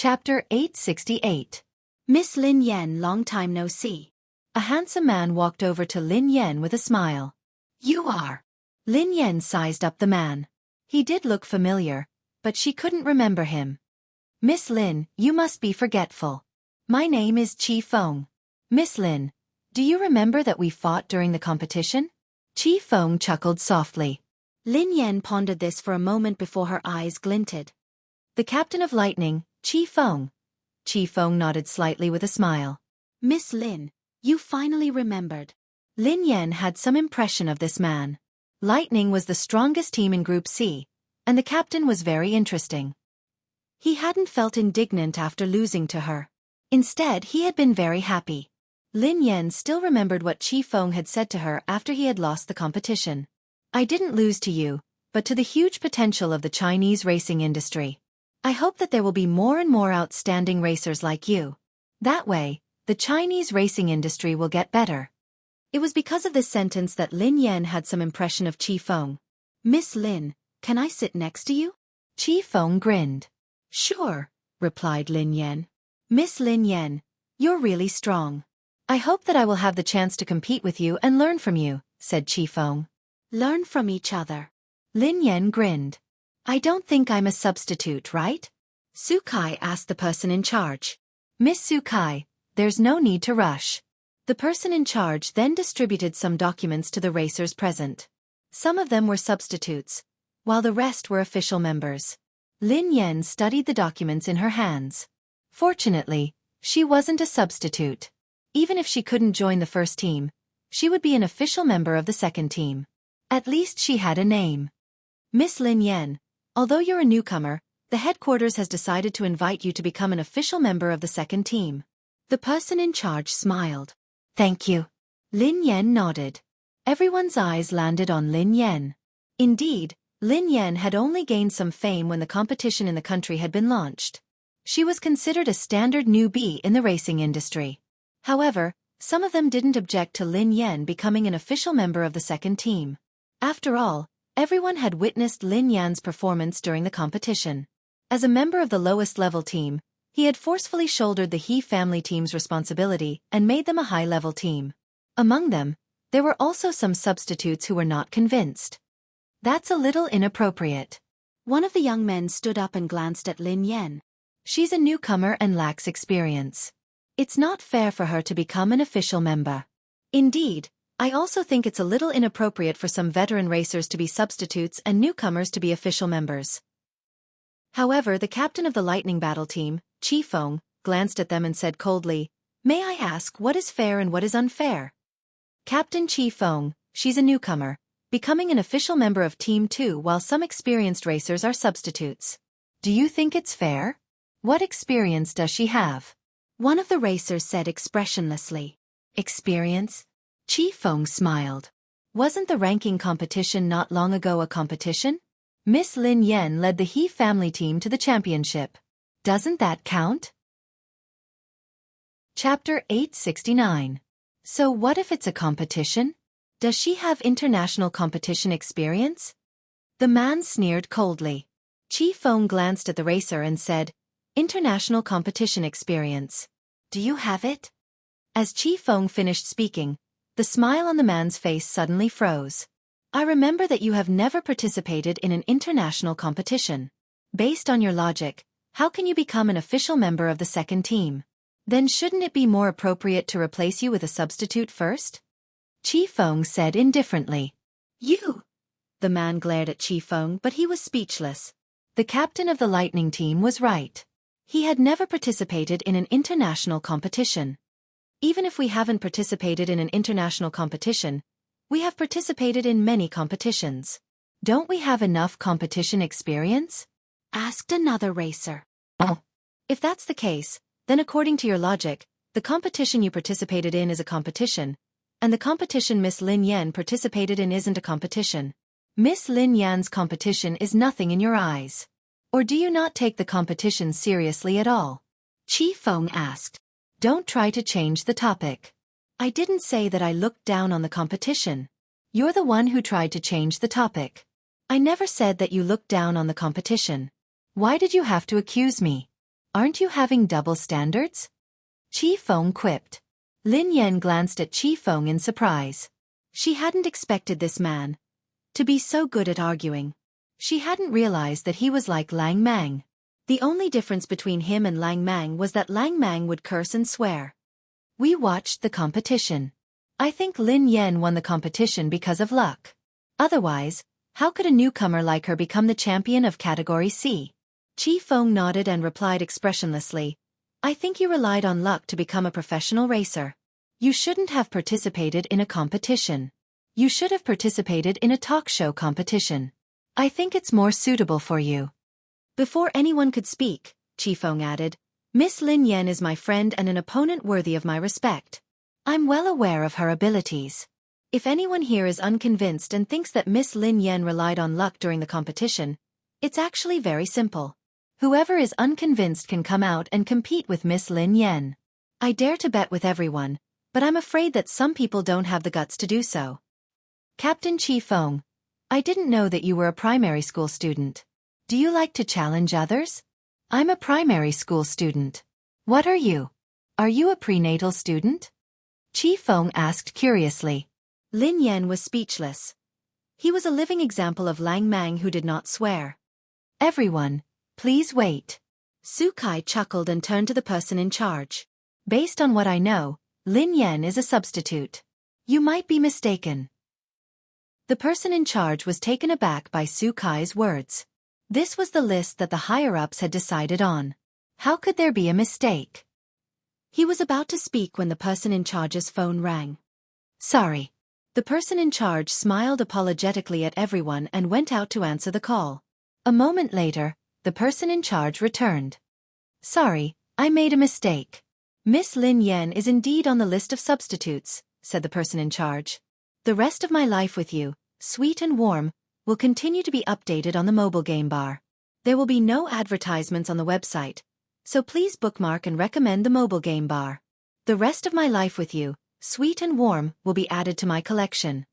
Chapter 868. Miss Lin Yan, long time no see. A handsome man walked over to Lin Yan with a smile. You are. Lin Yan sized up the man. He did look familiar, but she couldn't remember him. Miss Lin, you must be forgetful. My name is Chi Feng. Miss Lin, do you remember that we fought during the competition? Chi Feng chuckled softly. Lin Yan pondered this for a moment before her eyes glinted. The captain of lightning, Chi Feng. Chi Feng nodded slightly with a smile. Miss Lin, you finally remembered. Lin Yan had some impression of this man. Lightning was the strongest team in Group C, and the captain was very interesting. He hadn't felt indignant after losing to her. Instead, he had been very happy. Lin Yan still remembered what Chi Feng had said to her after he had lost the competition. I didn't lose to you, but to the huge potential of the Chinese racing industry. I hope that there will be more and more outstanding racers like you. That way, the Chinese racing industry will get better. It was because of this sentence that Lin Yan had some impression of Chi Feng. Miss Lin, can I sit next to you? Chi Feng grinned. Sure, replied Lin Yan. Miss Lin Yan, you're really strong. I hope that I will have the chance to compete with you and learn from you, said Chi Feng. Learn from each other. Lin Yan grinned. I don't think I'm a substitute, right? Xueqi asked the person in charge. Miss Xueqi, there's no need to rush. The person in charge then distributed some documents to the racers present. Some of them were substitutes, while the rest were official members. Lin Yan studied the documents in her hands. Fortunately, she wasn't a substitute. Even if she couldn't join the first team, she would be an official member of the second team. At least she had a name. Miss Lin Yan, although you're a newcomer, the headquarters has decided to invite you to become an official member of the second team. The person in charge smiled. Thank you. Lin Yan nodded. Everyone's eyes landed on Lin Yan. Indeed, Lin Yan had only gained some fame when the competition in the country had been launched. She was considered a standard newbie in the racing industry. However, some of them didn't object to Lin Yan becoming an official member of the second team. After all, everyone had witnessed Lin Yan's performance during the competition. As a member of the lowest level team, he had forcefully shouldered the He family team's responsibility and made them a high-level team. Among them, there were also some substitutes who were not convinced. That's a little inappropriate. One of the young men stood up and glanced at Lin Yan. She's a newcomer and lacks experience. It's not fair for her to become an official member. Indeed, I also think it's a little inappropriate for some veteran racers to be substitutes and newcomers to be official members. However, the captain of the Lightning Battle team, Chi Feng, glanced at them and said coldly, May I ask what is fair and what is unfair? Captain Chi Feng, she's a newcomer, becoming an official member of Team 2 while some experienced racers are substitutes. Do you think it's fair? What experience does she have? One of the racers said expressionlessly. Experience? Chi Feng smiled. Wasn't the ranking competition not long ago a competition? Miss Lin Yan led the He family team to the championship. Doesn't that count? Chapter 869. So what if it's a competition? Does she have international competition experience? The man sneered coldly. Chi Feng glanced at the racer and said, International competition experience. Do you have it? As Chi Feng finished speaking, the smile on the man's face suddenly froze. I remember that you have never participated in an international competition. Based on your logic, how can you become an official member of the second team? Then shouldn't it be more appropriate to replace you with a substitute first? Chi Feng said indifferently. You! The man glared at Chi Feng, but he was speechless. The captain of the Lightning team was right. He had never participated in an international competition. Even if we haven't participated in an international competition, we have participated in many competitions. Don't we have enough competition experience? Asked another racer. Oh. If that's the case, then according to your logic, the competition you participated in is a competition, and the competition Miss Lin Yan participated in isn't a competition. Miss Lin Yan's competition is nothing in your eyes. Or do you not take the competition seriously at all? Chi Feng asked. Don't try to change the topic. I didn't say that I looked down on the competition. You're the one who tried to change the topic. I never said that you looked down on the competition. Why did you have to accuse me? Aren't you having double standards? Qi Feng quipped. Lin Yan glanced at Qi Feng in surprise. She hadn't expected this man to be so good at arguing. She hadn't realized that he was like Lang Mang. The only difference between him and Lang Mang was that Lang Mang would curse and swear. We watched the competition. I think Lin Yan won the competition because of luck. Otherwise, how could a newcomer like her become the champion of Category C? Qi Feng nodded and replied expressionlessly, I think you relied on luck to become a professional racer. You shouldn't have participated in a competition. You should have participated in a talk show competition. I think it's more suitable for you. Before anyone could speak, Qi Feng added, Miss Lin Yan is my friend and an opponent worthy of my respect. I'm well aware of her abilities. If anyone here is unconvinced and thinks that Miss Lin Yan relied on luck during the competition, it's actually very simple. Whoever is unconvinced can come out and compete with Miss Lin Yan. I dare to bet with everyone, but I'm afraid that some people don't have the guts to do so. Captain Qi Feng, I didn't know that you were a primary school student. Do you like to challenge others? I'm a primary school student. What are you? Are you a prenatal student? Qi Feng asked curiously. Lin Yan was speechless. He was a living example of Lang Mang who did not swear. Everyone, please wait. Xueqi chuckled and turned to the person in charge. Based on what I know, Lin Yan is a substitute. You might be mistaken. The person in charge was taken aback by Xueqi's words. This was the list that the higher-ups had decided on. How could there be a mistake? He was about to speak when the person in charge's phone rang. Sorry. The person in charge smiled apologetically at everyone and went out to answer the call. A moment later, the person in charge returned. Sorry, I made a mistake. Miss Lin Yan is indeed on the list of substitutes, said the person in charge. The rest of my life with you, sweet and warm, will continue to be updated on the mobile game bar. There will be no advertisements on the website, so please bookmark and recommend the mobile game bar. The rest of my life with you, sweet and warm, will be added to my collection.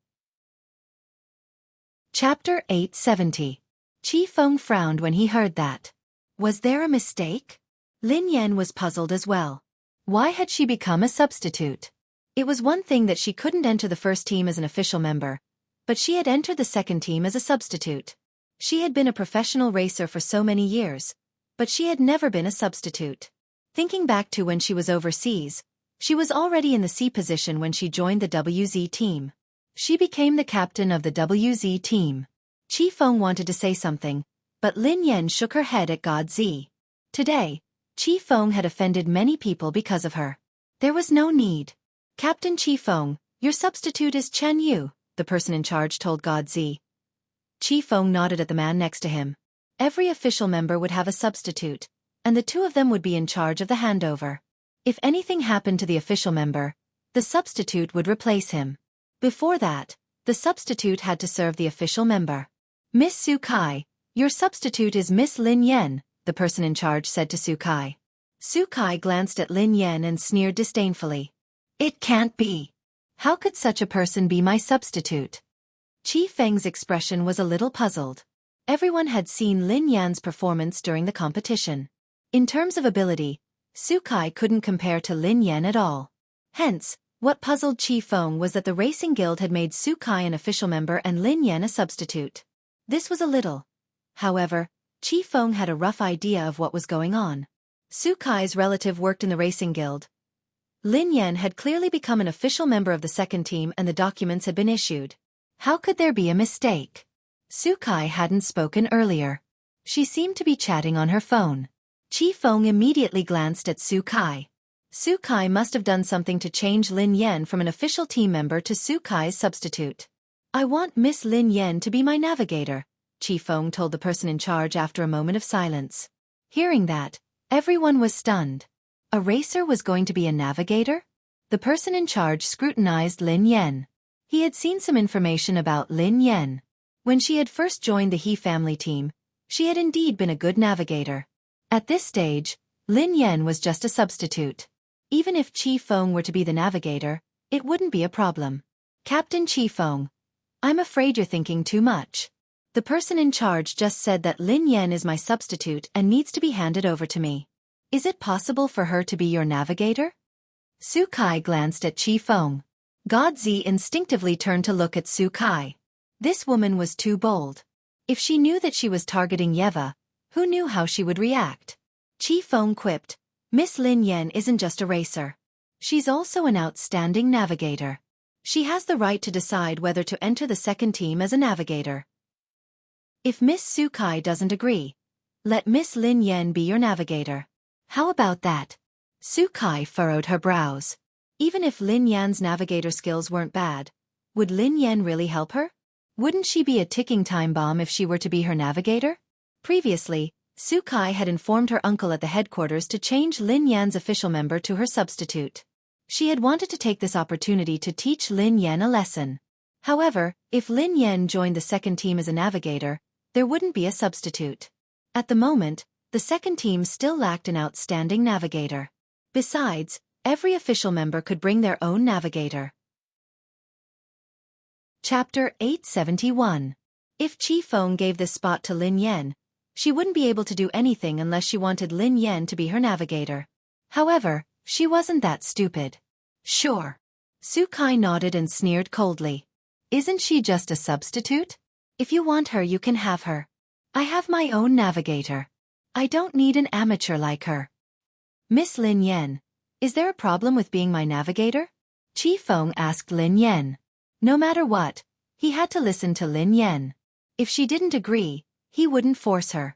Chapter 870. Qi Feng frowned when he heard that. Was there a mistake? Lin Yan was puzzled as well. Why had she become a substitute? It was one thing that she couldn't enter the first team as an official member, but she had entered the second team as a substitute. She had been a professional racer for so many years, but she had never been a substitute. Thinking back to when she was overseas, she was already in the C position when she joined the WZ team. She became the captain of the WZ team. Qi Feng wanted to say something, but Lin Yan shook her head at God Z. Today, Qi Feng had offended many people because of her. There was no need. Captain Qi Feng, your substitute is Chen Yu, the person in charge told God Z. Qi Feng nodded at the man next to him. Every official member would have a substitute, and the two of them would be in charge of the handover. If anything happened to the official member, the substitute would replace him. Before that, the substitute had to serve the official member. Miss Xueqi, your substitute is Miss Lin Yan, the person in charge said to Xueqi. Xueqi glanced at Lin Yan and sneered disdainfully. It can't be. How could such a person be my substitute? Qi Feng's expression was a little puzzled. Everyone had seen Lin Yan's performance during the competition. In terms of ability, Xueqi couldn't compare to Lin Yan at all. Hence, what puzzled Qi Feng was that the Racing Guild had made Xueqi an official member and Lin Yan a substitute. This was a little. However, Qi Feng had a rough idea of what was going on. Xueqi's relative worked in the Racing Guild. Lin Yan had clearly become an official member of the second team and the documents had been issued. How could there be a mistake? Xueqi hadn't spoken earlier. She seemed to be chatting on her phone. Qi Feng immediately glanced at Xueqi. Xueqi must have done something to change Lin Yan from an official team member to Xueqi's substitute. I want Miss Lin Yan to be my navigator, Qi Feng told the person in charge after a moment of silence. Hearing that, everyone was stunned. A racer was going to be a navigator? The person in charge scrutinized Lin Yan. He had seen some information about Lin Yan. When she had first joined the He family team, she had indeed been a good navigator. At this stage, Lin Yan was just a substitute. Even if Qi Feng were to be the navigator, it wouldn't be a problem. Captain Qi Feng, I'm afraid you're thinking too much. The person in charge just said that Lin Yan is my substitute and needs to be handed over to me. Is it possible for her to be your navigator? Xueqi glanced at Qi Feng. Godzi instinctively turned to look at Xueqi. This woman was too bold. If she knew that she was targeting Yeva, who knew how she would react? Qi Feng quipped, Miss Lin Yan isn't just a racer. She's also an outstanding navigator. She has the right to decide whether to enter the second team as a navigator. If Miss Xueqi doesn't agree, let Miss Lin Yan be your navigator. How about that? Xueqi furrowed her brows. Even if Lin Yan's navigator skills weren't bad, would Lin Yan really help her? Wouldn't she be a ticking time bomb if she were to be her navigator? Previously, Xueqi had informed her uncle at the headquarters to change Lin Yan's official member to her substitute. She had wanted to take this opportunity to teach Lin Yan a lesson. However, if Lin Yan joined the second team as a navigator, there wouldn't be a substitute. At the moment, the second team still lacked an outstanding navigator. Besides, every official member could bring their own navigator. Chapter 871. If Qi Feng gave this spot to Lin Yan, she wouldn't be able to do anything unless she wanted Lin Yan to be her navigator. However, she wasn't that stupid. Sure. Xueqi nodded and sneered coldly. Isn't she just a substitute? If you want her, you can have her. I have my own navigator. I don't need an amateur like her. Miss Lin Yan, is there a problem with being my navigator? Qi Feng asked Lin Yan. No matter what, he had to listen to Lin Yan. If she didn't agree, he wouldn't force her.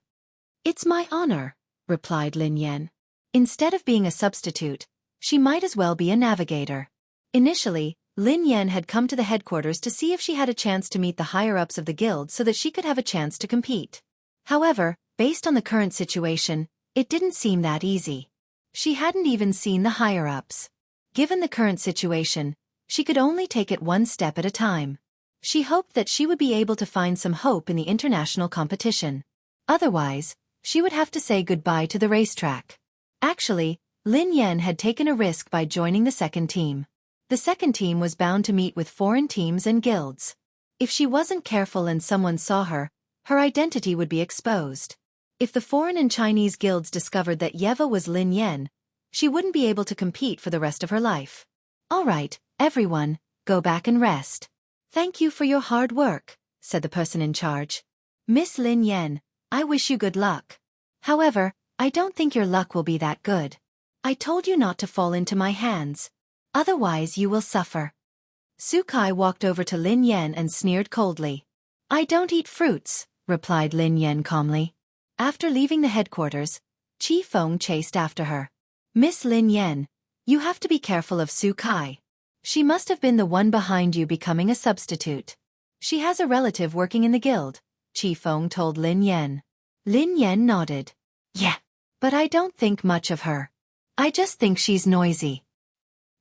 It's my honor, replied Lin Yan. Instead of being a substitute, she might as well be a navigator. Initially, Lin Yan had come to the headquarters to see if she had a chance to meet the higher-ups of the guild so that she could have a chance to compete. However, based on the current situation, it didn't seem that easy. She hadn't even seen the higher-ups. Given the current situation, she could only take it one step at a time. She hoped that she would be able to find some hope in the international competition. Otherwise, she would have to say goodbye to the racetrack. Actually, Lin Yan had taken a risk by joining the second team. The second team was bound to meet with foreign teams and guilds. If she wasn't careful and someone saw her, her identity would be exposed. If the foreign and Chinese guilds discovered that Yeva was Lin Yan, she wouldn't be able to compete for the rest of her life. All right, everyone, go back and rest. Thank you for your hard work, said the person in charge. Miss Lin Yan, I wish you good luck. However, I don't think your luck will be that good. I told you not to fall into my hands. Otherwise you will suffer. Xueqi walked over to Lin Yan and sneered coldly. I don't eat fruits, replied Lin Yan calmly. After leaving the headquarters, Qi Feng chased after her. Miss Lin Yan, you have to be careful of Xueqi. She must have been the one behind you becoming a substitute. She has a relative working in the guild, Qi Feng told Lin Yan. Lin Yan nodded. Yeah, but I don't think much of her. I just think she's noisy.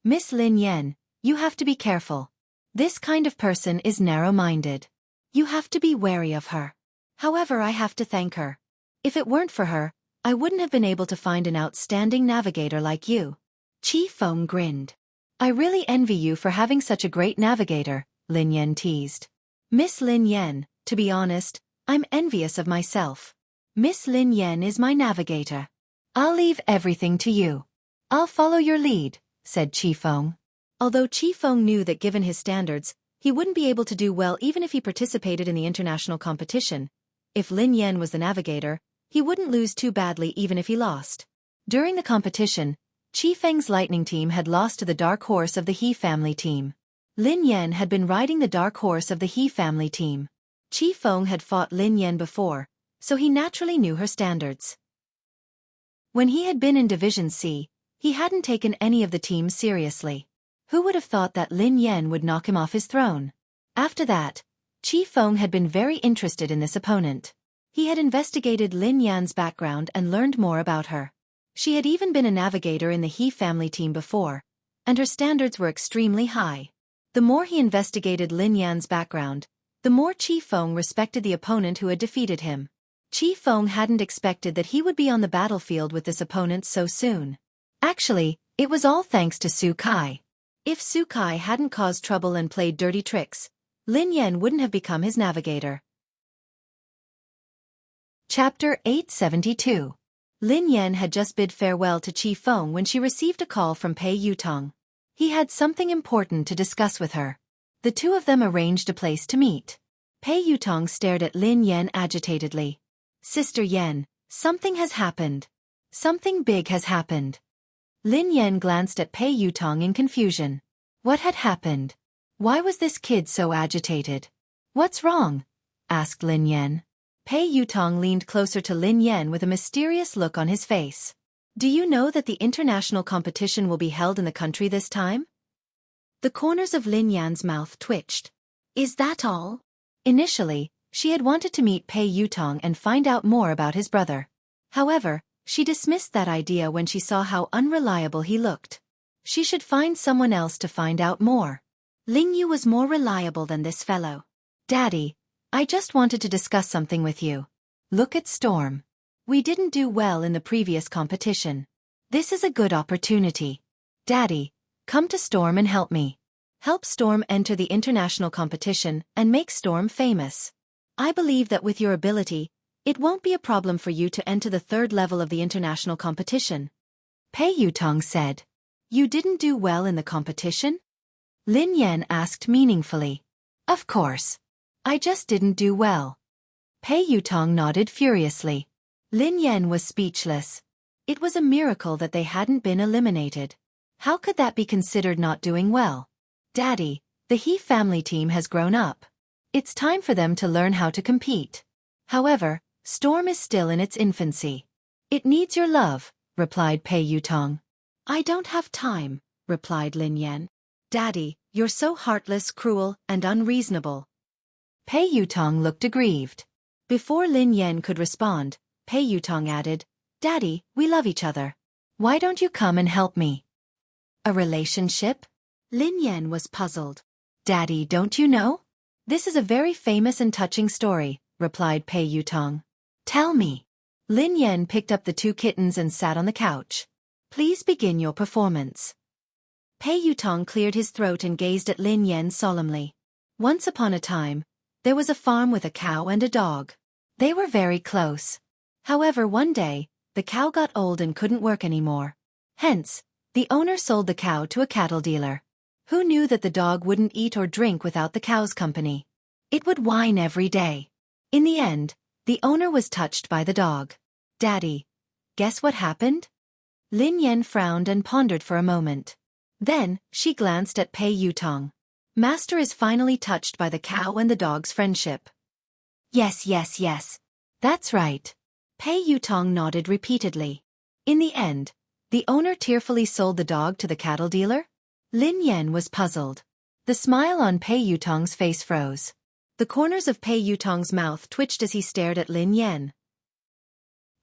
Miss Lin Yan, you have to be careful. This kind of person is narrow-minded. You have to be wary of her. However, I have to thank her. If it weren't for her, I wouldn't have been able to find an outstanding navigator like you. Qi Feng grinned. I really envy you for having such a great navigator, Lin Yan teased. Miss Lin Yan, to be honest, I'm envious of myself. Miss Lin Yan is my navigator. I'll leave everything to you. I'll follow your lead, said Qi Feng. Although Qi Feng knew that given his standards, he wouldn't be able to do well even if he participated in the international competition. If Lin Yan was the navigator, he wouldn't lose too badly even if he lost. During the competition, Qi Feng's lightning team had lost to the dark horse of the He family team. Lin Yan had been riding the dark horse of the He family team. Qi Feng had fought Lin Yan before, so he naturally knew her standards. When he had been in Division C, he hadn't taken any of the teams seriously. Who would have thought that Lin Yan would knock him off his throne? After that, Qi Feng had been very interested in this opponent. He had investigated Lin Yan's background and learned more about her. She had even been a navigator in the He family team before, and her standards were extremely high. The more he investigated Lin Yan's background, the more Qi Feng respected the opponent who had defeated him. Qi Feng hadn't expected that he would be on the battlefield with this opponent so soon. Actually, it was all thanks to Xueqi. If Xueqi hadn't caused trouble and played dirty tricks, Lin Yan wouldn't have become his navigator. Chapter 872. Lin Yan had just bid farewell to Chi Feng when she received a call from Pei Yutong. He had something important to discuss with her. The two of them arranged a place to meet. Pei Yutong stared at Lin Yan agitatedly. Sister Yan, something has happened. Something big has happened. Lin Yan glanced at Pei Yutong in confusion. What had happened? Why was this kid so agitated? What's wrong? Asked Lin Yan. Pei Yutong leaned closer to Lin Yan with a mysterious look on his face. Do you know that the international competition will be held in the country this time? The corners of Lin Yan's mouth twitched. Is that all? Initially, she had wanted to meet Pei Yutong and find out more about his brother. However, she dismissed that idea when she saw how unreliable he looked. She should find someone else to find out more. Ling Yu was more reliable than this fellow. Daddy, I just wanted to discuss something with you. Look at Storm. We didn't do well in the previous competition. This is a good opportunity. Daddy, come to Storm and help me. Help Storm enter the international competition and make Storm famous. I believe that with your ability, it won't be a problem for you to enter the third level of the international competition. Pei Yutong said. You didn't do well in the competition? Lin Yan asked meaningfully. Of course. I just didn't do well. Pei Yutong nodded furiously. Lin Yan was speechless. It was a miracle that they hadn't been eliminated. How could that be considered not doing well? Daddy, the He family team has grown up. It's time for them to learn how to compete. However, Storm is still in its infancy. It needs your love, replied Pei Yutong. I don't have time, replied Lin Yan. Daddy, you're so heartless, cruel, and unreasonable. Pei Yutong looked aggrieved. Before Lin Yan could respond, Pei Yutong added, Daddy, we love each other. Why don't you come and help me? A relationship? Lin Yan was puzzled. Daddy, don't you know? This is a very famous and touching story, replied Pei Yutong. Tell me. Lin Yan picked up the two kittens and sat on the couch. Please begin your performance. Pei Yutong cleared his throat and gazed at Lin Yan solemnly. Once upon a time, there was a farm with a cow and a dog. They were very close. However, one day, the cow got old and couldn't work anymore. Hence, the owner sold the cow to a cattle dealer. Who knew that the dog wouldn't eat or drink without the cow's company? It would whine every day. In the end, the owner was touched by the dog. Daddy, guess what happened? Lin Yan frowned and pondered for a moment. Then, she glanced at Pei Yutong. Master is finally touched by the cow and the dog's friendship. Yes, yes, yes. That's right. Pei Yutong nodded repeatedly. In the end, the owner tearfully sold the dog to the cattle dealer? Lin Yan was puzzled. The smile on Pei Yutong's face froze. The corners of Pei Yutong's mouth twitched as he stared at Lin Yan.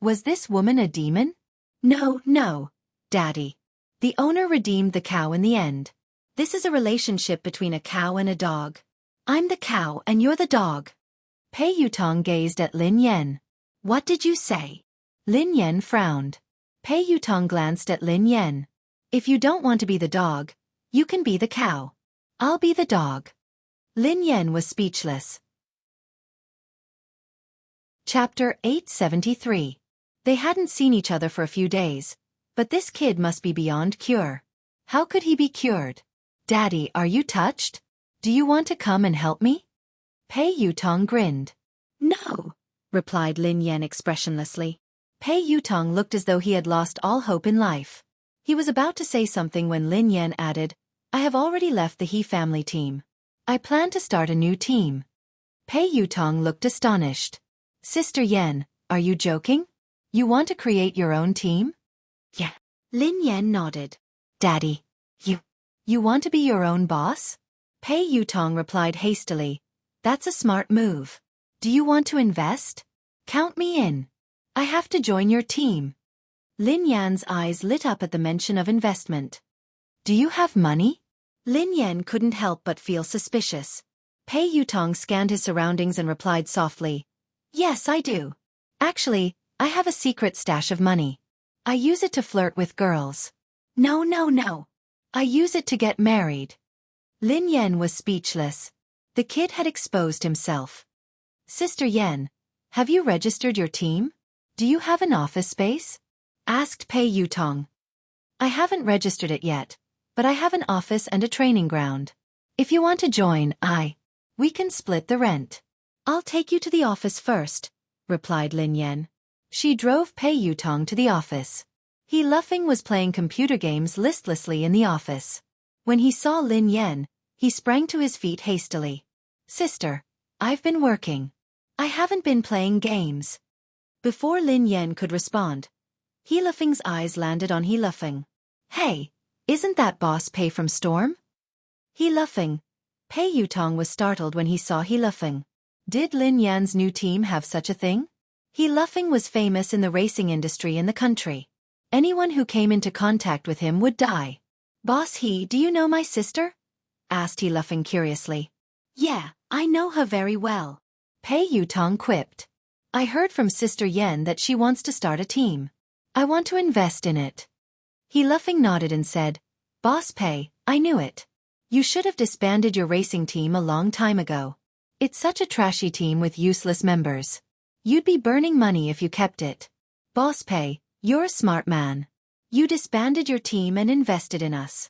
Was this woman a demon? No, no, Daddy. The owner redeemed the cow in the end. This is a relationship between a cow and a dog. I'm the cow and you're the dog. Pei Yutong gazed at Lin Yan. What did you say? Lin Yan frowned. Pei Yutong glanced at Lin Yan. If you don't want to be the dog, you can be the cow. I'll be the dog. Lin Yan was speechless. Chapter 873. They hadn't seen each other for a few days, but this kid must be beyond cure. How could he be cured? Daddy, are you touched? Do you want to come and help me? Pei Yutong grinned. No, replied Lin Yan expressionlessly. Pei Yutong looked as though he had lost all hope in life. He was about to say something when Lin Yan added, I have already left the He family team. I plan to start a new team. Pei Yutong looked astonished. Sister Yan, are you joking? You want to create your own team? Yeah. Lin Yan nodded. Daddy, you want to be your own boss? Pei Yutong replied hastily. That's a smart move. Do you want to invest? Count me in. I have to join your team. Lin Yan's eyes lit up at the mention of investment. Do you have money? Lin Yan couldn't help but feel suspicious. Pei Yutong scanned his surroundings and replied softly. Yes, I do. Actually, I have a secret stash of money. I use it to flirt with girls. No, no, no. I use it to get married. Lin Yan was speechless. The kid had exposed himself. Sister Yan, have you registered your team? Do you have an office space? asked Pei Yutong. I haven't registered it yet, but I have an office and a training ground. If you want to join, we can split the rent. I'll take you to the office first, replied Lin Yan. She drove Pei Yutong to the office. He Luffing was playing computer games listlessly in the office. When he saw Lin Yan, he sprang to his feet hastily. Sister, I've been working. I haven't been playing games. Before Lin Yan could respond, He Luffing's eyes landed on He Luffing. Hey, isn't that Boss Pei from Storm? He Luffing. Pei Yutong was startled when he saw He Luffing. Did Lin Yan's new team have such a thing? He Luffing was famous in the racing industry in the country. Anyone who came into contact with him would die. Boss He, do you know my sister? Asked He Luffing curiously. Yeah, I know her very well. Pei Yutong quipped. I heard from Sister Yen that she wants to start a team. I want to invest in it. He Luffing nodded and said, Boss Pei, I knew it. You should have disbanded your racing team a long time ago. It's such a trashy team with useless members. You'd be burning money if you kept it. Boss Pei, you're a smart man. You disbanded your team and invested in us.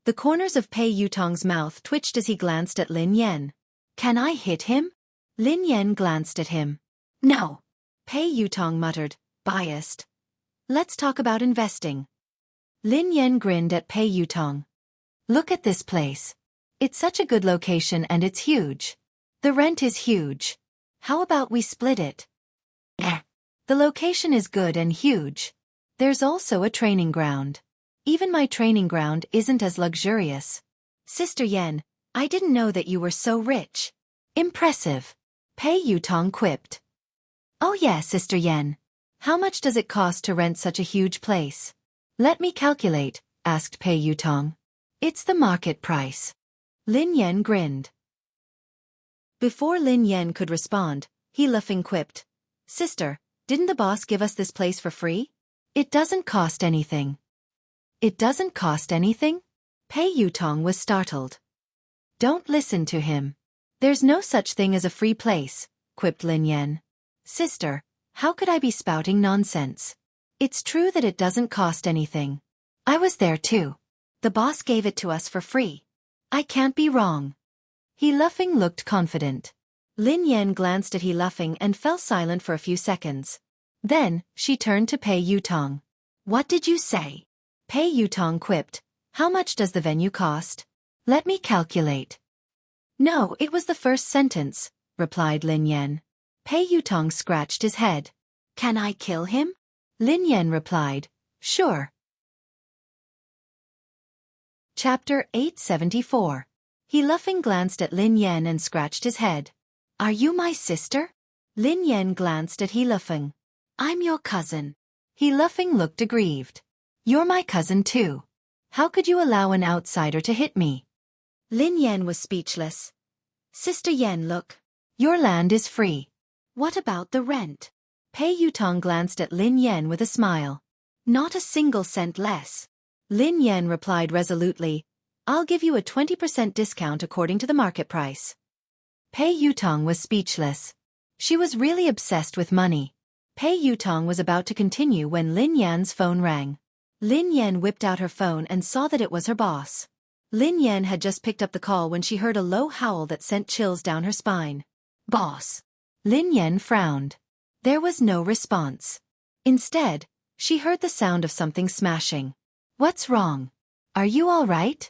The corners of Pei Yutong's mouth twitched as he glanced at Lin Yan. Can I hit him? Lin Yan glanced at him. No. Pei Yutong muttered, biased. Let's talk about investing. Lin Yan grinned at Pei Yutong. Look at this place. It's such a good location and it's huge. The rent is huge. How about we split it? The location is good and huge. There's also a training ground. Even my training ground isn't as luxurious. Sister Yen, I didn't know that you were so rich. Impressive. Pei Yutong quipped. Oh yeah, Sister Yen. How much does it cost to rent such a huge place? Let me calculate, asked Pei Yutong. It's the market price. Lin Yan grinned. Before Lin Yan could respond, He Luffing quipped. Sister, didn't the boss give us this place for free? It doesn't cost anything. It doesn't cost anything? Pei Yutong was startled. Don't listen to him. There's no such thing as a free place, quipped Lin Yan. Sister, how could I be spouting nonsense? It's true that it doesn't cost anything. I was there too. The boss gave it to us for free. I can't be wrong. He Luffing looked confident. Lin Yan glanced at He Luffing and fell silent for a few seconds. Then, she turned to Pei Yutong. What did you say? Pei Yutong quipped. How much does the venue cost? Let me calculate. No, it was the first sentence, replied Lin Yan. Pei Yutong scratched his head. Can I kill him? Lin Yan replied. Sure. Chapter 874. He Luffing glanced at Lin Yan and scratched his head. Are you my sister? Lin Yan glanced at He Luffing. I'm your cousin. He Luffing looked aggrieved. You're my cousin too. How could you allow an outsider to hit me? Lin Yan was speechless. Sister Yen, look. Your land is free. What about the rent? Pei Yutong glanced at Lin Yan with a smile. Not a single cent less. Lin Yan replied resolutely, I'll give you a 20% discount according to the market price. Pei Yutong was speechless. She was really obsessed with money. Pei Yutong was about to continue when Lin Yan's phone rang. Lin Yan whipped out her phone and saw that it was her boss. Lin Yan had just picked up the call when she heard a low howl that sent chills down her spine. Boss. Lin Yan frowned. There was no response. Instead, she heard the sound of something smashing. What's wrong? Are you all right?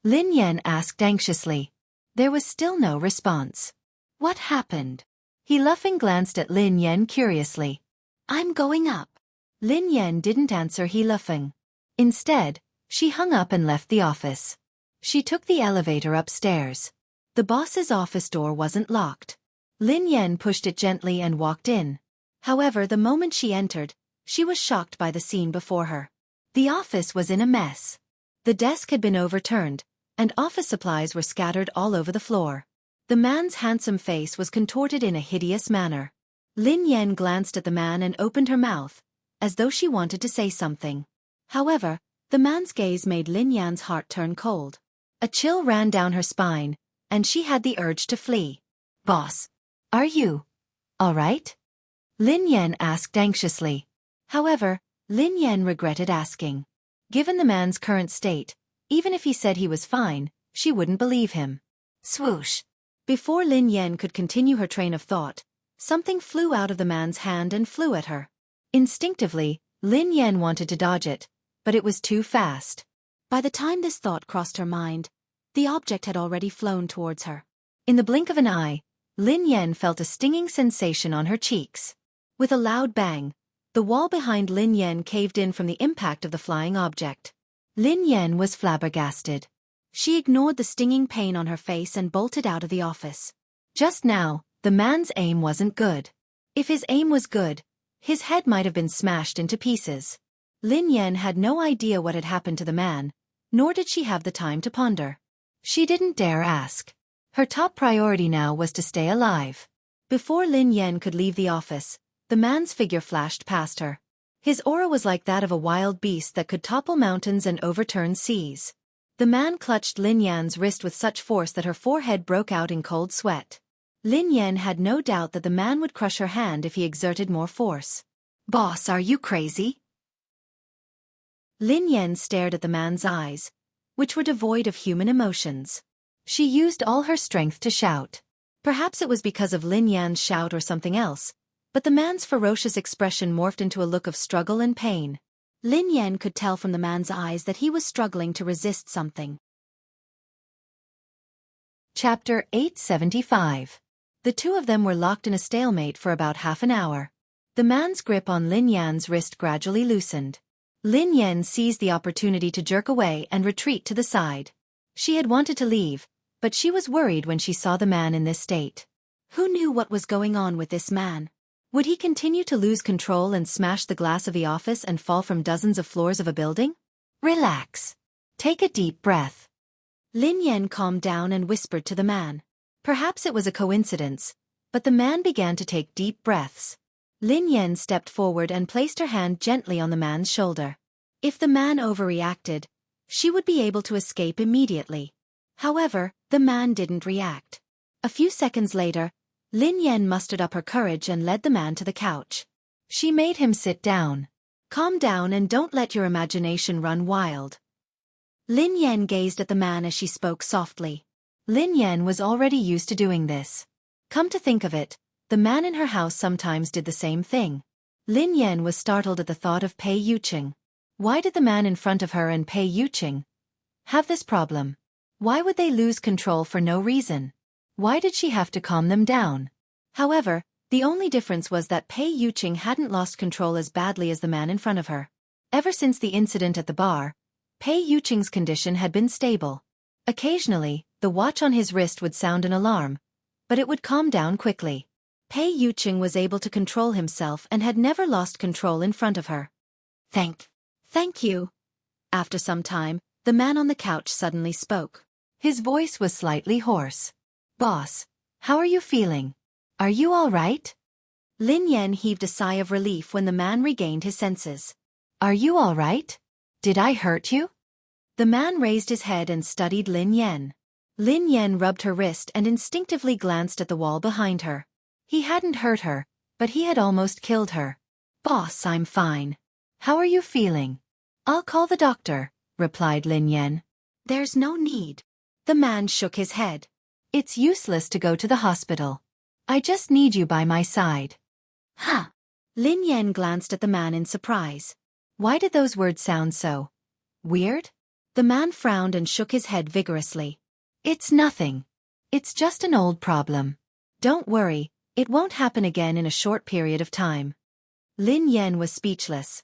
Lin Yan asked anxiously. There was still no response. What happened? He Luffing glanced at Lin Yan curiously. I'm going up. Lin Yan didn't answer He Luffing. Instead, she hung up and left the office. She took the elevator upstairs. The boss's office door wasn't locked. Lin Yan pushed it gently and walked in. However, the moment she entered, she was shocked by the scene before her. The office was in a mess. The desk had been overturned, and office supplies were scattered all over the floor. The man's handsome face was contorted in a hideous manner. Lin Yan glanced at the man and opened her mouth, as though she wanted to say something. However, the man's gaze made Lin Yan's heart turn cold. A chill ran down her spine, and she had the urge to flee. Boss, are you all right? Lin Yan asked anxiously. However, Lin Yan regretted asking. Given the man's current state, even if he said he was fine, she wouldn't believe him. Swoosh! Before Lin Yan could continue her train of thought, something flew out of the man's hand and flew at her. Instinctively, Lin Yan wanted to dodge it, but it was too fast. By the time this thought crossed her mind, the object had already flown towards her. In the blink of an eye, Lin Yan felt a stinging sensation on her cheeks. With a loud bang, the wall behind Lin Yan caved in from the impact of the flying object. Lin Yan was flabbergasted. She ignored the stinging pain on her face and bolted out of the office. Just now, the man's aim wasn't good. If his aim was good, his head might have been smashed into pieces. Lin Yan had no idea what had happened to the man, nor did she have the time to ponder. She didn't dare ask. Her top priority now was to stay alive. Before Lin Yan could leave the office, the man's figure flashed past her. His aura was like that of a wild beast that could topple mountains and overturn seas. The man clutched Lin Yan's wrist with such force that her forehead broke out in cold sweat. Lin Yan had no doubt that the man would crush her hand if he exerted more force. "Boss, are you crazy?" Lin Yan stared at the man's eyes, which were devoid of human emotions. She used all her strength to shout. Perhaps it was because of Lin Yan's shout or something else, but the man's ferocious expression morphed into a look of struggle and pain. Lin Yan could tell from the man's eyes that he was struggling to resist something. Chapter 875. The two of them were locked in a stalemate for about half an hour. The man's grip on Lin Yan's wrist gradually loosened. Lin Yan seized the opportunity to jerk away and retreat to the side. She had wanted to leave, but she was worried when she saw the man in this state. Who knew what was going on with this man? Would he continue to lose control and smash the glass of the office and fall from dozens of floors of a building? Relax. Take a deep breath. Lin Yan calmed down and whispered to the man. Perhaps it was a coincidence, but the man began to take deep breaths. Lin Yan stepped forward and placed her hand gently on the man's shoulder. If the man overreacted, she would be able to escape immediately. However, the man didn't react. A few seconds later, Lin Yan mustered up her courage and led the man to the couch. She made him sit down. Calm down and don't let your imagination run wild. Lin Yan gazed at the man as she spoke softly. Lin Yan was already used to doing this. Come to think of it, the man in her house sometimes did the same thing. Lin Yan was startled at the thought of Pei Yuqing. Why did the man in front of her and Pei Yuqing have this problem? Why would they lose control for no reason? Why did she have to calm them down? However, the only difference was that Pei Yuqing hadn't lost control as badly as the man in front of her. Ever since the incident at the bar, Pei Yuqing's condition had been stable. Occasionally, the watch on his wrist would sound an alarm, but it would calm down quickly. Pei Yuqing was able to control himself and had never lost control in front of her. Thank you. After some time, the man on the couch suddenly spoke. His voice was slightly hoarse. Boss, how are you feeling? Are you all right? Lin Yan heaved a sigh of relief when the man regained his senses. Are you all right? Did I hurt you? The man raised his head and studied Lin Yan. Lin Yan rubbed her wrist and instinctively glanced at the wall behind her. He hadn't hurt her, but he had almost killed her. Boss, I'm fine. How are you feeling? I'll call the doctor, replied Lin Yan. There's no need. The man shook his head. It's useless to go to the hospital. I just need you by my side. Huh. Lin Yan glanced at the man in surprise. Why did those words sound so weird? The man frowned and shook his head vigorously. It's nothing. It's just an old problem. Don't worry, it won't happen again in a short period of time. Lin Yan was speechless.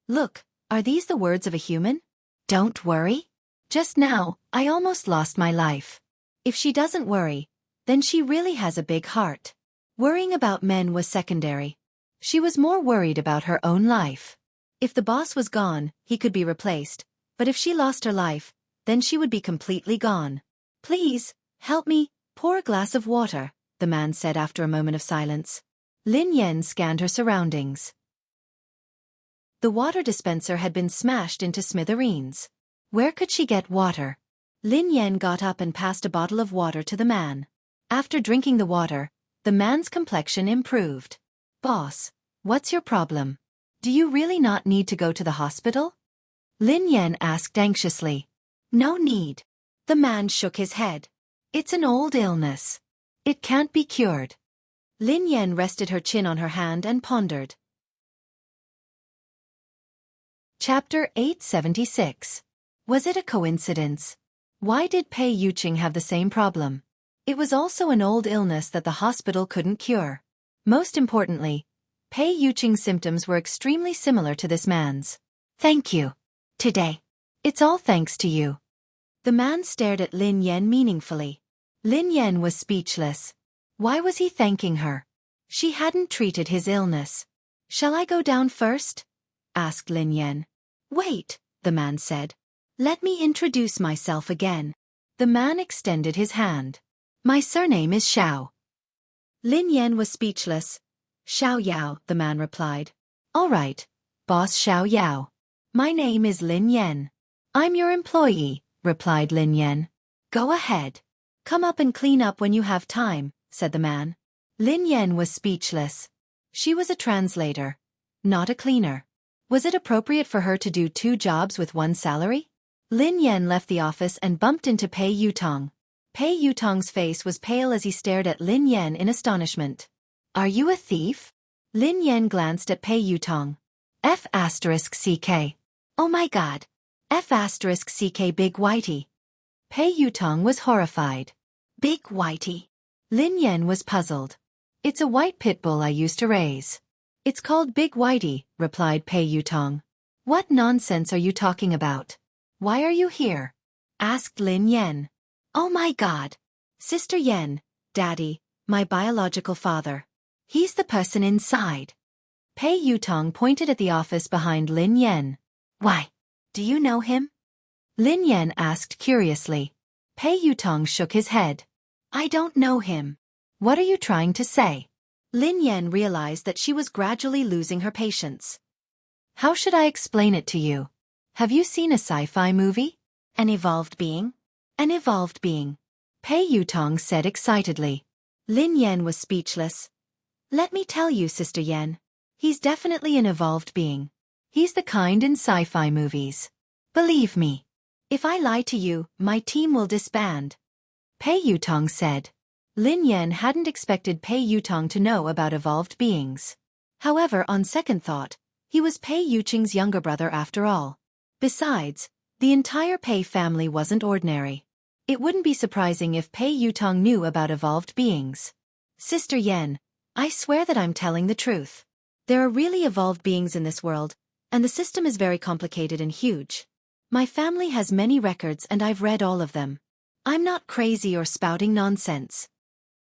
Look, are these the words of a human? Don't worry? Just now, I almost lost my life. If she doesn't worry, then she really has a big heart. Worrying about men was secondary. She was more worried about her own life. If the boss was gone, he could be replaced, but if she lost her life, then she would be completely gone. Please, help me, pour a glass of water, the man said after a moment of silence. Lin Yan scanned her surroundings. The water dispenser had been smashed into smithereens. Where could she get water? Lin Yan got up and passed a bottle of water to the man. After drinking the water, the man's complexion improved. Boss, what's your problem? Do you really not need to go to the hospital? Lin Yan asked anxiously. No need. The man shook his head. It's an old illness. It can't be cured. Lin Yan rested her chin on her hand and pondered. Chapter 876. Was it a coincidence? Why did Pei Yuqing have the same problem? It was also an old illness that the hospital couldn't cure. Most importantly, Pei Yuqing's symptoms were extremely similar to this man's. Thank you. Today. It's all thanks to you. The man stared at Lin Yan meaningfully. Lin Yan was speechless. Why was he thanking her? She hadn't treated his illness. Shall I go down first? Asked Lin Yan. Wait, the man said. Let me introduce myself again. The man extended his hand. My surname is Xiao. Lin Yan was speechless. Xiao Yao, the man replied. All right, boss Xiao Yao. My name is Lin Yan. I'm your employee, replied Lin Yan. Go ahead. Come up and clean up when you have time, said the man. Lin Yan was speechless. She was a translator, not a cleaner. Was it appropriate for her to do 2 jobs with 1 salary? Lin Yan left the office and bumped into Pei Yutong. Pei Yutong's face was pale as he stared at Lin Yan in astonishment. Are you a thief? Lin Yan glanced at Pei Yutong. F***CK. Oh my god. F***CK Big Whitey. Pei Yutong was horrified. Big Whitey. Lin Yan was puzzled. It's a white pit bull I used to raise. It's called Big Whitey, replied Pei Yutong. What nonsense are you talking about? Why are you here? Asked Lin Yan. Oh my god. Sister Yan, Daddy, my biological father. He's the person inside. Pei Yutong pointed at the office behind Lin Yan. Why? Do you know him? Lin Yan asked curiously. Pei Yutong shook his head. I don't know him. What are you trying to say? Lin Yan realized that she was gradually losing her patience. How should I explain it to you? Have you seen a sci-fi movie? An evolved being? An evolved being. Pei Yutong said excitedly. Lin Yan was speechless. Let me tell you, Sister Yan. He's definitely an evolved being. He's the kind in sci-fi movies. Believe me. If I lie to you, my team will disband. Pei Yutong said. Lin Yan hadn't expected Pei Yutong to know about evolved beings. However, on second thought, he was Pei Yuqing's younger brother after all. Besides, the entire Pei family wasn't ordinary. It wouldn't be surprising if Pei Yutong knew about evolved beings. Sister Yan, I swear that I'm telling the truth. There are really evolved beings in this world, and the system is very complicated and huge. My family has many records and I've read all of them. I'm not crazy or spouting nonsense.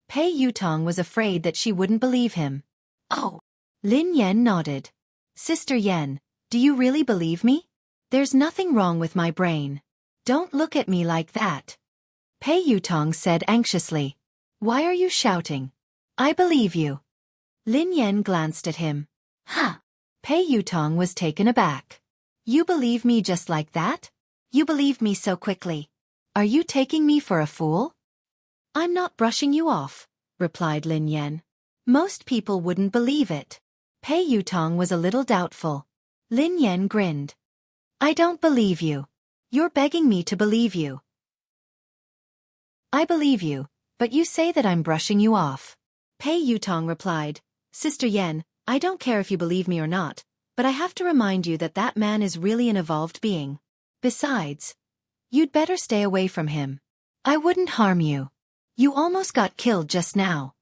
Pei Yutong was afraid that she wouldn't believe him. Oh. Lin Yan nodded. Sister Yan, do you really believe me? There's nothing wrong with my brain. Don't look at me like that. Pei Yutong said anxiously. Why are you shouting? I believe you. Lin Yan glanced at him. Huh. Pei Yutong was taken aback. You believe me just like that? You believe me so quickly. Are you taking me for a fool? I'm not brushing you off, replied Lin Yan. Most people wouldn't believe it. Pei Yutong was a little doubtful. Lin Yan grinned. I don't believe you. You're begging me to believe you. I believe you, but you say that I'm brushing you off. Pei Yutong replied, Sister Yan, I don't care if you believe me or not, but I have to remind you that that man is really an evolved being. Besides, you'd better stay away from him. I wouldn't harm you. You almost got killed just now.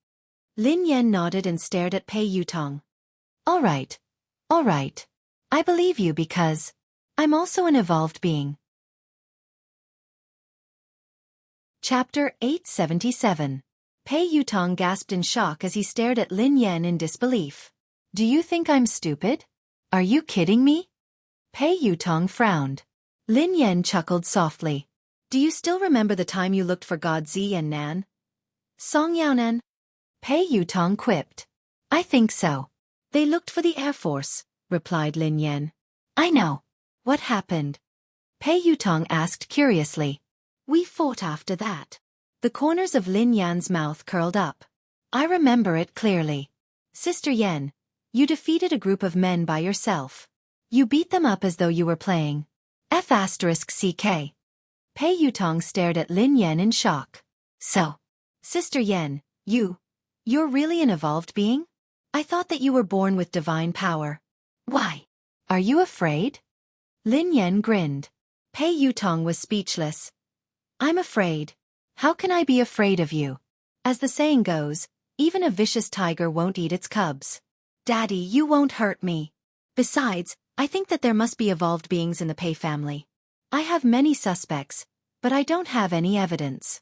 Lin Yan nodded and stared at Pei Yutong. All right. I believe you because I'm also an evolved being. Chapter 877. Pei Yutong gasped in shock as he stared at Lin Yan in disbelief. Do you think I'm stupid? Are you kidding me? Pei Yutong frowned. Lin Yan chuckled softly. Do you still remember the time you looked for God Zi and Nan? Song Yao Nan? Pei Yutong quipped. I think so. They looked for the Air Force, replied Lin Yan. I know. What happened? Pei Yutong asked curiously. We fought after that. The corners of Lin Yan's mouth curled up. I remember it clearly. Sister Yan, You defeated a group of men by yourself. You beat them up as though you were playing. F***ck. Pei Yutong stared at Lin Yan in shock. So, Sister Yan, you're really an evolved being? I thought that you were born with divine power. Why? Are you afraid? Lin Yan grinned. Pei Yutong was speechless. I'm afraid. How can I be afraid of you? As the saying goes, even a vicious tiger won't eat its cubs. Daddy, you won't hurt me. Besides, I think that there must be evolved beings in the Pei family. I have many suspects, but I don't have any evidence.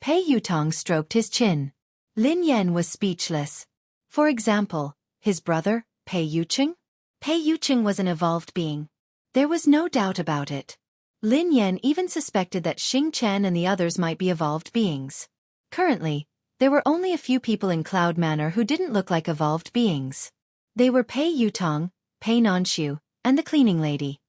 Pei Yutong stroked his chin. Lin Yan was speechless. For example, his brother, Pei Yuqing? Pei Yuqing was an evolved being. There was no doubt about it. Lin Yan even suspected that Xing Chen and the others might be evolved beings. Currently, there were only a few people in Cloud Manor who didn't look like evolved beings. They were Pei Yutong, Pei Nanshu, and the cleaning lady.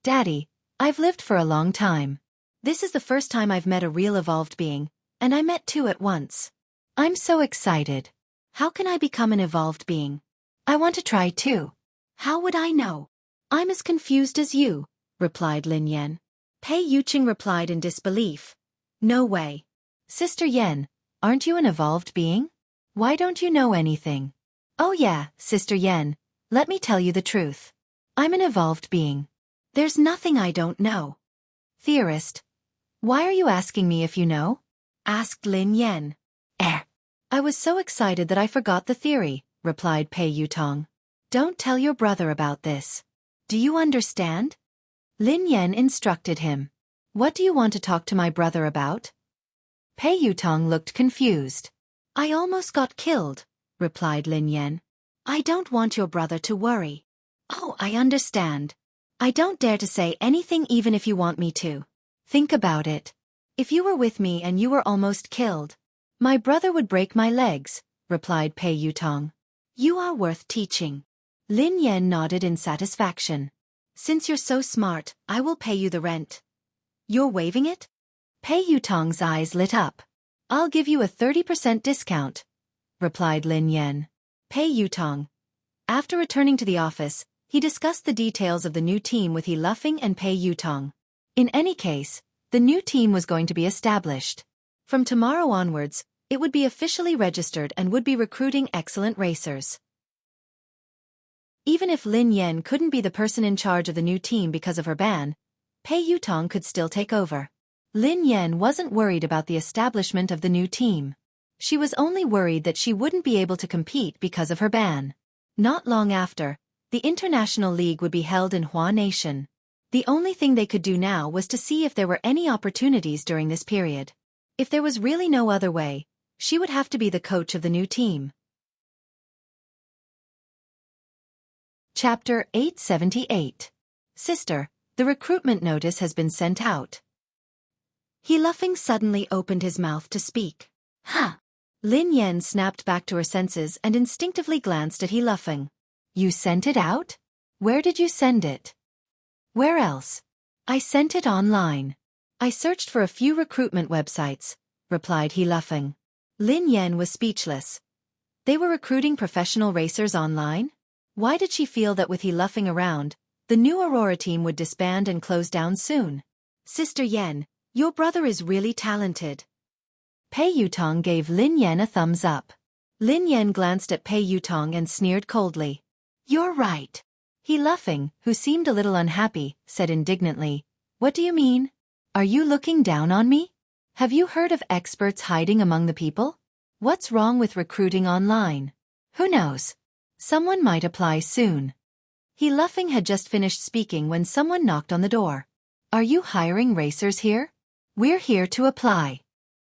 Daddy, I've lived for a long time. This is the first time I've met a real evolved being, and I met two at once. I'm so excited. How can I become an evolved being? I want to try too. How would I know? I'm as confused as you, replied Lin Yan. Pei Yuqing replied in disbelief. No way. Sister Yan, aren't you an evolved being? Why don't you know anything? Oh yeah, Sister Yan, let me tell you the truth. I'm an evolved being. There's nothing I don't know. Theorist. Why are you asking me if you know? Asked Lin Yan. I was so excited that I forgot the theory, replied Pei Yutong. Don't tell your brother about this. Do you understand? Lin Yan instructed him. What do you want to talk to my brother about? Pei Yutong looked confused. I almost got killed, replied Lin Yan. I don't want your brother to worry. Oh, I understand. I don't dare to say anything even if you want me to. Think about it. If you were with me and you were almost killed, my brother would break my legs, replied Pei Yutong. You are worth teaching. Lin Yan nodded in satisfaction. Since you're so smart, I will pay you the rent. You're waiving it? Pei Yutong's eyes lit up. I'll give you a 30% discount, replied Lin Yan. Pei Yutong. After returning to the office, he discussed the details of the new team with He Luffing and Pei Yutong. In any case, the new team was going to be established. From tomorrow onwards, it would be officially registered and would be recruiting excellent racers. Even if Lin Yan couldn't be the person in charge of the new team because of her ban, Pei Yutong could still take over. Lin Yan wasn't worried about the establishment of the new team. She was only worried that she wouldn't be able to compete because of her ban. Not long after, the International League would be held in Hua Nation. The only thing they could do now was to see if there were any opportunities during this period. If there was really no other way, she would have to be the coach of the new team. Chapter 878. Sister, the recruitment notice has been sent out. He Luffing suddenly opened his mouth to speak. Huh. Lin Yan snapped back to her senses and instinctively glanced at He Luffing. You sent it out? Where did you send it? Where else? I sent it online. I searched for a few recruitment websites, replied He Luffing. Lin Yan was speechless. They were recruiting professional racers online? Why did she feel that with He Luffing around, the new Aurora team would disband and close down soon? Sister Yan, your brother is really talented. Pei Yutong gave Lin Yan a thumbs up. Lin Yan glanced at Pei Yutong and sneered coldly. You're right. He Luffing, who seemed a little unhappy, said indignantly, What do you mean? Are you looking down on me? Have you heard of experts hiding among the people? What's wrong with recruiting online? Who knows? Someone might apply soon. He Luffing had just finished speaking when someone knocked on the door. Are you hiring racers here? We're here to apply.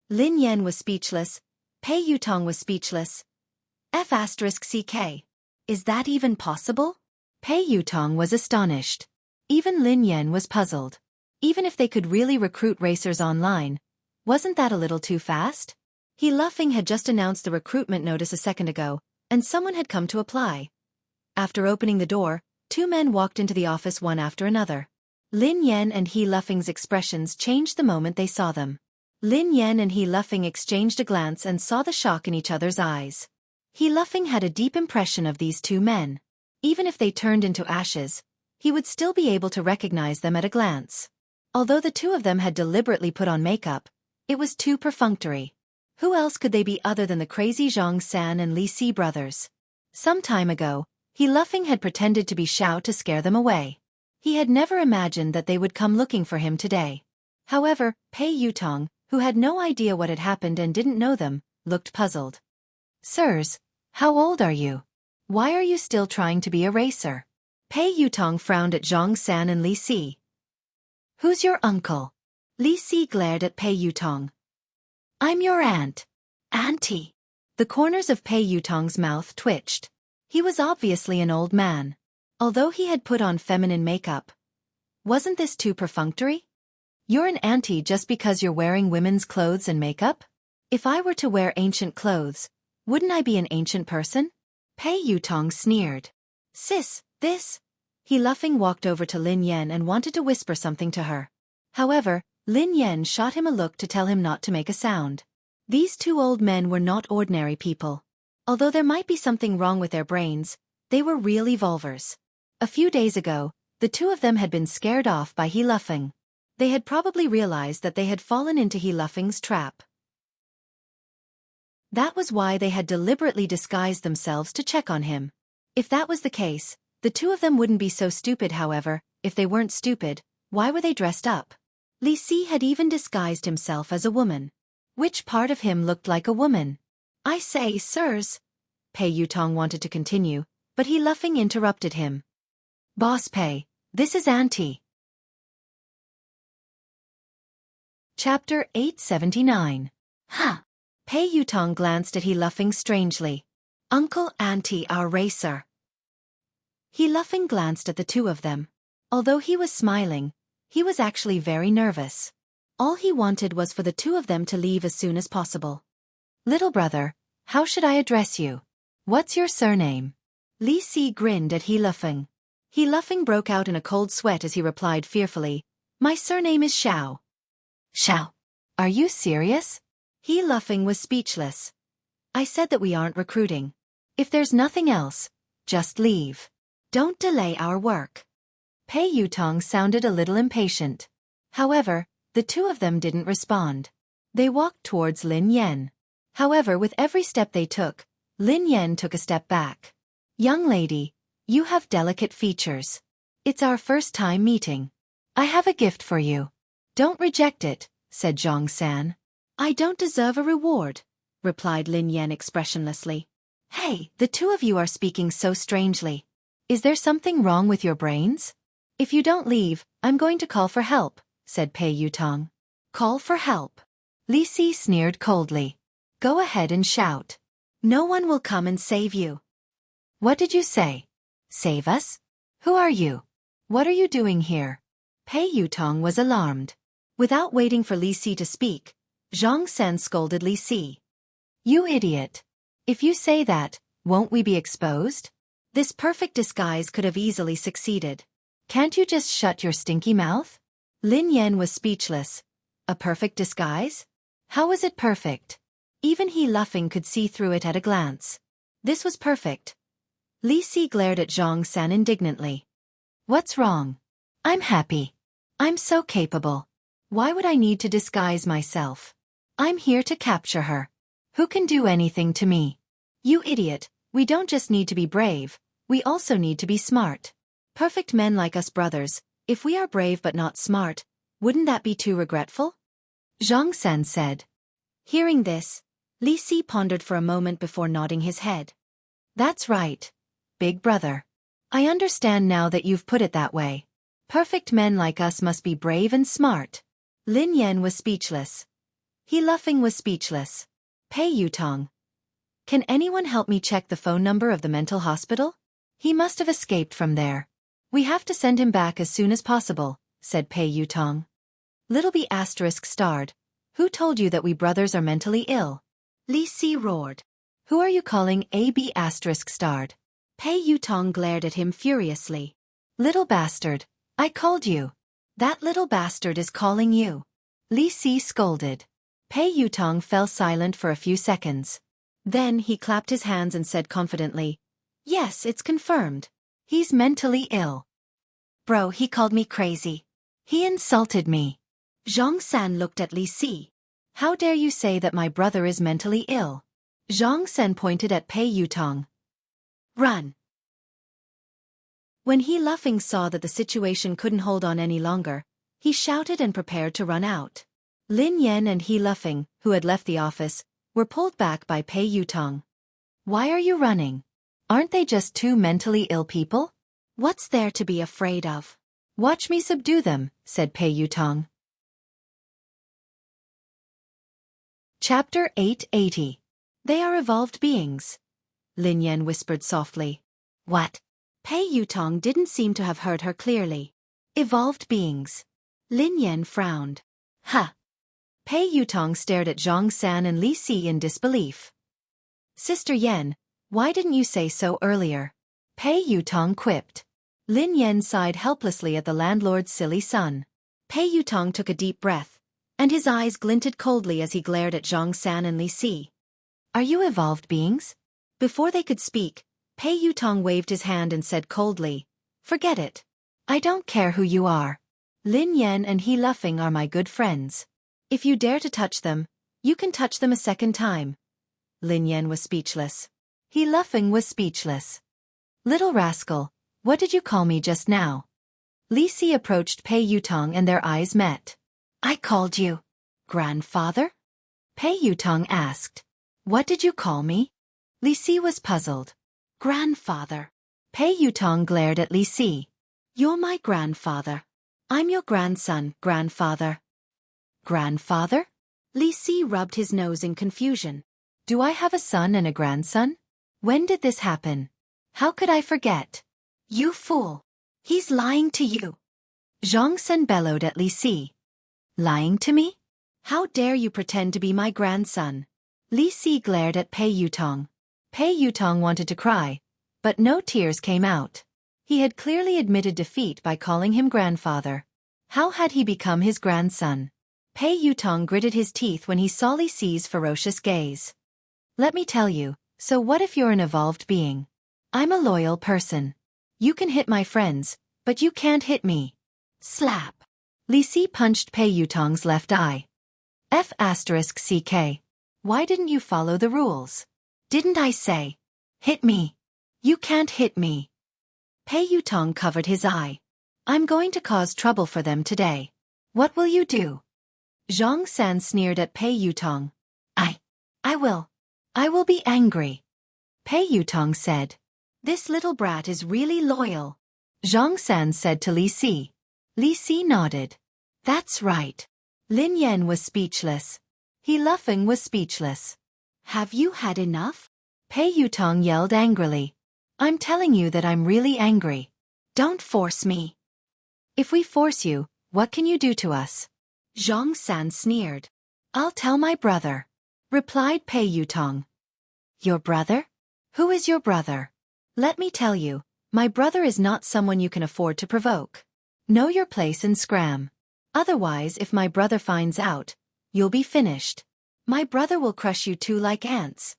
Lin Yan was speechless. Pei Yutong was speechless. F***ck. Is that even possible? Pei Yutong was astonished. Even Lin Yan was puzzled. Even if they could really recruit racers online, wasn't that a little too fast? He Luffing had just announced the recruitment notice a second ago, and someone had come to apply. After opening the door, two men walked into the office one after another. Lin Yan and He Luffing's expressions changed the moment they saw them. Lin Yan and He Luffing exchanged a glance and saw the shock in each other's eyes. He Luffing had a deep impression of these two men. Even if they turned into ashes, he would still be able to recognize them at a glance. Although the two of them had deliberately put on makeup, it was too perfunctory. Who else could they be other than the crazy Zhang San and Li Si brothers? Some time ago, He Luffing had pretended to be Xiao to scare them away. He had never imagined that they would come looking for him today. However, Pei Yutong, who had no idea what had happened and didn't know them, looked puzzled. Sirs, how old are you? Why are you still trying to be a racer? Pei Yutong frowned at Zhang San and Li Si. Who's your uncle? Li Si glared at Pei Yutong. I'm your aunt. Auntie. The corners of Pei Yutong's mouth twitched. He was obviously an old man. Although he had put on feminine makeup. Wasn't this too perfunctory? You're an auntie just because you're wearing women's clothes and makeup? If I were to wear ancient clothes, wouldn't I be an ancient person? Pei Yutong sneered. Sis, this. He Luffing walked over to Lin Yan and wanted to whisper something to her. However, Lin Yan shot him a look to tell him not to make a sound. These two old men were not ordinary people. Although there might be something wrong with their brains, they were real evolvers. A few days ago, the two of them had been scared off by He Luffing. They had probably realized that they had fallen into He Luffing's trap. That was why they had deliberately disguised themselves to check on him. If that was the case, the two of them wouldn't be so stupid. However, if they weren't stupid, why were they dressed up? Li Si had even disguised himself as a woman. Which part of him looked like a woman? I say, sirs. Pei Yutong wanted to continue, but He Luffing interrupted him. Boss Pei, this is Auntie. Chapter 879. Huh. Pei Yutong glanced at He Luffing strangely. Uncle, Auntie, our racer. He Luffing glanced at the two of them. Although he was smiling, he was actually very nervous. All he wanted was for the two of them to leave as soon as possible. Little brother, how should I address you? What's your surname? Li Si grinned at He Luffing. He Luffing broke out in a cold sweat as he replied fearfully, My surname is Xiao. Xiao. Are you serious? He Luffing was speechless. I said that we aren't recruiting. If there's nothing else, just leave. Don't delay our work. Pei Yutong sounded a little impatient. However, the two of them didn't respond. They walked towards Lin Yan. However, with every step they took, Lin Yan took a step back. Young lady, you have delicate features. It's our first time meeting. I have a gift for you. Don't reject it, said Zhang San. I don't deserve a reward, replied Lin Yan expressionlessly. Hey, the two of you are speaking so strangely. Is there something wrong with your brains? If you don't leave, I'm going to call for help, said Pei Yutong. Call for help? Li Si sneered coldly. Go ahead and shout. No one will come and save you. What did you say? Save us? Who are you? What are you doing here? Pei Yutong was alarmed. Without waiting for Li Si to speak, Zhang San scolded Li Si. You idiot. If you say that, won't we be exposed? This perfect disguise could have easily succeeded. Can't you just shut your stinky mouth? Lin Yan was speechless. A perfect disguise? How was it perfect? Even He Luffing could see through it at a glance. This was perfect. Li Si glared at Zhang San indignantly. What's wrong? I'm happy. I'm so capable. Why would I need to disguise myself? I'm here to capture her. Who can do anything to me? You idiot, we don't just need to be brave, we also need to be smart. Perfect men like us brothers, if we are brave but not smart, wouldn't that be too regretful? Zhang San said. Hearing this, Li Si pondered for a moment before nodding his head. That's right, big brother. I understand now that you've put it that way. Perfect men like us must be brave and smart. Lin Yan was speechless. He Luffing was speechless. Pei Yutong. Can anyone help me check the phone number of the mental hospital? He must have escaped from there. We have to send him back as soon as possible, said Pei Yutong. Little B asterisk starred. Who told you that we brothers are mentally ill? Li Si roared. Who are you calling AB asterisk starred? Pei Yutong glared at him furiously. Little bastard, I called you. That little bastard is calling you. Li Si scolded. Pei Yutong fell silent for a few seconds. Then he clapped his hands and said confidently, "Yes, it's confirmed. He's mentally ill. Bro, he called me crazy. He insulted me." Zhang San looked at Li Si. "How dare you say that my brother is mentally ill?" Zhang San pointed at Pei Yutong. "Run." When He Luffing saw that the situation couldn't hold on any longer, he shouted and prepared to run out. Lin Yan and He Luffing, who had left the office, were pulled back by Pei Yutong. "Why are you running? Aren't they just two mentally ill people? What's there to be afraid of? Watch me subdue them," said Pei Yutong. Chapter 880. They are evolved beings. Lin Yan whispered softly. "What?" Pei Yutong didn't seem to have heard her clearly. "Evolved beings." Lin Yan frowned. "Huh." Pei Yutong stared at Zhang San and Li Si in disbelief. "Sister Yan, why didn't you say so earlier?" Pei Yutong quipped. Lin Yan sighed helplessly at the landlord's silly son. Pei Yutong took a deep breath, and his eyes glinted coldly as he glared at Zhang San and Li Si. "Are you evolved beings?" Before they could speak, Pei Yutong waved his hand and said coldly, "Forget it. I don't care who you are. Lin Yan and He Luffing are my good friends. If you dare to touch them, you can touch them a second time." Lin Yan was speechless. He Luffing was speechless. "Little rascal, what did you call me just now?" Li Si approached Pei Yutong and their eyes met. "I called you grandfather?" Pei Yutong asked. "What did you call me?" Li Si was puzzled. "Grandfather." Pei Yutong glared at Li Si. "You're my grandfather. I'm your grandson, grandfather." "Grandfather?" Li Si rubbed his nose in confusion. "Do I have a son and a grandson? When did this happen? How could I forget?" "You fool! He's lying to you!" Zhang Sen bellowed at Li Si. "Lying to me? How dare you pretend to be my grandson?" Li Si glared at Pei Yutong. Pei Yutong wanted to cry, but no tears came out. He had clearly admitted defeat by calling him grandfather. How had he become his grandson? Pei Yutong gritted his teeth when he saw Li Si's ferocious gaze. "Let me tell you, so what if you're an evolved being? I'm a loyal person. You can hit my friends, but you can't hit me." Slap! Li Si punched Pei Yutong's left eye. F***CK. Why didn't you follow the rules? Didn't I say? Hit me. You can't hit me. Pei Yutong covered his eye. "I'm going to cause trouble for them today. What will you do?" Zhang San sneered at Pei Yutong. I will. I will be angry." Pei Yutong said. "This little brat is really loyal," Zhang San said to Li Si. Li Si nodded. "That's right." Lin Yan was speechless. He Luffing was speechless. "Have you had enough?" Pei Yutong yelled angrily. "I'm telling you that I'm really angry. Don't force me." "If we force you, what can you do to us?" Zhang San sneered. "I'll tell my brother," replied Pei Yutong. "Your brother? Who is your brother?" "Let me tell you, my brother is not someone you can afford to provoke. Know your place and scram. Otherwise, if my brother finds out, you'll be finished. My brother will crush you two like ants.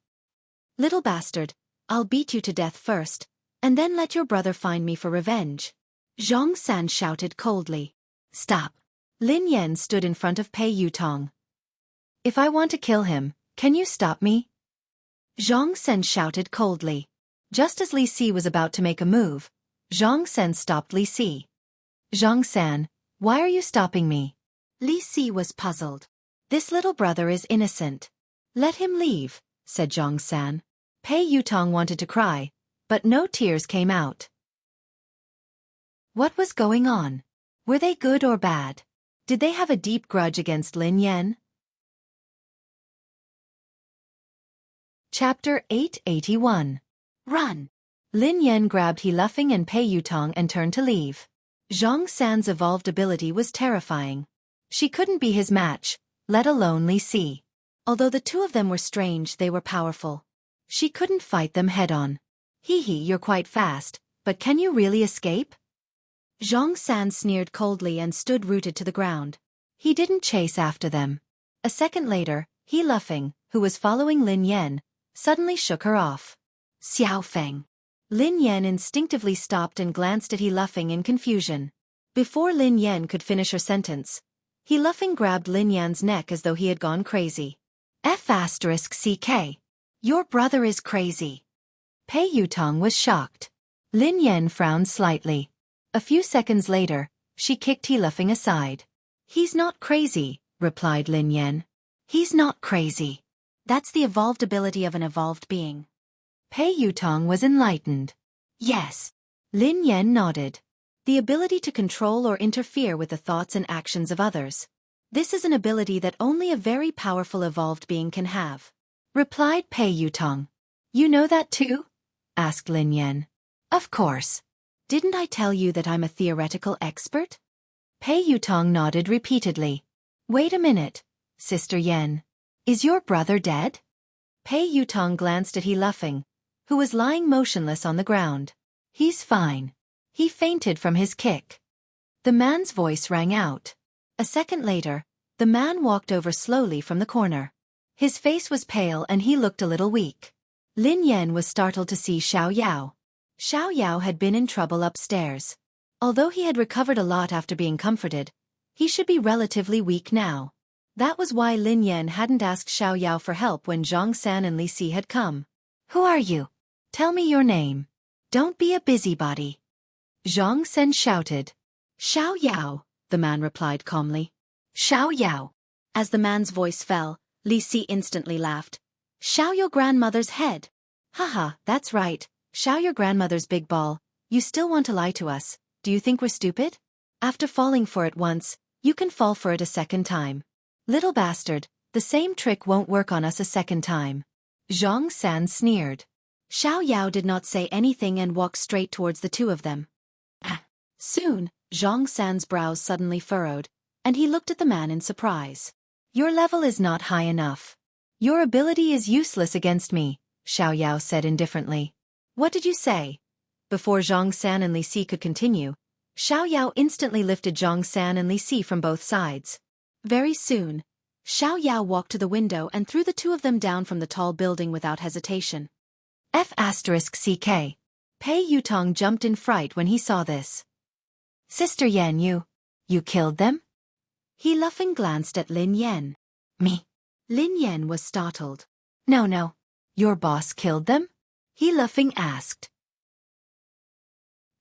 Little bastard, I'll beat you to death first, and then let your brother find me for revenge." Zhang San shouted coldly. "Stop." Lin Yan stood in front of Pei Yutong. "If I want to kill him, can you stop me?" Zhang Sen shouted coldly. Just as Li Si was about to make a move, Zhang Sen stopped Li Si. "Zhang San, why are you stopping me?" Li Si was puzzled. "This little brother is innocent. Let him leave," said Zhang San. Pei Yutong wanted to cry, but no tears came out. What was going on? Were they good or bad? Did they have a deep grudge against Lin Yan? Chapter 881. Run! Lin Yan grabbed He Luffing and Pei Yutong and turned to leave. Zhang San's evolved ability was terrifying. She couldn't be his match, let alone Li Si. Although the two of them were strange, they were powerful. She couldn't fight them head-on. "Hee hee, you're quite fast, but can you really escape?" Zhang San sneered coldly and stood rooted to the ground. He didn't chase after them. A second later, He Luffing, who was following Lin Yan, suddenly shook her off. Xiao Feng. Lin Yan instinctively stopped and glanced at He Luffing in confusion. Before Lin Yan could finish her sentence, He Luffing grabbed Lin Yan's neck as though he had gone crazy. F***CK. Your brother is crazy. Pei Yutong was shocked. Lin Yan frowned slightly. A few seconds later, she kicked He Luffing aside. He's not crazy, replied Lin Yan. He's not crazy. That's the evolved ability of an evolved being. Pei Yutong was enlightened. Yes. Lin Yan nodded. The ability to control or interfere with the thoughts and actions of others. This is an ability that only a very powerful evolved being can have, replied Pei Yutong. You know that too? Asked Lin Yan. Of course. Didn't I tell you that I'm a theoretical expert? Pei Yutong nodded repeatedly. Wait a minute, Sister Yan. Is your brother dead? Pei Yutong glanced at He Luffing, who was lying motionless on the ground. He's fine. He fainted from his kick. The man's voice rang out. A second later, the man walked over slowly from the corner. His face was pale and he looked a little weak. Lin Yan was startled to see Xiao Yao. Xiao Yao had been in trouble upstairs. Although he had recovered a lot after being comforted, he should be relatively weak now. That was why Lin Yan hadn't asked Xiao Yao for help when Zhang San and Li Si had come. Who are you? Tell me your name. Don't be a busybody. Zhang San shouted. Xiao Yao, the man replied calmly. Xiao Yao. As the man's voice fell, Li Si instantly laughed. Xiao your grandmother's head. Haha, that's right, Xiao your grandmother's big ball. You still want to lie to us, do you think we're stupid? After falling for it once, you can fall for it a second time. Little bastard, the same trick won't work on us a second time. Zhang San sneered. Xiao Yao did not say anything and walked straight towards the two of them. Soon, Zhang San's brows suddenly furrowed, and he looked at the man in surprise. Your level is not high enough. Your ability is useless against me, Xiao Yao said indifferently. What did you say? Before Zhang San and Li Si could continue, Xiao Yao instantly lifted Zhang San and Li Si from both sides. Very soon, Xiao Yao walked to the window and threw the two of them down from the tall building without hesitation. F***CK. Pei Yutong jumped in fright when he saw this. Sister Yan, you killed them? He Luffing glanced at Lin Yan. Me? Lin Yan was startled. No. Your boss killed them? He Luffing asked.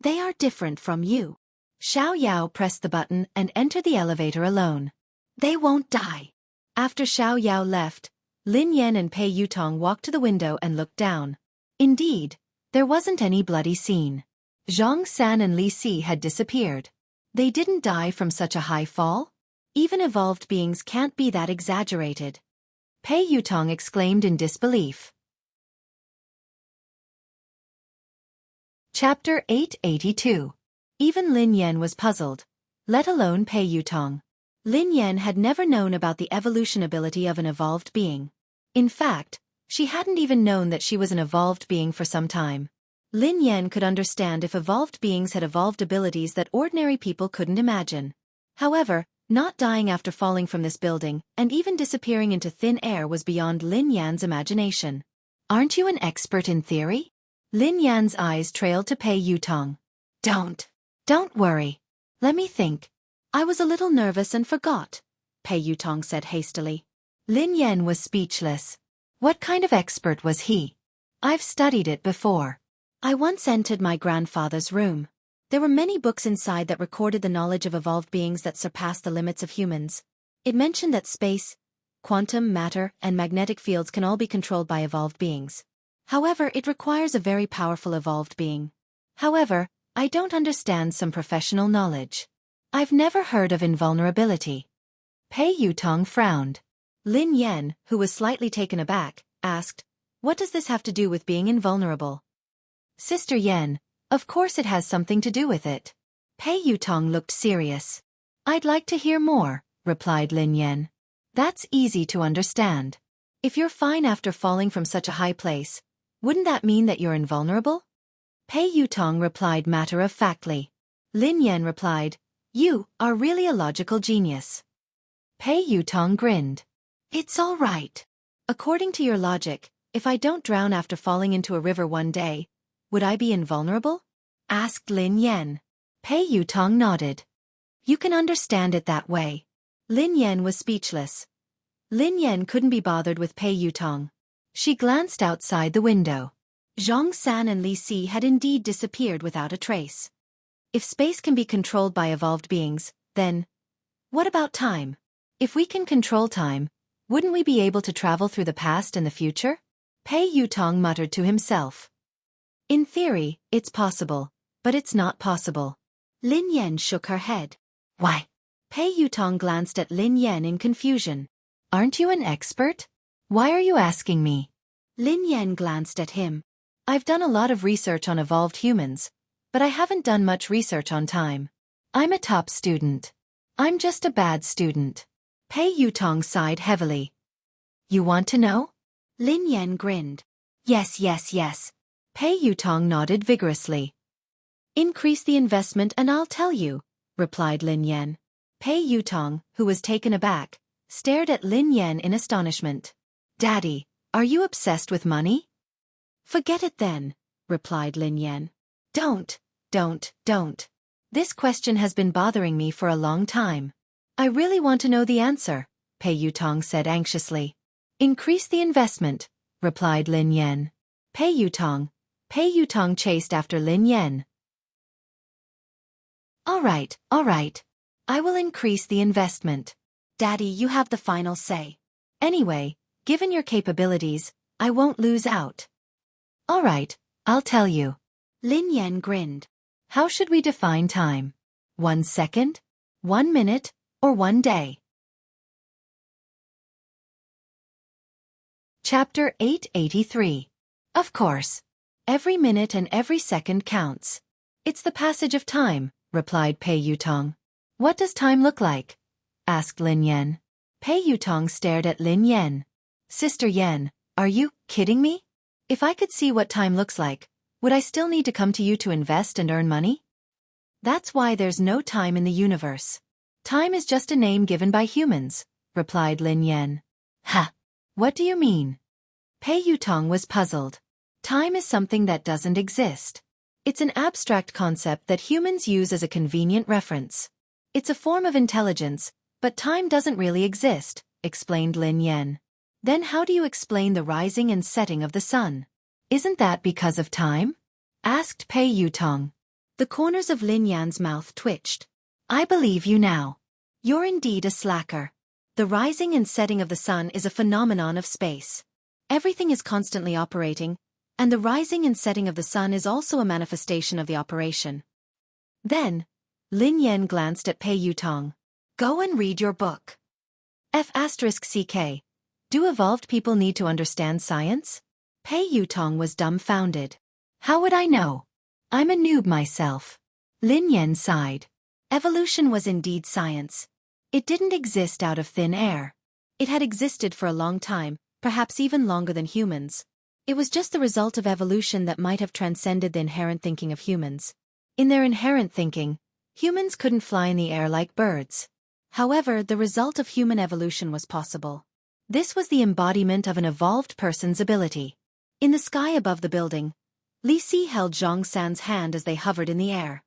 They are different from you. Xiao Yao pressed the button and entered the elevator alone. They won't die. After Xiao Yao left, Lin Yan and Pei Yutong walked to the window and looked down. Indeed, there wasn't any bloody scene. Zhang San and Li Si had disappeared. They didn't die from such a high fall? Even evolved beings can't be that exaggerated. Pei Yutong exclaimed in disbelief. Chapter 882. Even Lin Yan was puzzled, let alone Pei Yutong. Lin Yan had never known about the evolution ability of an evolved being. In fact, she hadn't even known that she was an evolved being for some time. Lin Yan could understand if evolved beings had evolved abilities that ordinary people couldn't imagine. However, not dying after falling from this building and even disappearing into thin air was beyond Lin Yan's imagination. Aren't you an expert in theory? Lin Yan's eyes trailed to Pei Yutong. Don't worry. Let me think. I was a little nervous and forgot, Pei Yutong said hastily. Lin Yan was speechless. What kind of expert was he? I've studied it before. I once entered my grandfather's room. There were many books inside that recorded the knowledge of evolved beings that surpassed the limits of humans. It mentioned that space, quantum, matter, and magnetic fields can all be controlled by evolved beings. However, it requires a very powerful evolved being. However, I don't understand some professional knowledge. I've never heard of invulnerability. Pei Yutong frowned. Lin Yan, who was slightly taken aback, asked, what does this have to do with being invulnerable? Sister Yan, of course it has something to do with it. Pei Yutong looked serious. I'd like to hear more, replied Lin Yan. That's easy to understand. If you're fine after falling from such a high place, wouldn't that mean that you're invulnerable? Pei Yutong replied matter-of-factly. Lin Yan replied, you are really a logical genius. Pei Yutong grinned. It's all right. According to your logic, If I don't drown after falling into a river one day, would I be invulnerable? Asked Lin Yan. Pei Yutong nodded. You can understand it that way. Lin Yan was speechless. Lin Yan couldn't be bothered with Pei Yutong. She glanced outside the window. Zhang San and Li Si had indeed disappeared without a trace. If space can be controlled by evolved beings, then what about time? If we can control time, wouldn't we be able to travel through the past and the future? Pei Yutong muttered to himself. In theory, it's possible, but it's not possible. Lin Yan shook her head. Why? Pei Yutong glanced at Lin Yan in confusion. Aren't you an expert? Why are you asking me? Lin Yan glanced at him. I've done a lot of research on evolved humans, but I haven't done much research on time. I'm a top student. I'm just a bad student. Pei Yutong sighed heavily. You want to know? Lin Yan grinned. Yes, yes, yes. Pei Yutong nodded vigorously. Increase the investment and I'll tell you, replied Lin Yan. Pei Yutong, who was taken aback, stared at Lin Yan in astonishment. Daddy, are you obsessed with money? Forget it then, replied Lin Yan. Don't. This question has been bothering me for a long time. I really want to know the answer, Pei Yutong said anxiously. Increase the investment, replied Lin Yan. Pei Yutong chased after Lin Yan. All right. I will increase the investment. Daddy, you have the final say. Anyway, given your capabilities, I won't lose out. All right, I'll tell you. Lin Yan grinned. How should we define time? 1 second? 1 minute? Or 1 day? Chapter 883. Of course. Every minute and every second counts. It's the passage of time, replied Pei Yutong. What does time look like? Asked Lin Yan. Pei Yutong stared at Lin Yan. Sister Yan, are you kidding me? If I could see what time looks like, would I still need to come to you to invest and earn money? That's why there's no time in the universe. Time is just a name given by humans, replied Lin Yan. Ha! What do you mean? Pei Yutong was puzzled. Time is something that doesn't exist. It's an abstract concept that humans use as a convenient reference. It's a form of intelligence, but time doesn't really exist, explained Lin Yan. Then how do you explain the rising and setting of the sun? Isn't that because of time? Asked Pei Yutong. The corners of Lin Yan's mouth twitched. I believe you now. You're indeed a slacker. The rising and setting of the sun is a phenomenon of space. Everything is constantly operating, and the rising and setting of the sun is also a manifestation of the operation. Then, Lin Yan glanced at Pei Yutong. Go and read your book. F***CK. Do evolved people need to understand science? Pei Yutong was dumbfounded. How would I know? I'm a noob myself. Lin Yan sighed. Evolution was indeed science. It didn't exist out of thin air. It had existed for a long time, perhaps even longer than humans. It was just the result of evolution that might have transcended the inherent thinking of humans. In their inherent thinking, humans couldn't fly in the air like birds. However, the result of human evolution was possible. This was the embodiment of an evolved person's ability. In the sky above the building, Li Si held Zhang San's hand as they hovered in the air.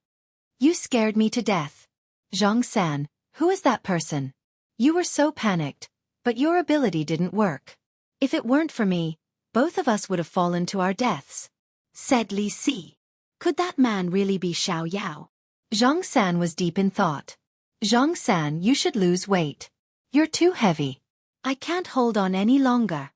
You scared me to death. Zhang San, who is that person? You were so panicked, but your ability didn't work. If it weren't for me, both of us would have fallen to our deaths. Said Li Si. Could that man really be Xiao Yao? Zhang San was deep in thought. Zhang San, you should lose weight. You're too heavy. I can't hold on any longer.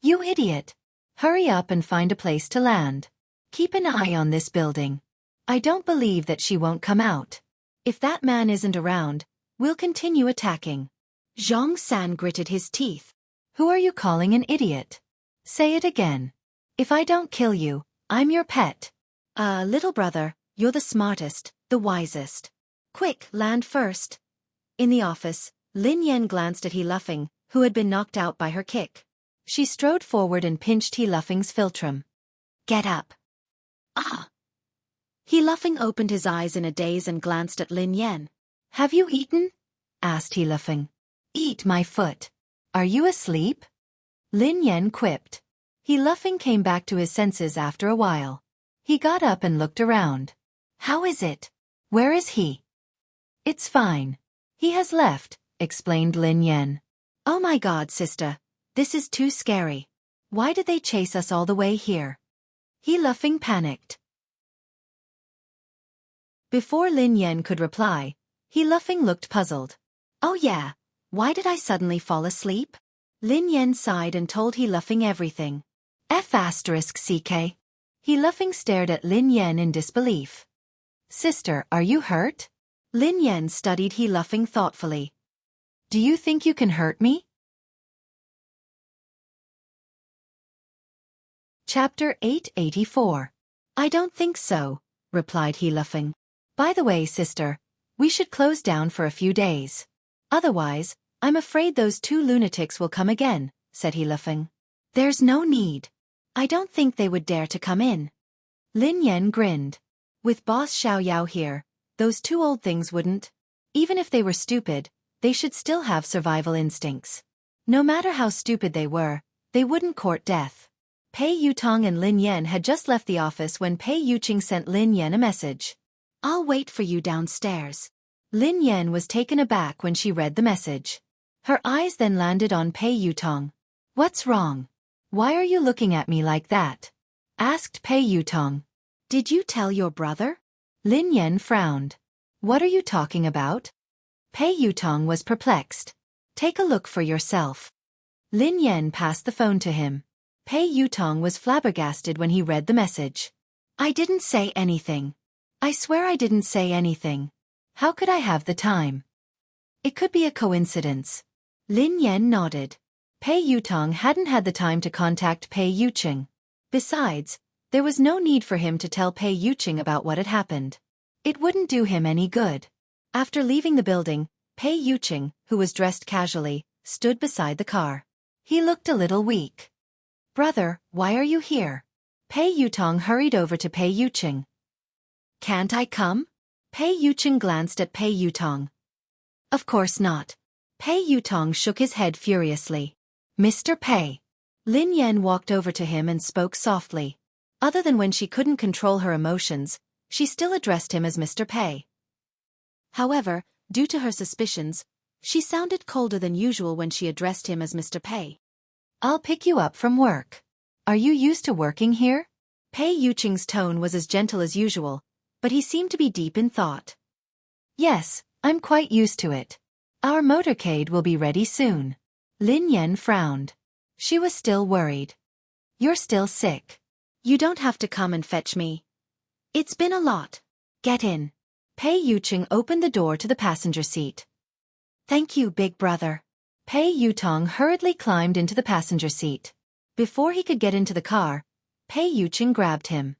You idiot. Hurry up and find a place to land. Keep an eye on this building. I don't believe that she won't come out. If that man isn't around, we'll continue attacking. Zhang San gritted his teeth. Who are you calling an idiot? Say it again. If I don't kill you, I'm your pet. Little brother, you're the smartest, the wisest. Quick, land first. In the office, Lin Yan glanced at He Luffing, who had been knocked out by her kick. She strode forward and pinched He Luffing's philtrum. Get up. Ah! He Luffing opened his eyes in a daze and glanced at Lin Yan. Have you eaten? Asked He Luffing. Eat my foot. Are you asleep? Lin Yan quipped. He laughing came back to his senses after a while. He got up and looked around. How is it? Where is he? It's fine. He has left, explained Lin Yan. Oh my God, sister. This is too scary. Why did they chase us all the way here? He laughing panicked. Before Lin Yan could reply, he laughing looked puzzled. Oh yeah, why did I suddenly fall asleep? Lin Yan sighed and told he laughing everything. F***ck. He laughing stared at Lin Yan in disbelief. Sister, are you hurt? Lin Yan studied he laughing thoughtfully. Do you think you can hurt me? Chapter 884. I don't think so, replied he laughing. By the way, sister, we should close down for a few days. Otherwise, I'm afraid those two lunatics will come again, said he laughing. There's no need. I don't think they would dare to come in. Lin Yan grinned. With Boss Xiaoyao here, those two old things wouldn't. Even if they were stupid, they should still have survival instincts. No matter how stupid they wouldn't court death. Pei Yutong and Lin Yan had just left the office when Pei Yuqing sent Lin Yan a message. I'll wait for you downstairs. Lin Yan was taken aback when she read the message. Her eyes then landed on Pei Yutong. What's wrong? Why are you looking at me like that? Asked Pei Yutong. Did you tell your brother? Lin Yan frowned. What are you talking about? Pei Yutong was perplexed. Take a look for yourself. Lin Yan passed the phone to him. Pei Yutong was flabbergasted when he read the message. I didn't say anything. I swear I didn't say anything. How could I have the time? It could be a coincidence. Lin Yan nodded. Pei Yutong hadn't had the time to contact Pei Yuqing. Besides, there was no need for him to tell Pei Yuqing about what had happened. It wouldn't do him any good. After leaving the building, Pei Yuqing, who was dressed casually, stood beside the car. He looked a little weak. Brother, why are you here? Pei Yutong hurried over to Pei Yuqing. Can't I come? Pei Yuqing glanced at Pei Yutong. Of course not. Pei Yutong shook his head furiously. Mr. Pei. Lin Yan walked over to him and spoke softly. Other than when she couldn't control her emotions, she still addressed him as Mr. Pei. However, due to her suspicions, she sounded colder than usual when she addressed him as Mr. Pei. I'll pick you up from work. Are you used to working here? Pei Yuqing's tone was as gentle as usual, but he seemed to be deep in thought. Yes, I'm quite used to it. Our motorcade will be ready soon. Lin Yan frowned. She was still worried. You're still sick. You don't have to come and fetch me. It's been a lot. Get in. Pei Yuqing opened the door to the passenger seat. Thank you, big brother. Pei Yutong hurriedly climbed into the passenger seat. Before he could get into the car, Pei Yuqing grabbed him.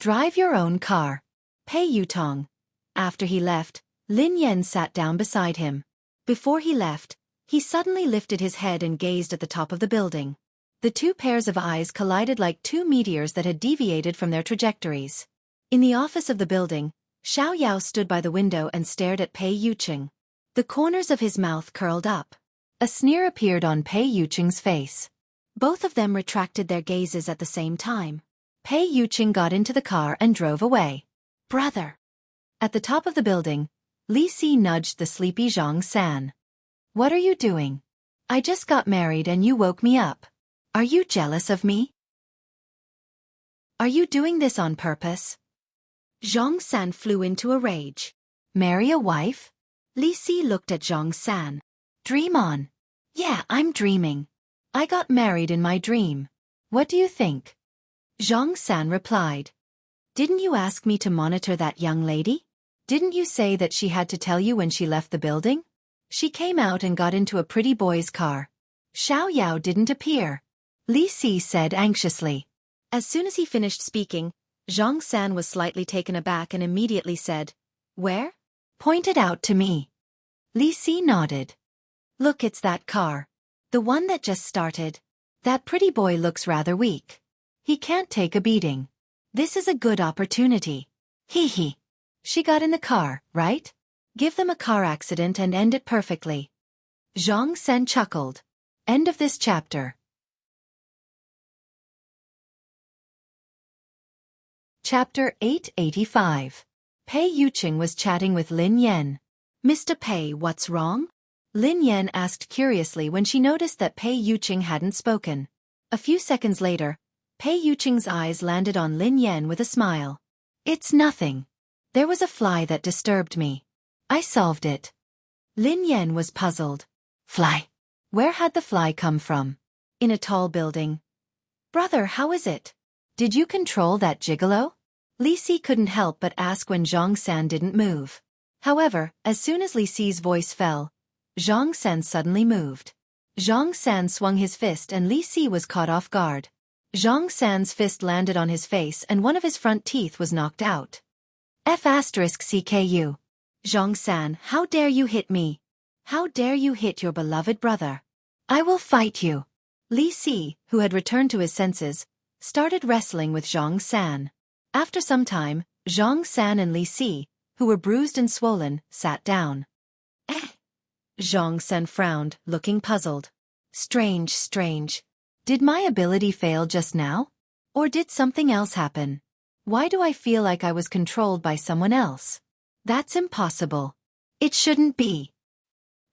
Drive your own car. Pei Yutong. After he left, Lin Yan sat down beside him. Before he left, he suddenly lifted his head and gazed at the top of the building. The two pairs of eyes collided like two meteors that had deviated from their trajectories. In the office of the building, Xiaoyao stood by the window and stared at Pei Yuqing. The corners of his mouth curled up. A sneer appeared on Pei Yuqing's face. Both of them retracted their gazes at the same time. Pei Yuqing got into the car and drove away. Brother. At the top of the building, Li Si nudged the sleepy Zhang San. What are you doing? I just got married and you woke me up. Are you jealous of me? Are you doing this on purpose? Zhang San flew into a rage. Marry a wife? Li Si looked at Zhang San. Dream on. Yeah, I'm dreaming. I got married in my dream. What do you think? Zhang San replied. Didn't you ask me to monitor that young lady? Didn't you say that she had to tell you when she left the building? She came out and got into a pretty boy's car. Xiaoyao didn't appear. Li Si said anxiously. As soon as he finished speaking, Zhang San was slightly taken aback and immediately said, Where? Pointed out to me. Li Si nodded. Look, it's that car. The one that just started. That pretty boy looks rather weak. He can't take a beating. This is a good opportunity. Hee hee. She got in the car, right? Give them a car accident and end it perfectly. Zhang San chuckled. End of this chapter. Chapter 885. Pei Yuqing was chatting with Lin Yan. "Mr. Pei, what's wrong?" Lin Yan asked curiously when she noticed that Pei Yuqing hadn't spoken. A few seconds later, Pei Yuqing's eyes landed on Lin Yan with a smile. "It's nothing. There was a fly that disturbed me. I solved it." Lin Yan was puzzled. "Fly? Where had the fly come from?" "In a tall building." "Brother, how is it? Did you control that gigolo?" Li Si couldn't help but ask when Zhang San didn't move. However, as soon as Li Si's voice fell, Zhang San suddenly moved. Zhang San swung his fist and Li Si was caught off guard. Zhang San's fist landed on his face and one of his front teeth was knocked out. F***CKU. "Zhang San, how dare you hit me? How dare you hit your beloved brother? I will fight you." Li Si, who had returned to his senses, started wrestling with Zhang San. After some time, Zhang San and Li Si, who were bruised and swollen, sat down. Zhang San frowned, looking puzzled. Strange. Did my ability fail just now? Or did something else happen? Why do I feel like I was controlled by someone else? That's impossible. It shouldn't be.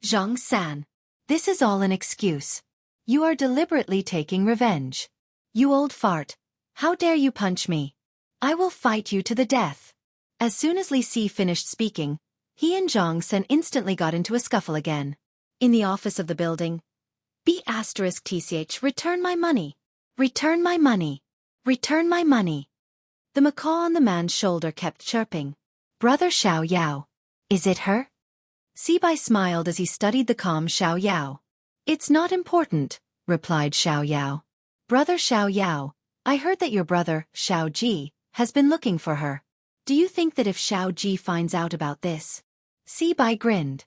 Zhang San, this is all an excuse. You are deliberately taking revenge. You old fart, how dare you punch me? I will fight you to the death. As soon as Li Si finished speaking, he and Zhang San instantly got into a scuffle again. In the office of the building, B***TCH, return my money. Return my money. Return my money. The macaw on the man's shoulder kept chirping. Brother Xiao Yao. Is it her? Sibai smiled as he studied the calm Xiao Yao. It's not important, replied Xiao Yao. Brother Xiao Yao, I heard that your brother, Xiao Ji, has been looking for her. Do you think that if Xiao Ji finds out about this? Sibai grinned.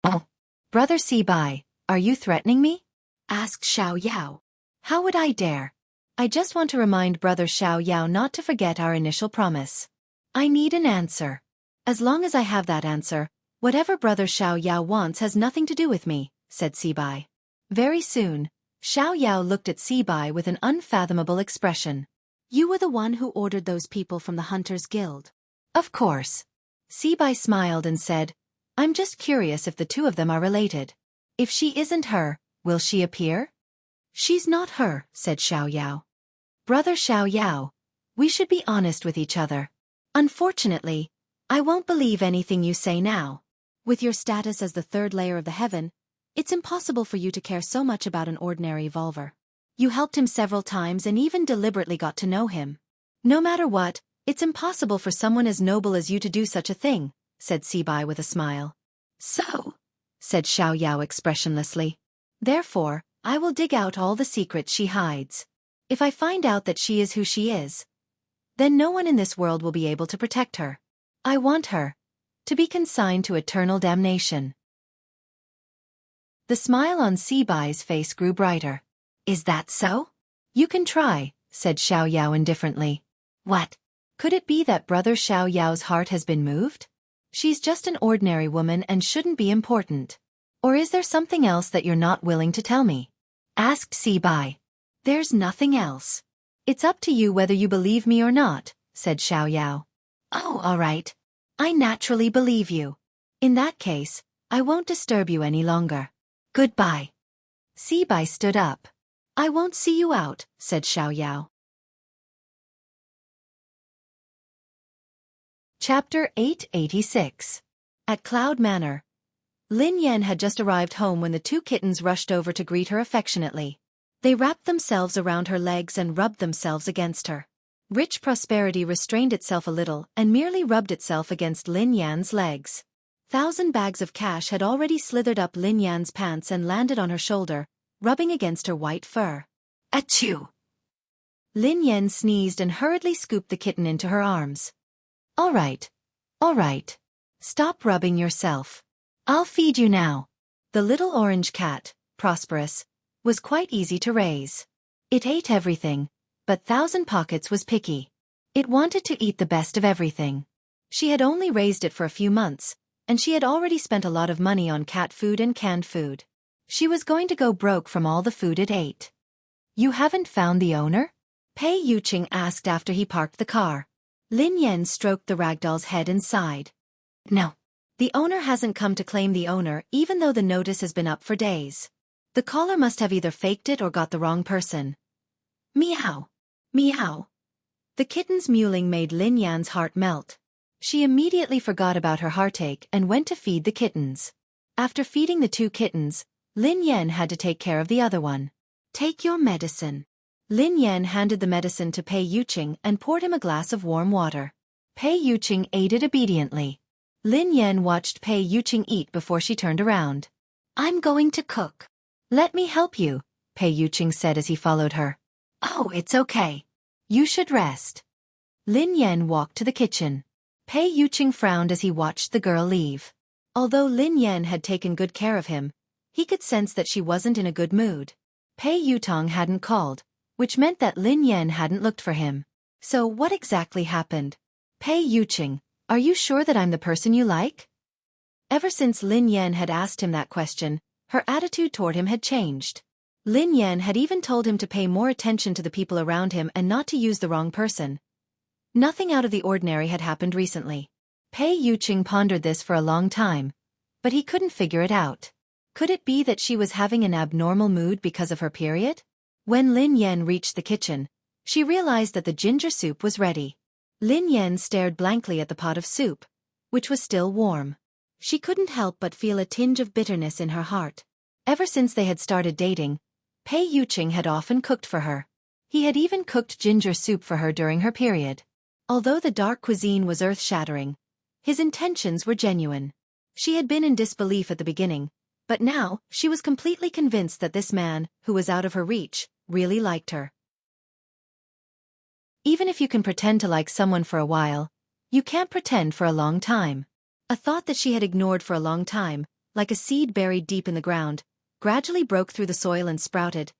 Oh. Brother Sibai, are you threatening me? Asked Xiao Yao. How would I dare? I just want to remind Brother Xiao Yao not to forget our initial promise. I need an answer. As long as I have that answer, whatever Brother Xiao Yao wants has nothing to do with me, said Sibai. Very soon, Xiao Yao looked at Sibai with an unfathomable expression. You were the one who ordered those people from the Hunters Guild. Of course. Sibai smiled and said, I'm just curious if the two of them are related. If she isn't her, will she appear? She's not her, said Xiao Yao. Brother Xiao Yao, we should be honest with each other. Unfortunately, I won't believe anything you say now. With your status as the third layer of the heaven, it's impossible for you to care so much about an ordinary evolver. You helped him several times and even deliberately got to know him. No matter what, it's impossible for someone as noble as you to do such a thing, said Sibai with a smile. So, said Xiao Yao expressionlessly. Therefore, I will dig out all the secrets she hides. If I find out that she is who she is, then no one in this world will be able to protect her. I want her to be consigned to eternal damnation. The smile on Sibai's face grew brighter. Is that so? You can try, said Xiao Yao indifferently. What? Could it be that Brother Xiao Yao's heart has been moved? She's just an ordinary woman and shouldn't be important. Or is there something else that you're not willing to tell me? Asked Sibai. There's nothing else. It's up to you whether you believe me or not, said Xiao Yao. Oh, all right. I naturally believe you. In that case, I won't disturb you any longer. Goodbye. Sibai stood up. I won't see you out, said Xiao Yao. Chapter 886. At Cloud Manor. Lin Yan had just arrived home when the two kittens rushed over to greet her affectionately. They wrapped themselves around her legs and rubbed themselves against her. Rich Prosperity restrained itself a little and merely rubbed itself against Lin Yan's legs. 1,000 bags of cash had already slithered up Lin Yan's pants and landed on her shoulder, rubbing against her white fur. Achoo! Lin Yan sneezed and hurriedly scooped the kitten into her arms. All right. Stop rubbing yourself. I'll feed you now. The little orange cat, Prosperous, was quite easy to raise. It ate everything, but 1,000 Pockets was picky. It wanted to eat the best of everything. She had only raised it for a few months, and she had already spent a lot of money on cat food and canned food. She was going to go broke from all the food it ate. You haven't found the owner? Pei Yuqing asked after he parked the car. Lin Yan stroked the ragdoll's head and sighed. No. The owner hasn't come to claim the owner even though the notice has been up for days. The caller must have either faked it or got the wrong person. Meow. Meow. The kitten's mewling made Lin Yan's heart melt. She immediately forgot about her heartache and went to feed the kittens. After feeding the 2 kittens, Lin Yan had to take care of the other one. Take your medicine. Lin Yan handed the medicine to Pei Yuqing and poured him a glass of warm water. Pei Yuqing ate it obediently. Lin Yan watched Pei Yuqing eat before she turned around. I'm going to cook. Let me help you, Pei Yuqing said as he followed her. Oh, it's okay. You should rest. Lin Yan walked to the kitchen. Pei Yuqing frowned as he watched the girl leave. Although Lin Yan had taken good care of him, he could sense that she wasn't in a good mood. Pei Yutong hadn't called, which meant that Lin Yan hadn't looked for him. So what exactly happened? Pei Yuqing, are you sure that I'm the person you like? Ever since Lin Yan had asked him that question, her attitude toward him had changed. Lin Yan had even told him to pay more attention to the people around him and not to use the wrong person. Nothing out of the ordinary had happened recently. Pei Yuqing pondered this for a long time, but he couldn't figure it out. Could it be that she was having an abnormal mood because of her period? When Lin Yan reached the kitchen, she realized that the ginger soup was ready. Lin Yan stared blankly at the pot of soup, which was still warm. She couldn't help but feel a tinge of bitterness in her heart. Ever since they had started dating, Pei Yuqing had often cooked for her. He had even cooked ginger soup for her during her period. Although the dark cuisine was earth-shattering, his intentions were genuine. She had been in disbelief at the beginning, but now she was completely convinced that this man, who was out of her reach, really liked her. Even if you can pretend to like someone for a while, you can't pretend for a long time. A thought that she had ignored for a long time, like a seed buried deep in the ground, gradually broke through the soil and sprouted.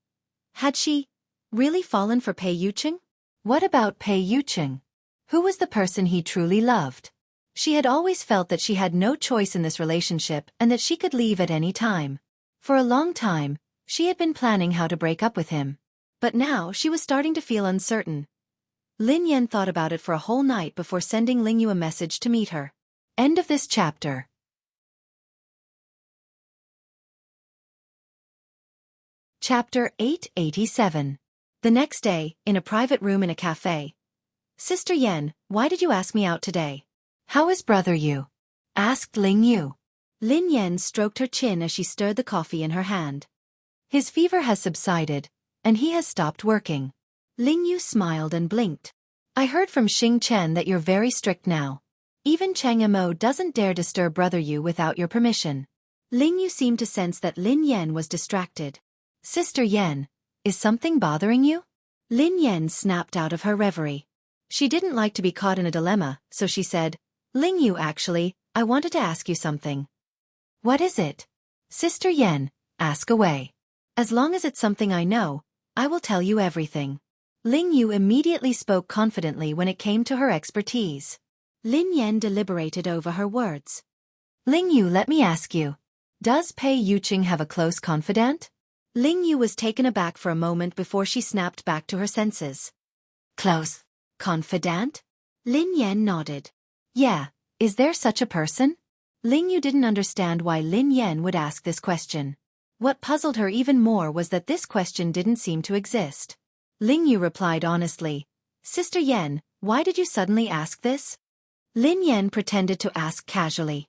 Had she really fallen for Pei Yuqing? What about Pei Yuqing? Who was the person he truly loved? She had always felt that she had no choice in this relationship and that she could leave at any time. For a long time, she had been planning how to break up with him. But now she was starting to feel uncertain. Lin Yan thought about it for a whole night before sending Ling Yu a message to meet her. End of this chapter. Chapter 887. The next day, in a private room in a cafe. Sister Yan, why did you ask me out today? How is brother Yu? Asked Ling Yu. Lin Yan stroked her chin as she stirred the coffee in her hand. His fever has subsided, and he has stopped working. Ling Yu smiled and blinked. I heard from Xing Chen that you're very strict now. Even Chang Mo doesn't dare disturb brother Yu without your permission. Ling Yu seemed to sense that Lin Yan was distracted. Sister Yan, is something bothering you? Lin Yan snapped out of her reverie. She didn't like to be caught in a dilemma, so she said, Ling Yu actually, I wanted to ask you something. What is it? Sister Yan, ask away. As long as it's something I know, I will tell you everything. Ling Yu immediately spoke confidently when it came to her expertise. Lin Yan deliberated over her words. Ling Yu, let me ask you. Does Pei Yuqing have a close confidant? Ling Yu was taken aback for a moment before she snapped back to her senses. Close confidant? Lin Yan nodded. Yeah, is there such a person? Ling Yu didn't understand why Lin Yan would ask this question. What puzzled her even more was that this question didn't seem to exist. Ling Yu replied honestly, Sister Yan, why did you suddenly ask this? Lin Yan pretended to ask casually.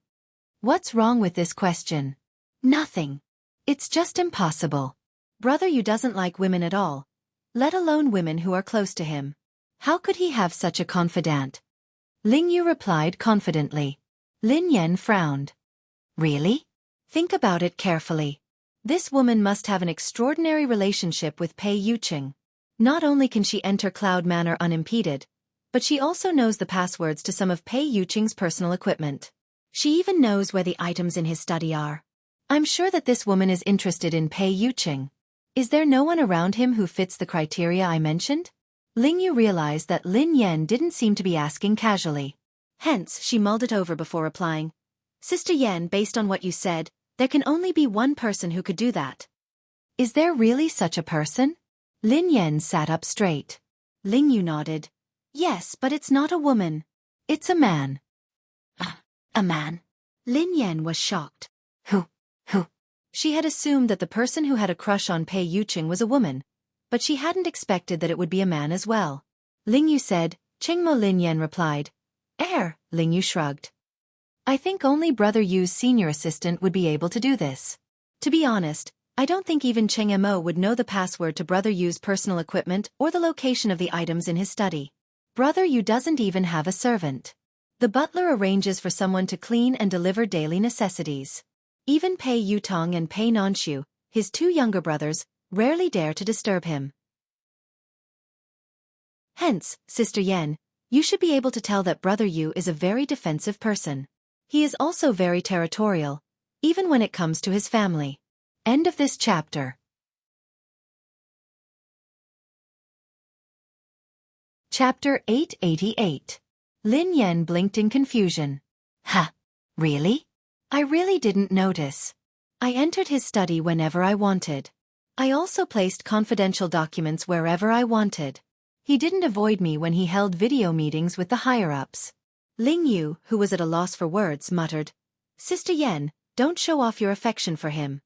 What's wrong with this question? Nothing. It's just impossible. Brother Yu doesn't like women at all, let alone women who are close to him. How could he have such a confidant? Ling Yu replied confidently. Lin Yan frowned. Really? Think about it carefully. This woman must have an extraordinary relationship with Pei Yuqing. Not only can she enter Cloud Manor unimpeded, but she also knows the passwords to some of Pei Yuqing's personal equipment. She even knows where the items in his study are. I'm sure that this woman is interested in Pei Yuqing. Is there no one around him who fits the criteria I mentioned? Ling Yu realized that Lin Yan didn't seem to be asking casually. Hence, she mulled it over before replying. Sister Yan, based on what you said, there can only be one person who could do that. Is there really such a person? Lin Yan sat up straight. Ling Yu nodded. Yes, but it's not a woman. It's a man. A man? Lin Yan was shocked. Who? She had assumed that the person who had a crush on Pei Yuqing was a woman, but she hadn't expected that it would be a man as well. Ling Yu said, Qingmo. Lin Yan replied. Ling Yu shrugged. I think only Brother Yu's senior assistant would be able to do this. To be honest, I don't think even Cheng Mo would know the password to Brother Yu's personal equipment or the location of the items in his study. Brother Yu doesn't even have a servant. The butler arranges for someone to clean and deliver daily necessities. Even Pei Yutong and Pei Nanshu, his two younger brothers, rarely dare to disturb him. Hence, Sister Yan, you should be able to tell that Brother Yu is a very defensive person. He is also very territorial, even when it comes to his family. End of this chapter. Chapter 888. Lin Yan blinked in confusion. Really? I really didn't notice. I entered his study whenever I wanted. I also placed confidential documents wherever I wanted. He didn't avoid me when he held video meetings with the higher-ups. Ling Yu, who was at a loss for words, muttered, Sister Yan, don't show off your affection for him.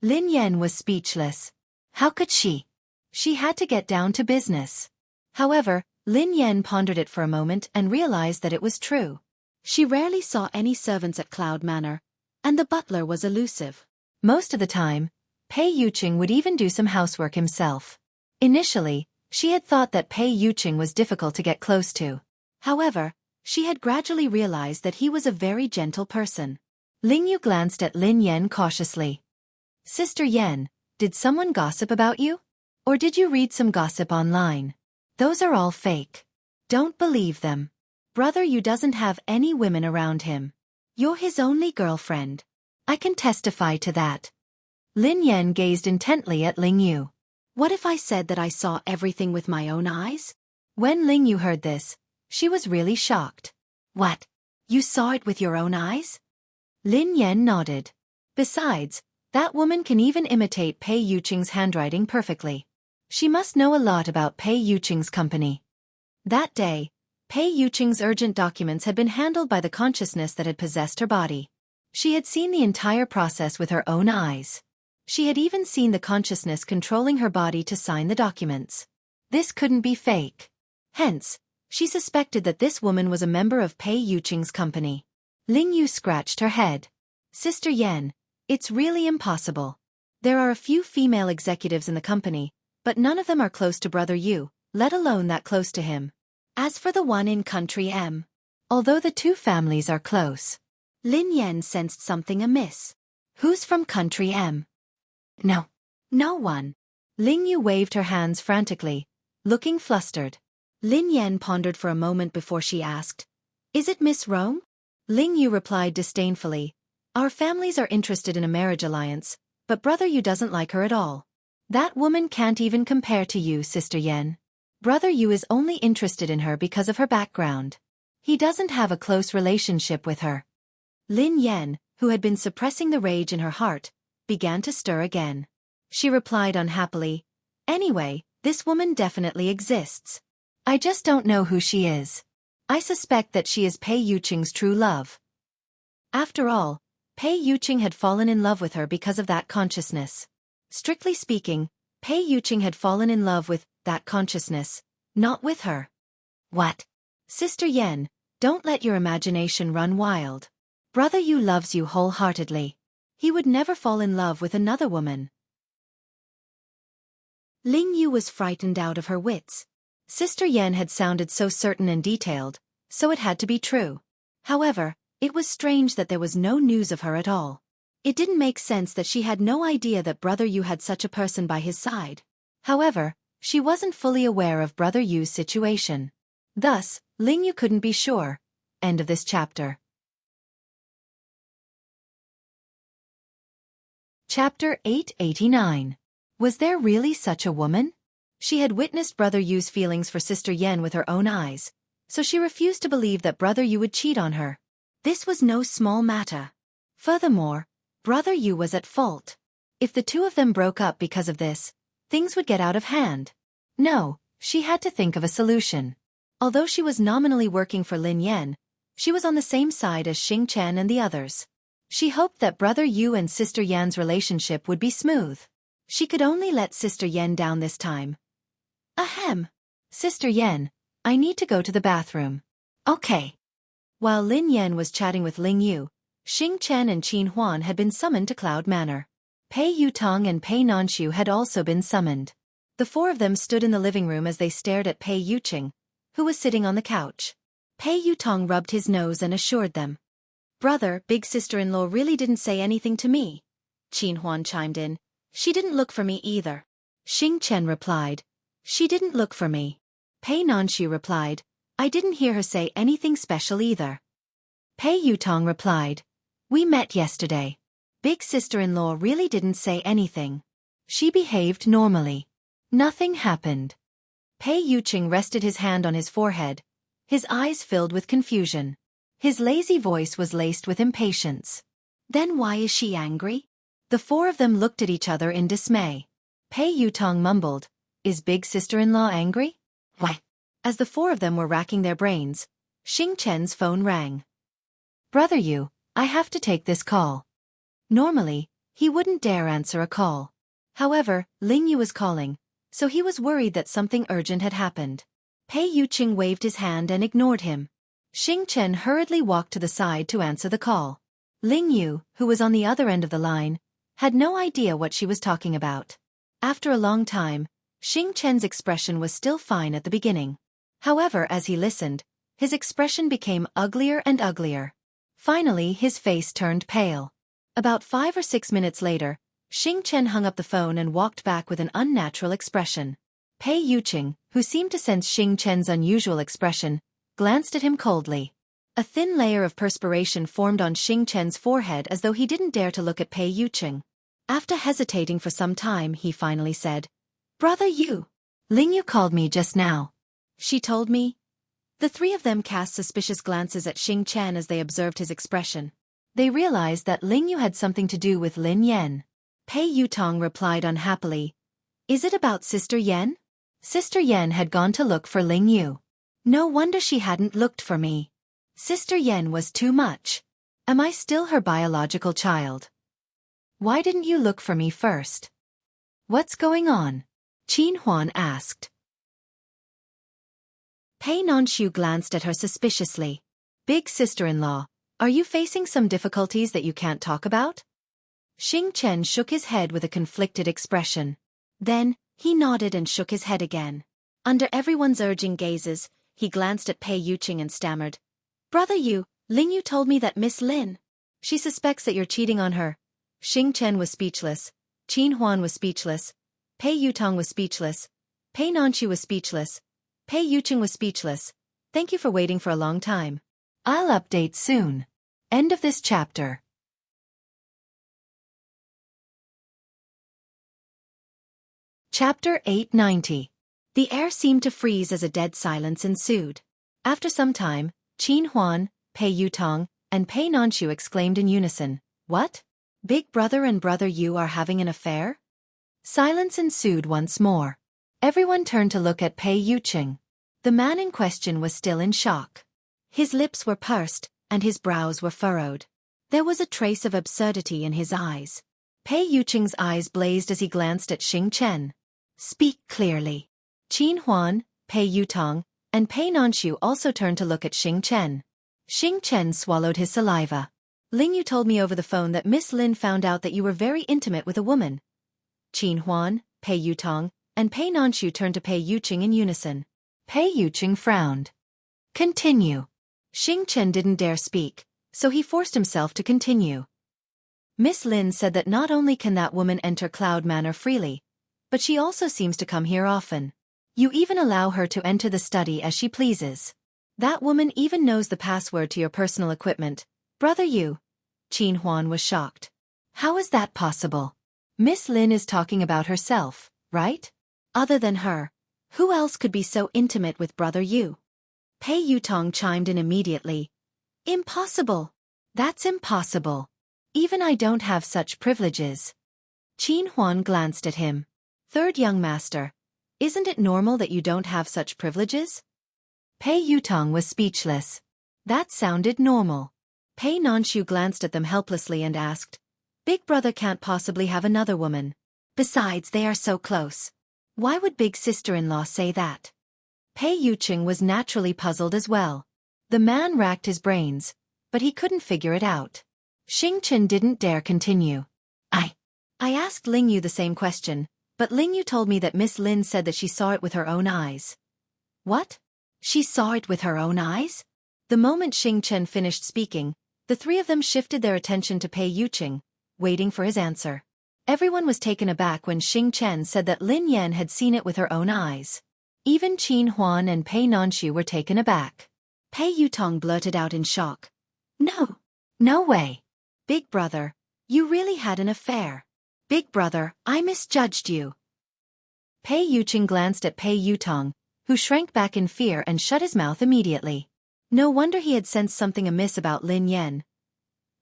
Lin Yan was speechless. How could she? She had to get down to business. However, Lin Yan pondered it for a moment and realized that it was true. She rarely saw any servants at Cloud Manor, and the butler was elusive. Most of the time, Pei Yuqing would even do some housework himself. Initially, she had thought that Pei Yuqing was difficult to get close to. However, she had gradually realized that he was a very gentle person. Ling Yu glanced at Lin Yan cautiously. Sister Yan, did someone gossip about you? Or did you read some gossip online? Those are all fake. Don't believe them. Brother Yu doesn't have any women around him. You're his only girlfriend. I can testify to that. Lin Yan gazed intently at Ling Yu. What if I said that I saw everything with my own eyes? When Ling Yu heard this, she was really shocked. What? You saw it with your own eyes? Lin Yan nodded. Besides, that woman can even imitate Pei Yuqing's handwriting perfectly. She must know a lot about Pei Yuqing's company. That day, Pei Yuqing's urgent documents had been handled by the consciousness that had possessed her body. She had seen the entire process with her own eyes. She had even seen the consciousness controlling her body to sign the documents. This couldn't be fake. Hence, she suspected that this woman was a member of Pei Yuqing's company. Ling Yu scratched her head. Sister Yan, it's really impossible. There are a few female executives in the company, but none of them are close to Brother Yu, let alone that close to him. As for the one in Country M, although the two families are close, Lin Yan sensed something amiss. Who's from Country M? No one. Ling Yu waved her hands frantically, looking flustered. Lin Yan pondered for a moment before she asked, Is it Miss Rome? Ling Yu replied disdainfully, Our families are interested in a marriage alliance, but Brother Yu doesn't like her at all. That woman can't even compare to you, Sister Yan. Brother Yu is only interested in her because of her background. He doesn't have a close relationship with her. Lin Yan, who had been suppressing the rage in her heart, began to stir again. She replied unhappily, Anyway, this woman definitely exists. I just don't know who she is. I suspect that she is Pei Yuqing's true love. After all, Pei Yuqing had fallen in love with her because of that consciousness. Strictly speaking, Pei Yuqing had fallen in love with that consciousness, not with her. What? Sister Yan, don't let your imagination run wild. Brother Yu loves you wholeheartedly. He would never fall in love with another woman. Ling Yu was frightened out of her wits. Sister Yan had sounded so certain and detailed, so it had to be true. However, it was strange that there was no news of her at all. It didn't make sense that she had no idea that Brother Yu had such a person by his side. However, she wasn't fully aware of Brother Yu's situation. Thus, Ling Yu couldn't be sure. End of this chapter. Chapter 889. Was there really such a woman? She had witnessed Brother Yu's feelings for Sister Yan with her own eyes, so she refused to believe that Brother Yu would cheat on her. This was no small matter. Furthermore, Brother Yu was at fault. If the two of them broke up because of this, things would get out of hand. No, she had to think of a solution. Although she was nominally working for Lin Yan, she was on the same side as Xing Chen and the others. She hoped that Brother Yu and Sister Yan's relationship would be smooth. She could only let Sister Yan down this time. Ahem. Sister Yan, I need to go to the bathroom. Okay. While Lin Yan was chatting with Ling Yu, Xing Chen and Qin Huan had been summoned to Cloud Manor. Pei Yutong and Pei Nanshu had also been summoned. The four of them stood in the living room as they stared at Pei Yuqing, who was sitting on the couch. Pei Yutong rubbed his nose and assured them. Brother, big sister-in-law really didn't say anything to me. Qin Huan chimed in. She didn't look for me either. Xing Chen replied. She didn't look for me. Pei Nanshu replied. I didn't hear her say anything special either. Pei Yutong replied. We met yesterday. Big sister-in-law really didn't say anything. She behaved normally. Nothing happened. Pei Yuqing rested his hand on his forehead, his eyes filled with confusion. His lazy voice was laced with impatience. Then why is she angry? The four of them looked at each other in dismay. Pei Yutong mumbled, Is big sister-in-law angry? Why? As the four of them were racking their brains, Xing Chen's phone rang. Brother Yu, I have to take this call. Normally, he wouldn't dare answer a call. However, Ling Yu was calling, so he was worried that something urgent had happened. Pei Yuqing waved his hand and ignored him. Xing Chen hurriedly walked to the side to answer the call. Ling Yu, who was on the other end of the line, had no idea what she was talking about. After a long time, Xing Chen's expression was still fine at the beginning. However, as he listened, his expression became uglier and uglier. Finally, his face turned pale. About 5 or 6 minutes later, Xing Chen hung up the phone and walked back with an unnatural expression. Pei Yuqing, who seemed to sense Xing Chen's unusual expression, glanced at him coldly. A thin layer of perspiration formed on Xing Chen's forehead as though he didn't dare to look at Pei Yuqing. After hesitating for some time, he finally said, Brother Yu. Ling Yu called me just now. She told me. The three of them cast suspicious glances at Xing Chen as they observed his expression. They realized that Ling Yu had something to do with Lin Yan. Pei Yutong replied unhappily, Is it about Sister Yan? Sister Yan had gone to look for Ling Yu. No wonder she hadn't looked for me. Sister Yan was too much. Am I still her biological child? Why didn't you look for me first? What's going on? Qin Huan asked. Pei Nanshu glanced at her suspiciously. Big sister-in-law, are you facing some difficulties that you can't talk about? Xing Chen shook his head with a conflicted expression. Then, he nodded and shook his head again. Under everyone's urging gazes, he glanced at Pei Yuqing and stammered. Brother Yu, Ling Yu told me that Miss Lin. She suspects that you're cheating on her. Xing Chen was speechless. Qin Huan was speechless. Pei Yutong was speechless. Pei Nanshu was speechless. Pei Yuqing was speechless. Thank you for waiting for a long time. I'll update soon. End of this chapter. Chapter 890. The air seemed to freeze as a dead silence ensued. After some time, Qin Huan, Pei Yutong, and Pei Nanshu exclaimed in unison, What? Big brother and brother Yu are having an affair? Silence ensued once more. Everyone turned to look at Pei Yuqing. The man in question was still in shock. His lips were pursed, and his brows were furrowed. There was a trace of absurdity in his eyes. Pei Yuqing's eyes blazed as he glanced at Xing Chen. Speak clearly. Qin Huan, Pei Yutong, and Pei Nanshu also turned to look at Xing Chen. Xing Chen swallowed his saliva. Ling Yu told me over the phone that Miss Lin found out that you were very intimate with a woman. Qin Huan, Pei Yutong, and Pei Nanshu turned to Pei Yuqing in unison. Pei Yuqing frowned. Continue. Xing Chen didn't dare speak, so he forced himself to continue. Miss Lin said that not only can that woman enter Cloud Manor freely, but she also seems to come here often. You even allow her to enter the study as she pleases. That woman even knows the password to your personal equipment. Brother Yu. Qin Huan was shocked. How is that possible? Miss Lin is talking about herself, right? Other than her, who else could be so intimate with Brother Yu? Pei Yutong chimed in immediately. Impossible. That's impossible. Even I don't have such privileges. Qin Huan glanced at him. Third young master. Isn't it normal that you don't have such privileges? Pei Yutong was speechless. That sounded normal. Pei Nanshu glanced at them helplessly and asked, Big brother can't possibly have another woman. Besides, they are so close. Why would big sister-in-law say that? Pei Yuqing was naturally puzzled as well. The man racked his brains, but he couldn't figure it out. Xing Chen didn't dare continue. I asked Ling Yu the same question, but Ling Yu told me that Miss Lin said that she saw it with her own eyes. What? She saw it with her own eyes? The moment Xing Chen finished speaking, the three of them shifted their attention to Pei Yuqing, waiting for his answer. Everyone was taken aback when Xing Chen said that Lin Yan had seen it with her own eyes. Even Qin Huan and Pei Nanshu were taken aback. Pei Yutong blurted out in shock. No. No way. Big brother, you really had an affair. Big brother, I misjudged you. Pei Yuqing glanced at Pei Yutong, who shrank back in fear and shut his mouth immediately. No wonder he had sensed something amiss about Lin Yan.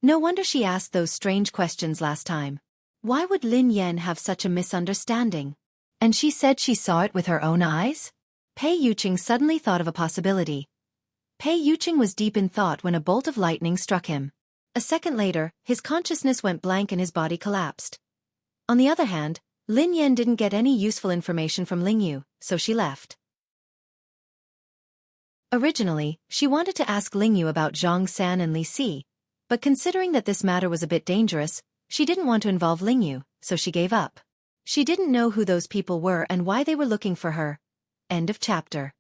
No wonder she asked those strange questions last time. Why would Lin Yan have such a misunderstanding? And she said she saw it with her own eyes? Pei Yuqing suddenly thought of a possibility. Pei Yuqing was deep in thought when a bolt of lightning struck him. A second later, his consciousness went blank and his body collapsed. On the other hand, Lin Yan didn't get any useful information from Ling Yu, so she left. Originally, she wanted to ask Ling Yu about Zhang San and Li Si, but considering that this matter was a bit dangerous, she didn't want to involve Ling Yu, so she gave up. She didn't know who those people were and why they were looking for her. End of chapter.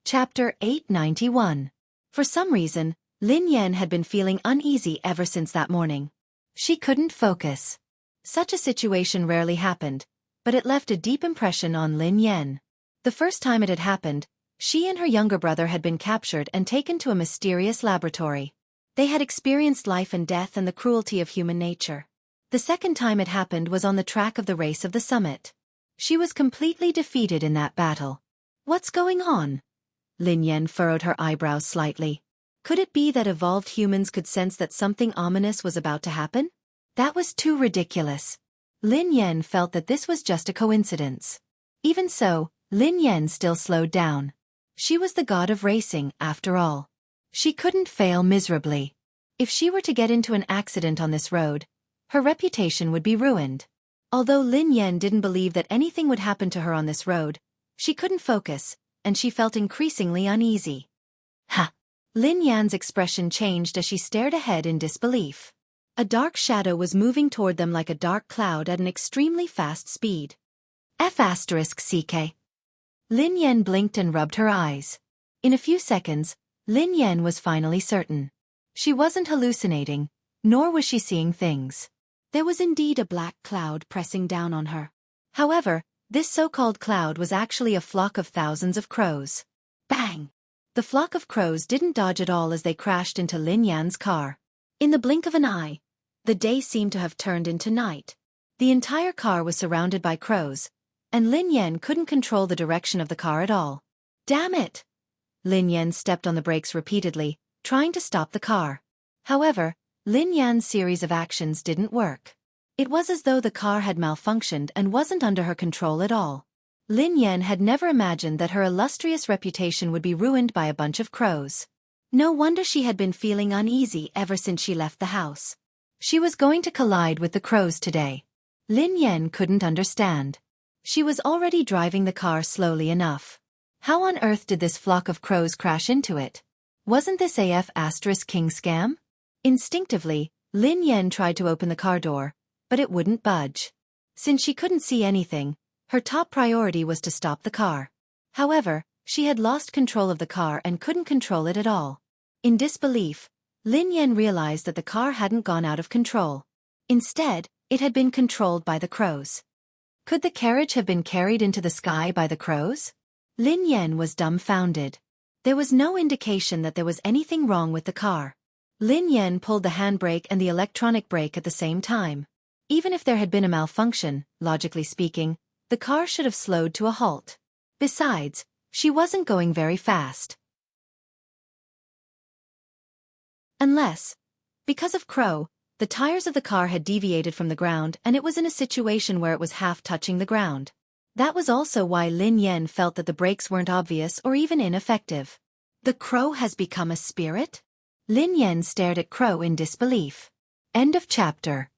Chapter 891. For some reason, Lin Yan had been feeling uneasy ever since that morning. She couldn't focus. Such a situation rarely happened, but it left a deep impression on Lin Yan. The first time it had happened, she and her younger brother had been captured and taken to a mysterious laboratory. They had experienced life and death and the cruelty of human nature. The second time it happened was on the track of the race of the summit. She was completely defeated in that battle. What's going on? Lin Yan furrowed her eyebrows slightly. Could it be that evolved humans could sense that something ominous was about to happen? That was too ridiculous. Lin Yan felt that this was just a coincidence. Even so, Lin Yan still slowed down. She was the god of racing, after all. She couldn't fail miserably. If she were to get into an accident on this road, her reputation would be ruined. Although Lin Yan didn't believe that anything would happen to her on this road, she couldn't focus, and she felt increasingly uneasy. Ha! Lin Yan's expression changed as she stared ahead in disbelief. A dark shadow was moving toward them like a dark cloud at an extremely fast speed. F***CK. Lin Yan blinked and rubbed her eyes. In a few seconds, Lin Yan was finally certain. She wasn't hallucinating, nor was she seeing things. There was indeed a black cloud pressing down on her. However, this so-called cloud was actually a flock of thousands of crows. Bang! The flock of crows didn't dodge at all as they crashed into Lin Yan's car. In the blink of an eye, the day seemed to have turned into night. The entire car was surrounded by crows, and Lin Yan couldn't control the direction of the car at all. Damn it! Lin Yan stepped on the brakes repeatedly, trying to stop the car. However, Lin Yan's series of actions didn't work. It was as though the car had malfunctioned and wasn't under her control at all. Lin Yan had never imagined that her illustrious reputation would be ruined by a bunch of crows. No wonder she had been feeling uneasy ever since she left the house. She was going to collide with the crows today. Lin Yan couldn't understand. She was already driving the car slowly enough. How on earth did this flock of crows crash into it? Wasn't this King scam? Instinctively, Lin Yan tried to open the car door, but it wouldn't budge. Since she couldn't see anything, her top priority was to stop the car. However, she had lost control of the car and couldn't control it at all. In disbelief, Lin Yan realized that the car hadn't gone out of control. Instead, it had been controlled by the crows. Could the carriage have been carried into the sky by the crows? Lin Yan was dumbfounded. There was no indication that there was anything wrong with the car. Lin Yan pulled the handbrake and the electronic brake at the same time. Even if there had been a malfunction, logically speaking, the car should have slowed to a halt. Besides, she wasn't going very fast. Unless, because of Crow, the tires of the car had deviated from the ground and it was in a situation where it was half touching the ground. That was also why Lin Yan felt that the breaks weren't obvious or even ineffective. The crow has become a spirit? Lin Yan stared at Crow in disbelief. End of chapter.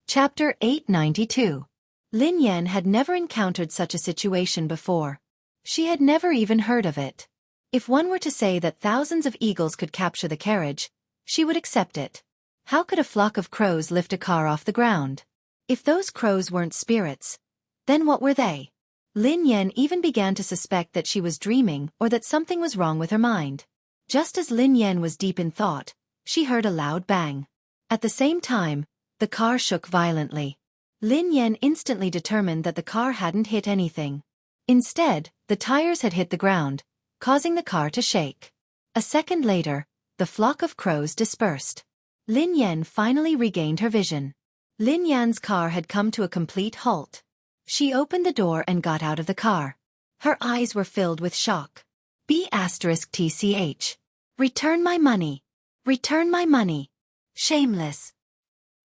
Chapter 892. Lin Yan had never encountered such a situation before. She had never even heard of it. If one were to say that thousands of eagles could capture the carriage, she would accept it. How could a flock of crows lift a car off the ground? If those crows weren't spirits, then what were they? Lin Yan even began to suspect that she was dreaming or that something was wrong with her mind. Just as Lin Yan was deep in thought, she heard a loud bang. At the same time, the car shook violently. Lin Yan instantly determined that the car hadn't hit anything. Instead, the tires had hit the ground, causing the car to shake. A second later, the flock of crows dispersed. Lin Yan finally regained her vision. Lin Yan's car had come to a complete halt. She opened the door and got out of the car. Her eyes were filled with shock. B*TCH. Return my money. Return my money. Shameless.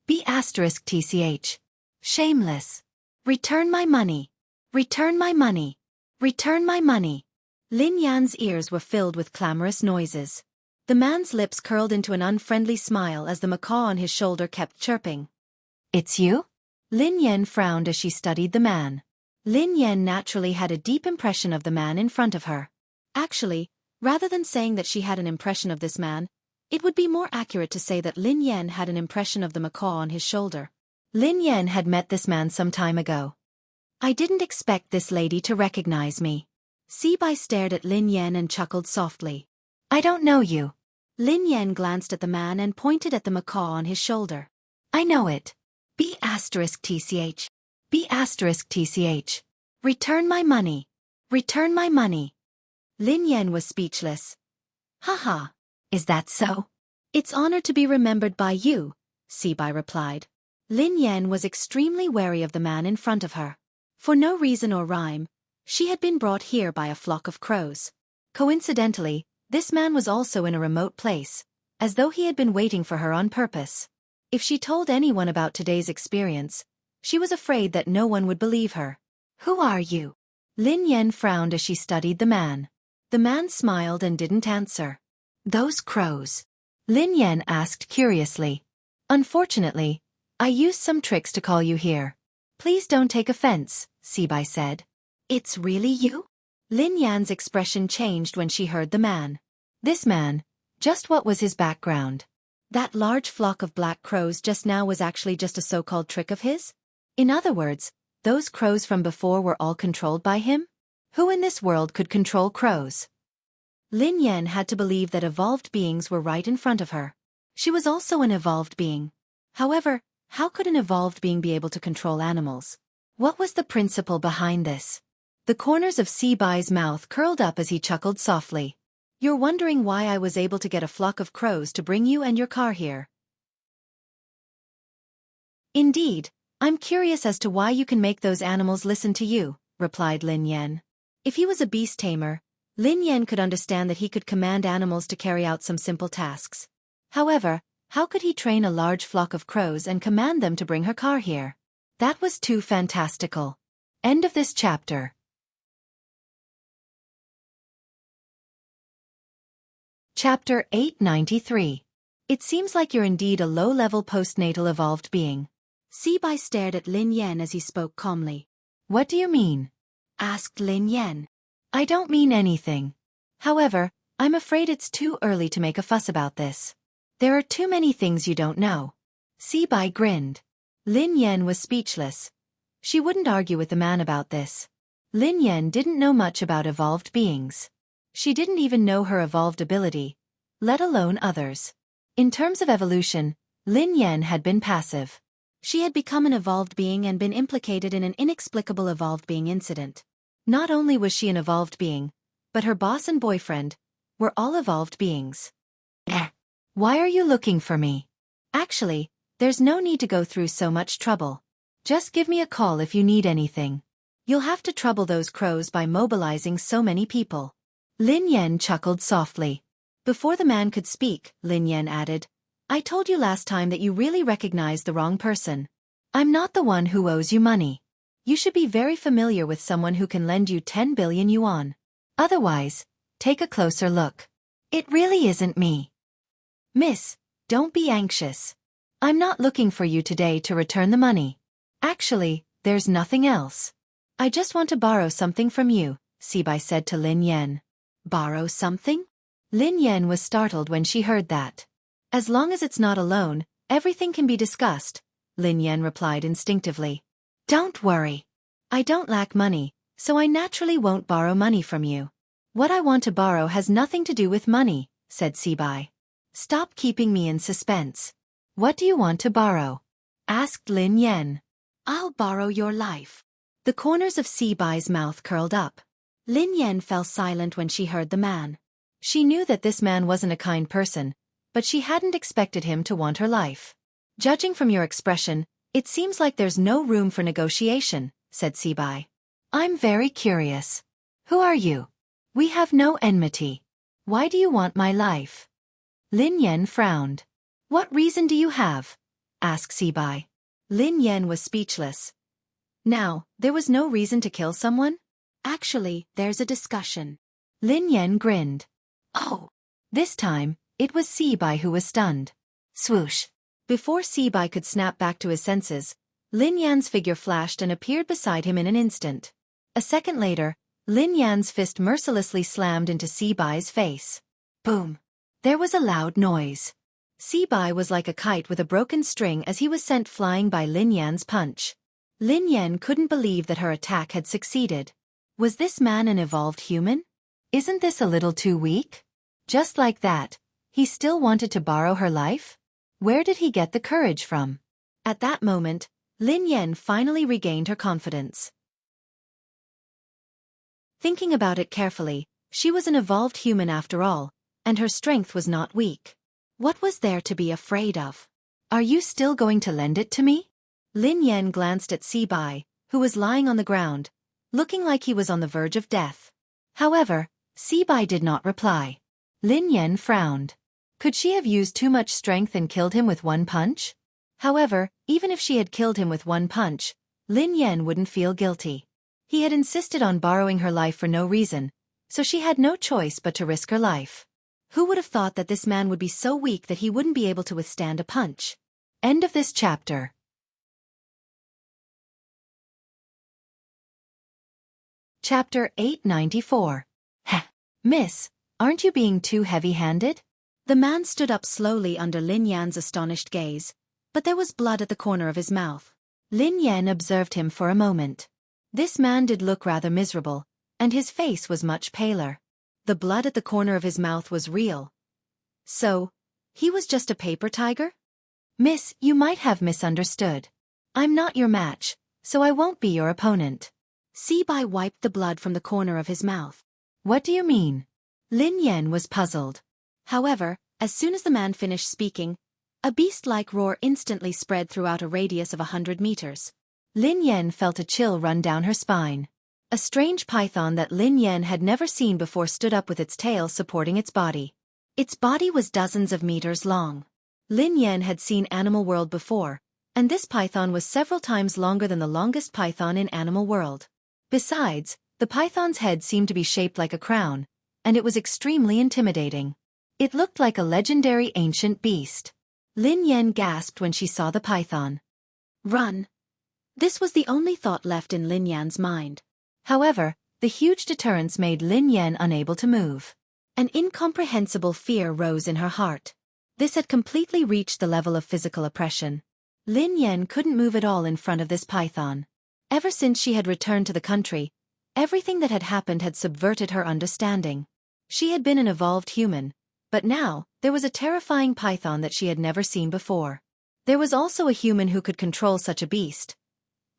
B*TCH. Shameless. Return my money. Return my money. Return my money. Lin Yan's ears were filled with clamorous noises. The man's lips curled into an unfriendly smile as the macaw on his shoulder kept chirping. It's you? Lin Yan frowned as she studied the man. Lin Yan naturally had a deep impression of the man in front of her. Actually, rather than saying that she had an impression of this man, it would be more accurate to say that Lin Yan had an impression of the macaw on his shoulder. Lin Yan had met this man some time ago. I didn't expect this lady to recognize me. Sibai stared at Lin Yan and chuckled softly. I don't know you. Lin Yan glanced at the man and pointed at the macaw on his shoulder. I know it. B*TCH. B*TCH. Return my money. Return my money. Lin Yan was speechless. Haha. Is that so? It's honored to be remembered by you, Sibai replied. Lin Yan was extremely wary of the man in front of her. For no reason or rhyme, she had been brought here by a flock of crows. Coincidentally, this man was also in a remote place, as though he had been waiting for her on purpose. If she told anyone about today's experience, she was afraid that no one would believe her. Who are you? Lin Yan frowned as she studied the man. The man smiled and didn't answer. Those crows? Lin Yan asked curiously. Unfortunately, I used some tricks to call you here. Please don't take offense, Sibai said. It's really you? Lin Yan's expression changed when she heard the man. This man, just what was his background? That large flock of black crows just now was actually just a so-called trick of his? In other words, those crows from before were all controlled by him? Who in this world could control crows? Lin Yan had to believe that evolved beings were right in front of her. She was also an evolved being. However, how could an evolved being be able to control animals? What was the principle behind this? The corners of Sibai's mouth curled up as he chuckled softly. You're wondering why I was able to get a flock of crows to bring you and your car here. Indeed, I'm curious as to why you can make those animals listen to you, replied Lin Yan. If he was a beast tamer, Lin Yan could understand that he could command animals to carry out some simple tasks. However, how could he train a large flock of crows and command them to bring her car here? That was too fantastical. End of this chapter. Chapter 893. It seems like you're indeed a low-level postnatal evolved being. Sibai stared at Lin Yan as he spoke calmly. What do you mean? Asked Lin Yan. I don't mean anything. However, I'm afraid it's too early to make a fuss about this. There are too many things you don't know. Sibai grinned. Lin Yan was speechless. She wouldn't argue with the man about this. Lin Yan didn't know much about evolved beings. She didn't even know her evolved ability, let alone others. In terms of evolution, Lin Yan had been passive. She had become an evolved being and been implicated in an inexplicable evolved being incident. Not only was she an evolved being, but her boss and boyfriend were all evolved beings. Why are you looking for me? Actually, there's no need to go through so much trouble. Just give me a call if you need anything. You'll have to trouble those crows by mobilizing so many people. Lin Yan chuckled softly. Before the man could speak, Lin Yan added, I told you last time that you really recognized the wrong person. I'm not the one who owes you money. You should be very familiar with someone who can lend you 10 billion yuan. Otherwise, take a closer look. It really isn't me. Miss, don't be anxious. I'm not looking for you today to return the money. Actually, there's nothing else. I just want to borrow something from you, Sibai said to Lin Yan. Borrow something? Lin Yan was startled when she heard that. As long as it's not a loan, everything can be discussed, Lin Yan replied instinctively. Don't worry. I don't lack money, so I naturally won't borrow money from you. What I want to borrow has nothing to do with money, said Sibai. Stop keeping me in suspense. What do you want to borrow? Asked Lin Yan. I'll borrow your life. The corners of Sibai's mouth curled up. Lin Yan fell silent when she heard the man. She knew that this man wasn't a kind person, but she hadn't expected him to want her life. Judging from your expression, it seems like there's no room for negotiation, said Sibai. I'm very curious. Who are you? We have no enmity. Why do you want my life? Lin Yan frowned. What reason do you have? Asked Sibai. Lin Yan was speechless. Now, there was no reason to kill someone? Actually, there's a discussion. Lin Yan grinned. Oh. This time, it was Sibai who was stunned. Swoosh. Before Sibai could snap back to his senses, Lin Yan's figure flashed and appeared beside him in an instant. A second later, Lin Yan's fist mercilessly slammed into Sibai's face. Boom. There was a loud noise. Sibai was like a kite with a broken string as he was sent flying by Lin Yan's punch. Lin Yan couldn't believe that her attack had succeeded. Was this man an evolved human? Isn't this a little too weak? Just like that, he still wanted to borrow her life? Where did he get the courage from? At that moment, Lin Yan finally regained her confidence. Thinking about it carefully, she was an evolved human after all, and her strength was not weak. What was there to be afraid of? Are you still going to lend it to me? Lin Yan glanced at Sibai, who was lying on the ground, looking like he was on the verge of death. However, Sibai did not reply. Lin Yan frowned. Could she have used too much strength and killed him with one punch? However, even if she had killed him with one punch, Lin Yan wouldn't feel guilty. He had insisted on borrowing her life for no reason, so she had no choice but to risk her life. Who would have thought that this man would be so weak that he wouldn't be able to withstand a punch? End of this chapter. Chapter 894. Heh. Miss, aren't you being too heavy-handed? The man stood up slowly under Lin Yan's astonished gaze, but there was blood at the corner of his mouth. Lin Yan observed him for a moment. This man did look rather miserable, and his face was much paler. The blood at the corner of his mouth was real. So, he was just a paper tiger? Miss, you might have misunderstood. I'm not your match, so I won't be your opponent. Sibai wiped the blood from the corner of his mouth. What do you mean? Lin Yan was puzzled. However, as soon as the man finished speaking, a beast-like roar instantly spread throughout a radius of 100 meters. Lin Yan felt a chill run down her spine. A strange python that Lin Yan had never seen before stood up with its tail supporting its body. Its body was dozens of meters long. Lin Yan had seen Animal World before, and this python was several times longer than the longest python in Animal World. Besides, the python's head seemed to be shaped like a crown, and it was extremely intimidating. It looked like a legendary ancient beast. Lin Yan gasped when she saw the python. Run! This was the only thought left in Lin Yan's mind. However, the huge deterrence made Lin Yan unable to move. An incomprehensible fear rose in her heart. This had completely reached the level of physical oppression. Lin Yan couldn't move at all in front of this python. Ever since she had returned to the country, everything that had happened had subverted her understanding. She had been an evolved human, but now, there was a terrifying python that she had never seen before. There was also a human who could control such a beast.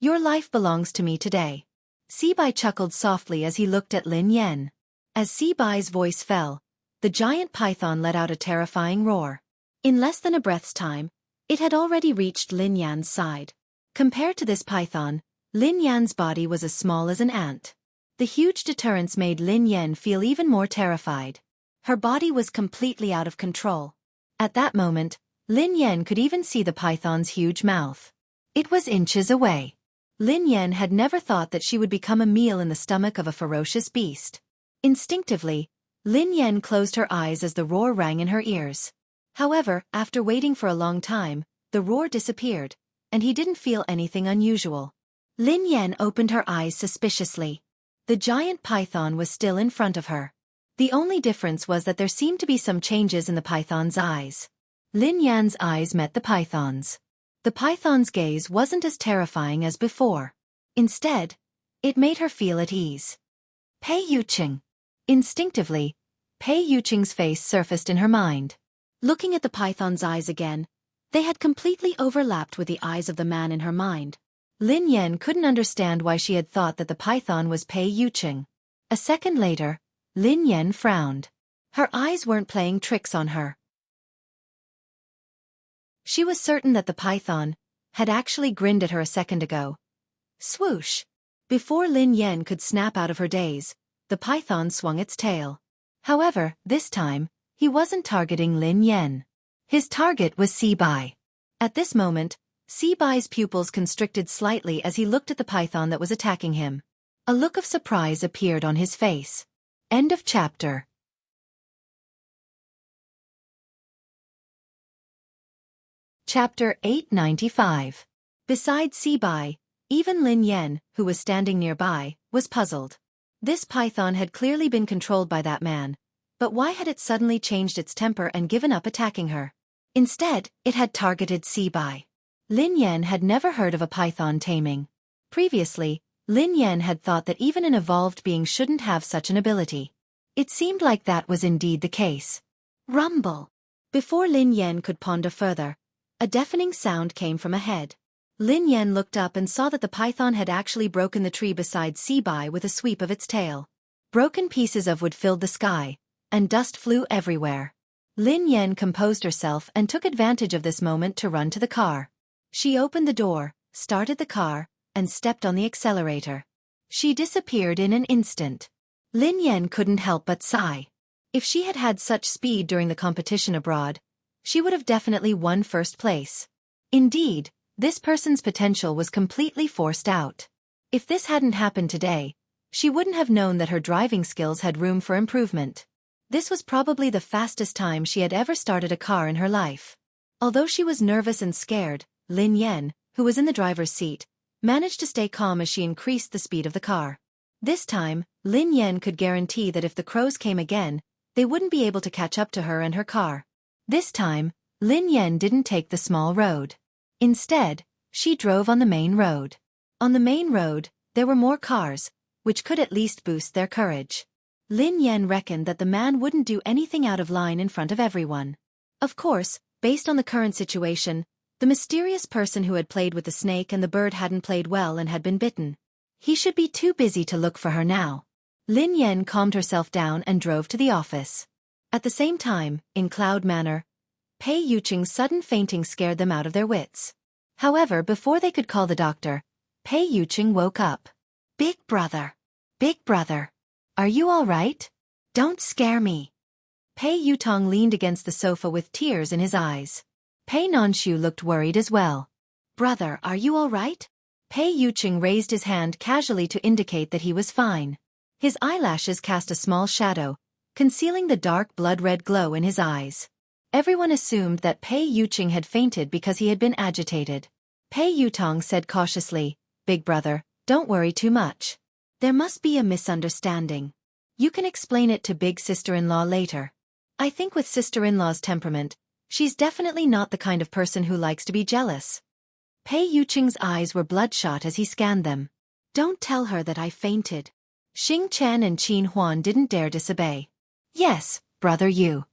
Your life belongs to me today. Sibai chuckled softly as he looked at Lin Yan. As Sibai's voice fell, the giant python let out a terrifying roar. In less than a breath's time, it had already reached Lin Yan's side. Compared to this python, Lin Yan's body was as small as an ant. The huge deterrence made Lin Yan feel even more terrified. Her body was completely out of control. At that moment, Lin Yan could even see the python's huge mouth. It was inches away. Lin Yan had never thought that she would become a meal in the stomach of a ferocious beast. Instinctively, Lin Yan closed her eyes as the roar rang in her ears. However, after waiting for a long time, the roar disappeared, and he didn't feel anything unusual. Lin Yan opened her eyes suspiciously. The giant python was still in front of her. The only difference was that there seemed to be some changes in the python's eyes. Lin Yan's eyes met the python's. The python's gaze wasn't as terrifying as before. Instead, it made her feel at ease. Pei Yuqing. Instinctively, Pei Yuqing's face surfaced in her mind. Looking at the python's eyes again, they had completely overlapped with the eyes of the man in her mind. Lin Yan couldn't understand why she had thought that the python was Pei Yuqing. A second later, Lin Yan frowned. Her eyes weren't playing tricks on her. She was certain that the python had actually grinned at her a second ago. Swoosh! Before Lin Yan could snap out of her daze, the python swung its tail. However, this time, he wasn't targeting Lin Yan. His target was Sibai. At this moment, Sibai's pupils constricted slightly as he looked at the python that was attacking him. A look of surprise appeared on his face. End of chapter. Chapter 895. Besides Sibai, even Lin Yan, who was standing nearby, was puzzled. This python had clearly been controlled by that man, but why had it suddenly changed its temper and given up attacking her? Instead, it had targeted Sibai. Lin Yan had never heard of a python taming. Previously, Lin Yan had thought that even an evolved being shouldn't have such an ability. It seemed like that was indeed the case. Rumble! Before Lin Yan could ponder further, a deafening sound came from ahead. Lin Yan looked up and saw that the python had actually broken the tree beside Sibai with a sweep of its tail. Broken pieces of wood filled the sky, and dust flew everywhere. Lin Yan composed herself and took advantage of this moment to run to the car. She opened the door, started the car, and stepped on the accelerator. She disappeared in an instant. Lin Yan couldn't help but sigh. If she had had such speed during the competition abroad, she would have definitely won first place. Indeed, this person's potential was completely forced out. If this hadn't happened today, she wouldn't have known that her driving skills had room for improvement. This was probably the fastest time she had ever started a car in her life. Although she was nervous and scared, Lin Yan, who was in the driver's seat, managed to stay calm as she increased the speed of the car. This time, Lin Yan could guarantee that if the crows came again, they wouldn't be able to catch up to her and her car. This time, Lin Yan didn't take the small road. Instead, she drove on the main road. On the main road, there were more cars, which could at least boost their courage. Lin Yan reckoned that the man wouldn't do anything out of line in front of everyone. Of course, based on the current situation, the mysterious person who had played with the snake and the bird hadn't played well and had been bitten. He should be too busy to look for her now. Lin Yan calmed herself down and drove to the office. At the same time, in Cloud Manor, Pei Yuqing's sudden fainting scared them out of their wits. However, before they could call the doctor, Pei Yuqing woke up. Big brother. Big brother. Are you all right? Don't scare me. Pei Yutong leaned against the sofa with tears in his eyes. Pei Nanshu looked worried as well. Brother, are you all right? Pei Yuqing raised his hand casually to indicate that he was fine. His eyelashes cast a small shadow, concealing the dark blood-red glow in his eyes. Everyone assumed that Pei Yuqing had fainted because he had been agitated. Pei Yutong said cautiously, Big brother, don't worry too much. There must be a misunderstanding. You can explain it to big sister-in-law later. I think with sister-in-law's temperament, she's definitely not the kind of person who likes to be jealous. Pei Yuqing's eyes were bloodshot as he scanned them. Don't tell her that I fainted. Xing Chen and Qin Huan didn't dare disobey. Yes, brother you.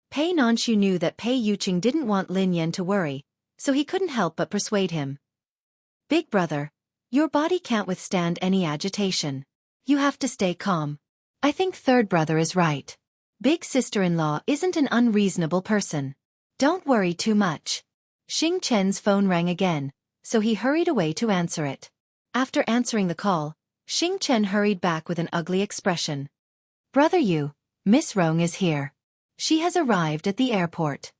Pei Nanshu knew that Pei Yuqing didn't want Lin Yan to worry, so he couldn't help but persuade him. Big brother, your body can't withstand any agitation. You have to stay calm. I think third brother is right. Big sister-in-law isn't an unreasonable person. Don't worry too much. Xing Chen's phone rang again, so he hurried away to answer it. After answering the call, Xing Chen hurried back with an ugly expression. Brother you, Miss Rong is here. She has arrived at the airport.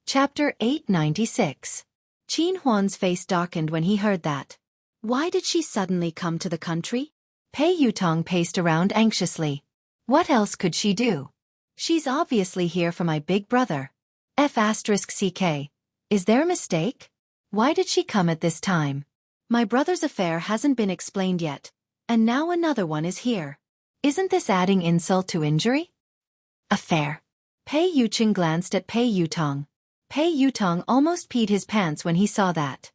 Chapter 896. Qin Huan's face darkened when he heard that. Why did she suddenly come to the country? Pei Yutong paced around anxiously. What else could she do? She's obviously here for my big brother. F***CK. Is there a mistake? Why did she come at this time? My brother's affair hasn't been explained yet, and now another one is here. Isn't this adding insult to injury? Affair. Pei Yuqing glanced at Pei Yutong. Pei Yutong almost peed his pants when he saw that.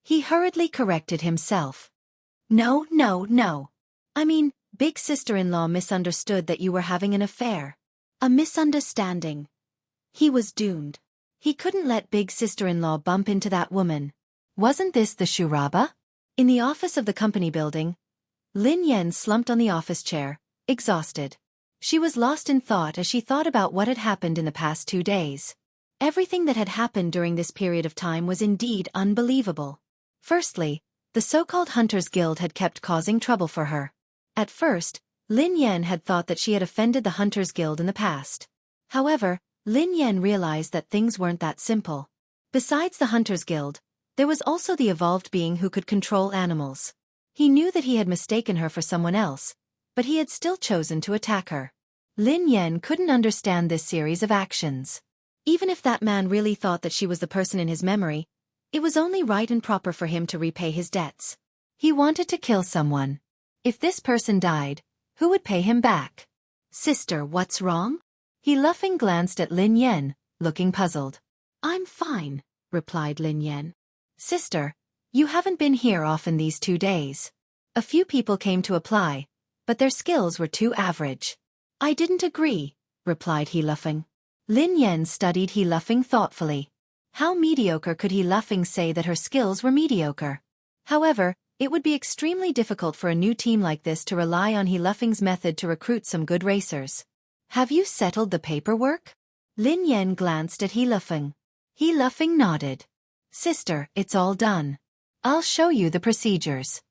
He hurriedly corrected himself. No. I mean, big sister-in-law misunderstood that you were having an affair. A misunderstanding. He was doomed. He couldn't let big sister-in-law bump into that woman. Wasn't this the Shuraba? In the office of the company building, Lin Yan slumped on the office chair, exhausted. She was lost in thought as she thought about what had happened in the past 2 days. Everything that had happened during this period of time was indeed unbelievable. Firstly, the so-called Hunters Guild had kept causing trouble for her. At first, Lin Yan had thought that she had offended the Hunters Guild in the past. However, Lin Yan realized that things weren't that simple. Besides the Hunters Guild, there was also the evolved being who could control animals. He knew that he had mistaken her for someone else, but he had still chosen to attack her. Lin Yan couldn't understand this series of actions. Even if that man really thought that she was the person in his memory, it was only right and proper for him to repay his debts. He wanted to kill someone. If this person died, who would pay him back? Sister, what's wrong? He laughing glanced at Lin Yan, looking puzzled. I'm fine, replied Lin Yan. Sister, you haven't been here often these 2 days. A few people came to apply, but their skills were too average. I didn't agree, replied he laughing. Lin Yan studied he laughing thoughtfully. How mediocre could he laughing say that her skills were mediocre? However, it would be extremely difficult for a new team like this to rely on he laughing's method to recruit some good racers. Have you settled the paperwork? Lin Yan glanced at he laughing. He laughing nodded. Sister, it's all done. I'll show you the procedures.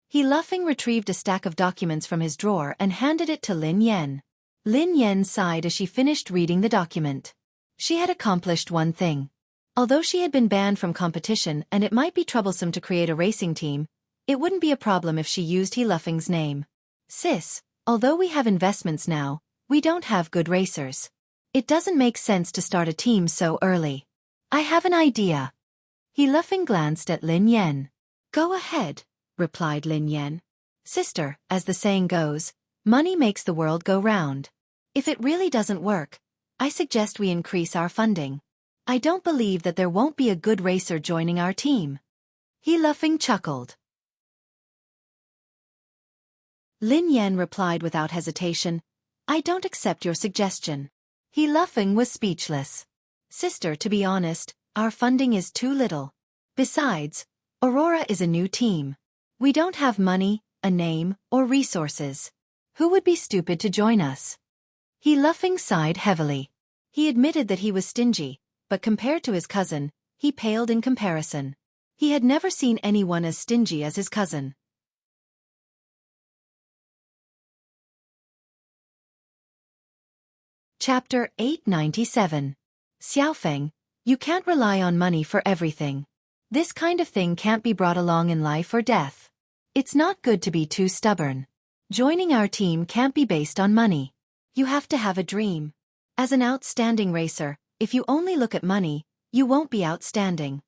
He laughing retrieved a stack of documents from his drawer and handed it to Lin Yan. Lin Yan sighed as she finished reading the document. She had accomplished one thing. Although she had been banned from competition and it might be troublesome to create a racing team, it wouldn't be a problem if she used he laughing's name. Sis, although we have investments now, we don't have good racers. It doesn't make sense to start a team so early. I have an idea. He laughing glanced at Lin Yan. Go ahead, replied Lin Yan. Sister, as the saying goes, money makes the world go round. If it really doesn't work, I suggest we increase our funding. I don't believe that there won't be a good racer joining our team. He laughing chuckled. Lin Yan replied without hesitation, I don't accept your suggestion. He laughing was speechless. Sister, to be honest, our funding is too little. Besides, Aurora is a new team. We don't have money, a name, or resources. Who would be stupid to join us? He laughing sighed heavily. He admitted that he was stingy, but compared to his cousin, he paled in comparison. He had never seen anyone as stingy as his cousin. Chapter 897. Xiaofeng, you can't rely on money for everything. This kind of thing can't be brought along in life or death. It's not good to be too stubborn. Joining our team can't be based on money. You have to have a dream. As an outstanding racer, if you only look at money, you won't be outstanding.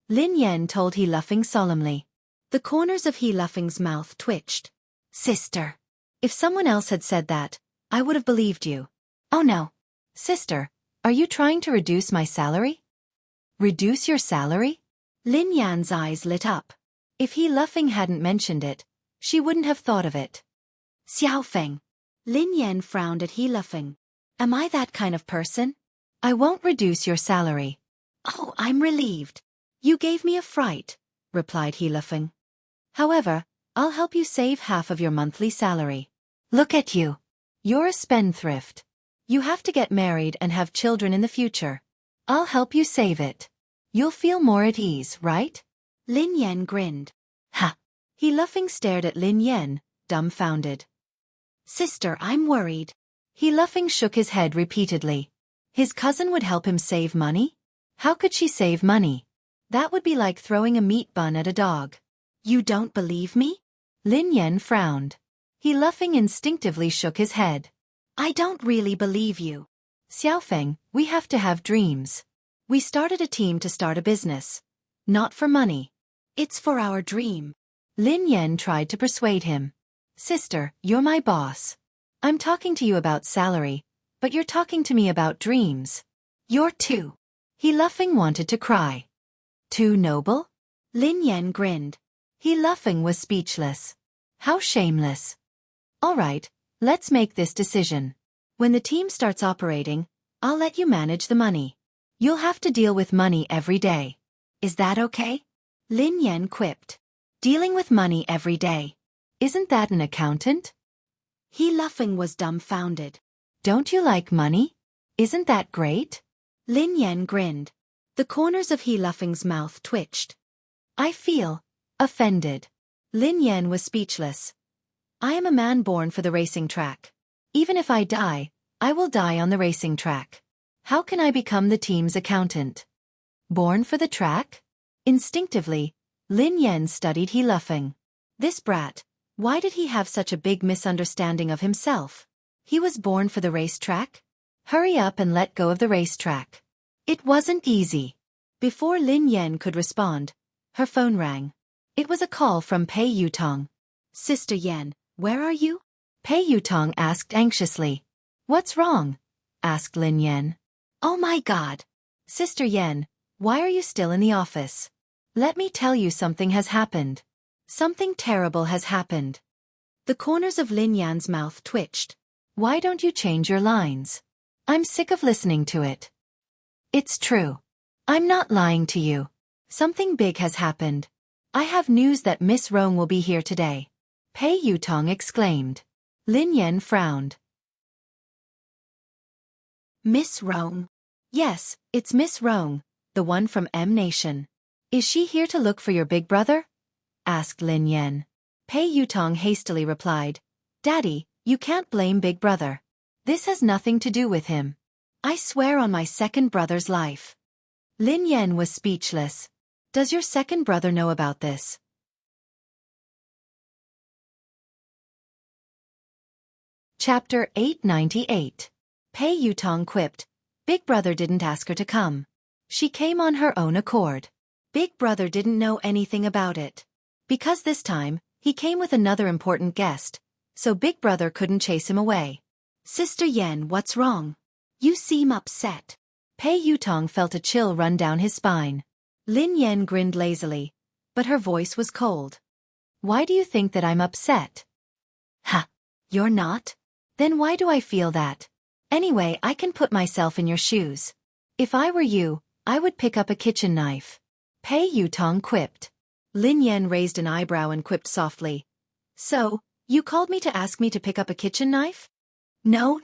Lin Yan told He Laughing solemnly. The corners of He Laughing's mouth twitched. Sister. If someone else had said that, I would have believed you. Oh no. Sister, are you trying to reduce my salary? Reduce your salary? Lin Yan's eyes lit up. If He Laughing hadn't mentioned it, she wouldn't have thought of it. Xiaofeng. Lin Yan frowned at He Laughing. Am I that kind of person? I won't reduce your salary. Oh, I'm relieved. You gave me a fright, replied He Laughing. However, I'll help you save half of your monthly salary. Look at you. You're a spendthrift. You have to get married and have children in the future. I'll help you save it. You'll feel more at ease, right? Lin Yan grinned. Ha! He Laughing stared at Lin Yan, dumbfounded. Sister, I'm worried. He laughing shook his head repeatedly. His cousin would help him save money? How could she save money? That would be like throwing a meat bun at a dog. You don't believe me? Lin Yan frowned. He laughing instinctively shook his head. I don't really believe you. Xiaofeng, we have to have dreams. We started a team to start a business. Not for money. It's for our dream. Lin Yan tried to persuade him. Sister, you're my boss. I'm talking to you about salary, but you're talking to me about dreams. You're too. He laughing wanted to cry. Too noble? Lin Yan grinned. He laughing was speechless. How shameless. All right, let's make this decision. When the team starts operating, I'll let you manage the money. You'll have to deal with money every day. Is that okay? Lin Yan quipped. Dealing with money every day. Isn't that an accountant? He laughing was dumbfounded. Don't you like money? Isn't that great? Lin Yan grinned. The corners of He laughing's mouth twitched. I feel offended. Lin Yan was speechless. I am a man born for the racing track. Even if I die, I will die on the racing track. How can I become the team's accountant? Born for the track? Instinctively, Lin Yan studied He laughing. This brat, why did he have such a big misunderstanding of himself? He was born for the racetrack? Hurry up and let go of the racetrack. It wasn't easy. Before Lin Yan could respond, her phone rang. It was a call from Pei Yutong. Sister Yan, where are you? Pei Yutong asked anxiously. What's wrong? Asked Lin Yan. Oh my God. Sister Yan, why are you still in the office? Let me tell you something has happened. Something terrible has happened. The corners of Lin Yan's mouth twitched. Why don't you change your lines? I'm sick of listening to it. It's true. I'm not lying to you. Something big has happened. I have news that Miss Rong will be here today. Pei Yutong exclaimed. Lin Yan frowned. Miss Rong? Yes, it's Miss Rong, the one from M Nation. Is she here to look for your big brother? Asked Lin Yan. Pei Yutong hastily replied. Daddy, you can't blame Big Brother. This has nothing to do with him. I swear on my second brother's life. Lin Yan was speechless. Does your second brother know about this? Chapter 898. Pei Yutong quipped. Big Brother didn't ask her to come. She came on her own accord. Big Brother didn't know anything about it. Because this time, he came with another important guest, so Big Brother couldn't chase him away. Sister Yan, what's wrong? You seem upset. Pei Yutong felt a chill run down his spine. Lin Yan grinned lazily, but her voice was cold. Why do you think that I'm upset? Ha! You're not? Then why do I feel that? Anyway, I can put myself in your shoes. If I were you, I would pick up a kitchen knife. Pei Yutong quipped. Lin Yan raised an eyebrow and quipped softly. So, you called me to ask me to pick up a kitchen knife? No.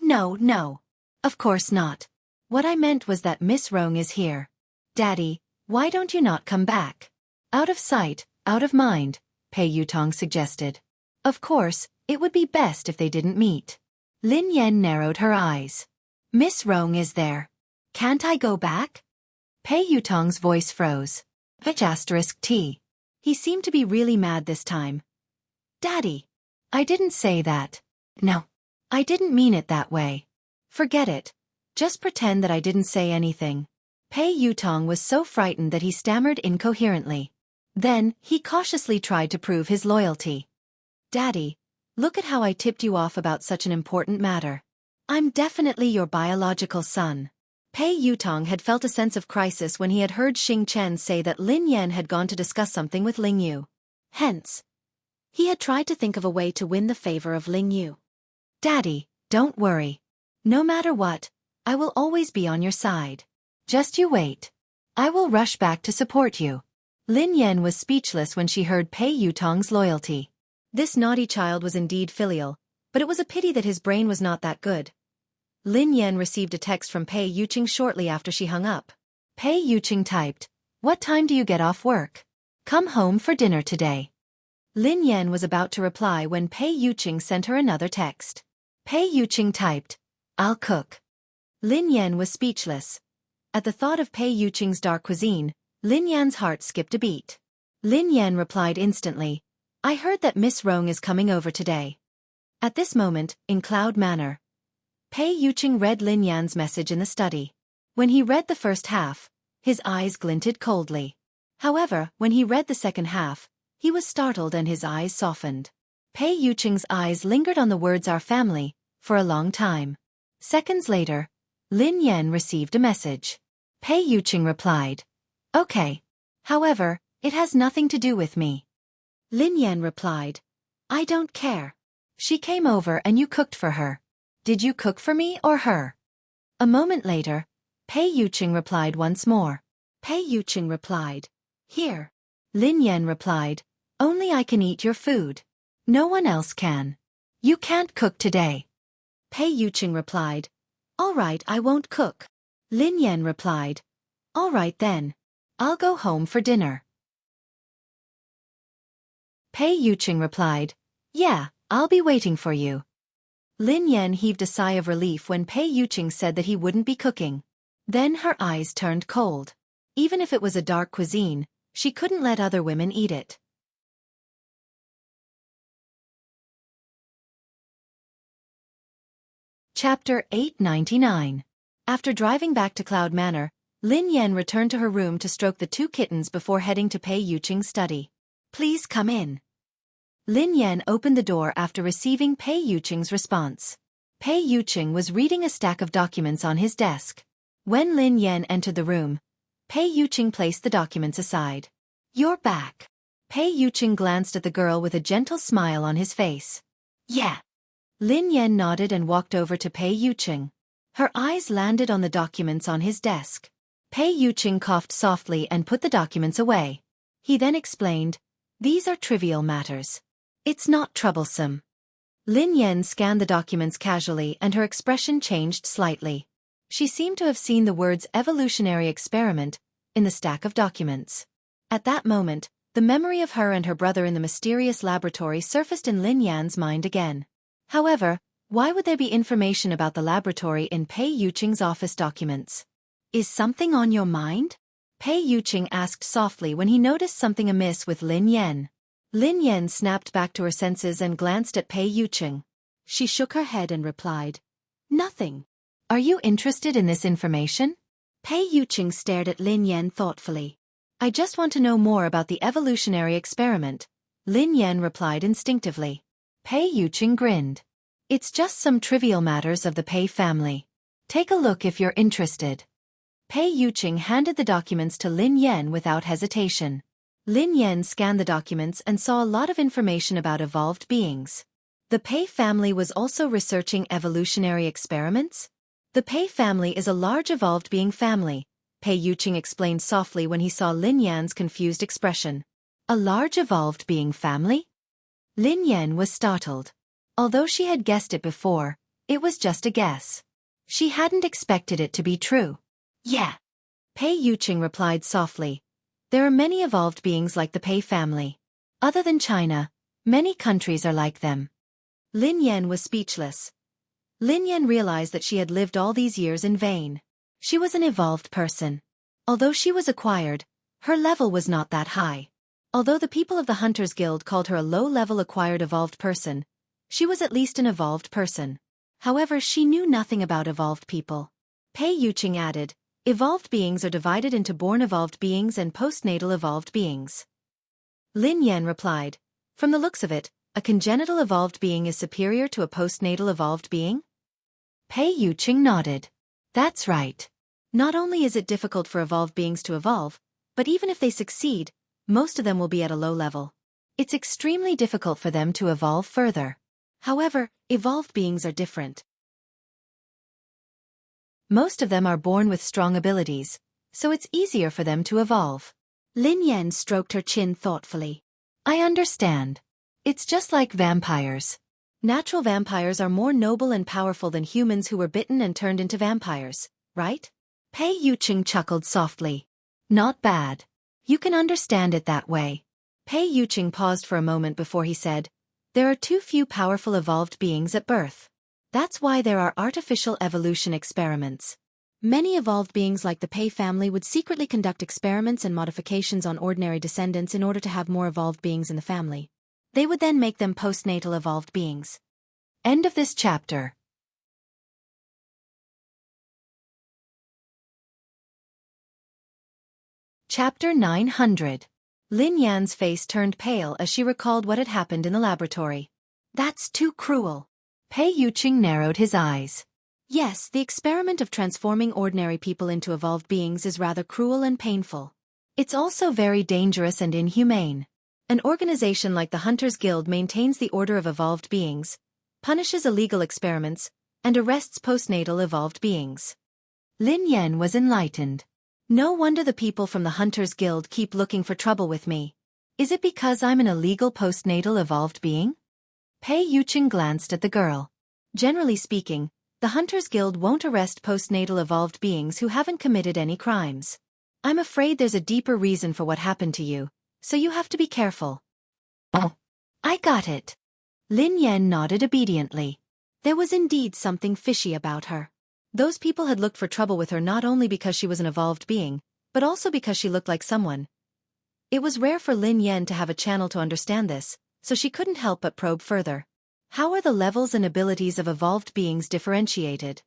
Of course not. What I meant was that Miss Rong is here. Daddy, why don't you not come back? Out of sight, out of mind, Pei Yutong suggested. Of course, it would be best if they didn't meet. Lin Yan narrowed her eyes. Miss Rong is there. Can't I go back? Pei Yutong's voice froze. T. He seemed to be really mad this time. Daddy. I didn't say that. No. I didn't mean it that way. Forget it. Just pretend that I didn't say anything. Pei Yutong was so frightened that he stammered incoherently. Then, he cautiously tried to prove his loyalty. Daddy, look at how I tipped you off about such an important matter. I'm definitely your biological son. Pei Yutong had felt a sense of crisis when he had heard Xing Chen say that Lin Yan had gone to discuss something with Ling Yu. Hence, he had tried to think of a way to win the favor of Ling Yu. Daddy, don't worry. No matter what, I will always be on your side. Just you wait. I will rush back to support you. Lin Yan was speechless when she heard Pei Yutong's loyalty. This naughty child was indeed filial, but it was a pity that his brain was not that good. Lin Yan received a text from Pei Yuqing shortly after she hung up. Pei Yuqing typed, "What time do you get off work? Come home for dinner today." Lin Yan was about to reply when Pei Yuqing sent her another text. Pei Yuqing typed, "I'll cook." Lin Yan was speechless. At the thought of Pei Yuqing's dark cuisine, Lin Yan's heart skipped a beat. Lin Yan replied instantly, "I heard that Miss Rong is coming over today." At this moment, in Cloud Manor, Pei Yuqing read Lin Yan's message in the study. When he read the first half, his eyes glinted coldly. However, when he read the second half, he was startled and his eyes softened. Pei Yuqing's eyes lingered on the words "our family" for a long time. Seconds later, Lin Yan received a message. Pei Yuqing replied, "Okay. However, it has nothing to do with me." Lin Yan replied, "I don't care. She came over and you cooked for her. Did you cook for me or her?" A moment later, Pei Yuqing replied once more. Pei Yuqing replied, "Here." Lin Yan replied, "Only I can eat your food. No one else can. You can't cook today." Pei Yuqing replied, "All right, I won't cook." Lin Yan replied, "All right then. I'll go home for dinner." Pei Yuqing replied, "Yeah, I'll be waiting for you." Lin Yan heaved a sigh of relief when Pei Yuqing said that he wouldn't be cooking. Then her eyes turned cold. Even if it was a dark cuisine, she couldn't let other women eat it. Chapter 899. After driving back to Cloud Manor, Lin Yan returned to her room to stroke the two kittens before heading to Pei Yuqing's study. "Please come in." Lin Yan opened the door after receiving Pei Yuqing's response. Pei Yuqing was reading a stack of documents on his desk. When Lin Yan entered the room, Pei Yuqing placed the documents aside. "You're back." Pei Yuqing glanced at the girl with a gentle smile on his face. "Yeah." Lin Yan nodded and walked over to Pei Yuqing. Her eyes landed on the documents on his desk. Pei Yuqing coughed softly and put the documents away. He then explained, "These are trivial matters. It's not troublesome." Lin Yan scanned the documents casually and her expression changed slightly. She seemed to have seen the words "evolutionary experiment" in the stack of documents. At that moment, the memory of her and her brother in the mysterious laboratory surfaced in Lin Yan's mind again. However, why would there be information about the laboratory in Pei Yuqing's office documents? "Is something on your mind?" Pei Yuqing asked softly when he noticed something amiss with Lin Yan. Lin Yan snapped back to her senses and glanced at Pei Yuqing. She shook her head and replied, "Nothing." "Are you interested in this information?" Pei Yuqing stared at Lin Yan thoughtfully. "I just want to know more about the evolutionary experiment," Lin Yan replied instinctively. Pei Yuqing grinned. "It's just some trivial matters of the Pei family. Take a look if you're interested." Pei Yuqing handed the documents to Lin Yan without hesitation. Lin Yan scanned the documents and saw a lot of information about evolved beings. The Pei family was also researching evolutionary experiments? The Pei family is a large evolved being family, Pei Yuqing explained softly when he saw Lin Yan's confused expression. A large evolved being family? Lin Yan was startled. Although she had guessed it before, it was just a guess. She hadn't expected it to be true. "Yeah." Pei Yuqing replied softly. "There are many evolved beings like the Pei family. Other than China, many countries are like them." Lin Yan was speechless. Lin Yan realized that she had lived all these years in vain. She was an evolved person. Although she was acquired, her level was not that high. Although the people of the Hunters Guild called her a low-level acquired evolved person, she was at least an evolved person. However, she knew nothing about evolved people. Pei Yuqing added, "Evolved beings are divided into born evolved beings and postnatal evolved beings." Lin Yan replied, "From the looks of it, a congenital evolved being is superior to a postnatal evolved being?" Pei Yuqing nodded. "That's right. Not only is it difficult for evolved beings to evolve, but even if they succeed, most of them will be at a low level. It's extremely difficult for them to evolve further. However, evolved beings are different. Most of them are born with strong abilities, so it's easier for them to evolve." Lin Yan stroked her chin thoughtfully. "I understand. It's just like vampires. Natural vampires are more noble and powerful than humans who were bitten and turned into vampires, right?" Pei Yuqing chuckled softly. "Not bad. You can understand it that way." Pei Yuqing paused for a moment before he said, "There are too few powerful evolved beings at birth. That's why there are artificial evolution experiments. Many evolved beings like the Pei family would secretly conduct experiments and modifications on ordinary descendants in order to have more evolved beings in the family. They would then make them postnatal evolved beings. End of this chapter. Chapter 900. Lin Yan's face turned pale as she recalled what had happened in the laboratory. That's too cruel. Pei Yuqing narrowed his eyes. Yes, the experiment of transforming ordinary people into evolved beings is rather cruel and painful. It's also very dangerous and inhumane. An organization like the Hunters Guild maintains the order of evolved beings, punishes illegal experiments, and arrests postnatal evolved beings. Lin Yan was enlightened. No wonder the people from the Hunters Guild keep looking for trouble with me. Is it because I'm an illegal postnatal evolved being? Pei Yuqing glanced at the girl. Generally speaking, the Hunters Guild won't arrest postnatal evolved beings who haven't committed any crimes. I'm afraid there's a deeper reason for what happened to you, so you have to be careful. Oh, I got it. Lin Yan nodded obediently. There was indeed something fishy about her. Those people had looked for trouble with her not only because she was an evolved being, but also because she looked like someone. It was rare for Lin Yan to have a channel to understand this, so she couldn't help but probe further. How are the levels and abilities of evolved beings differentiated?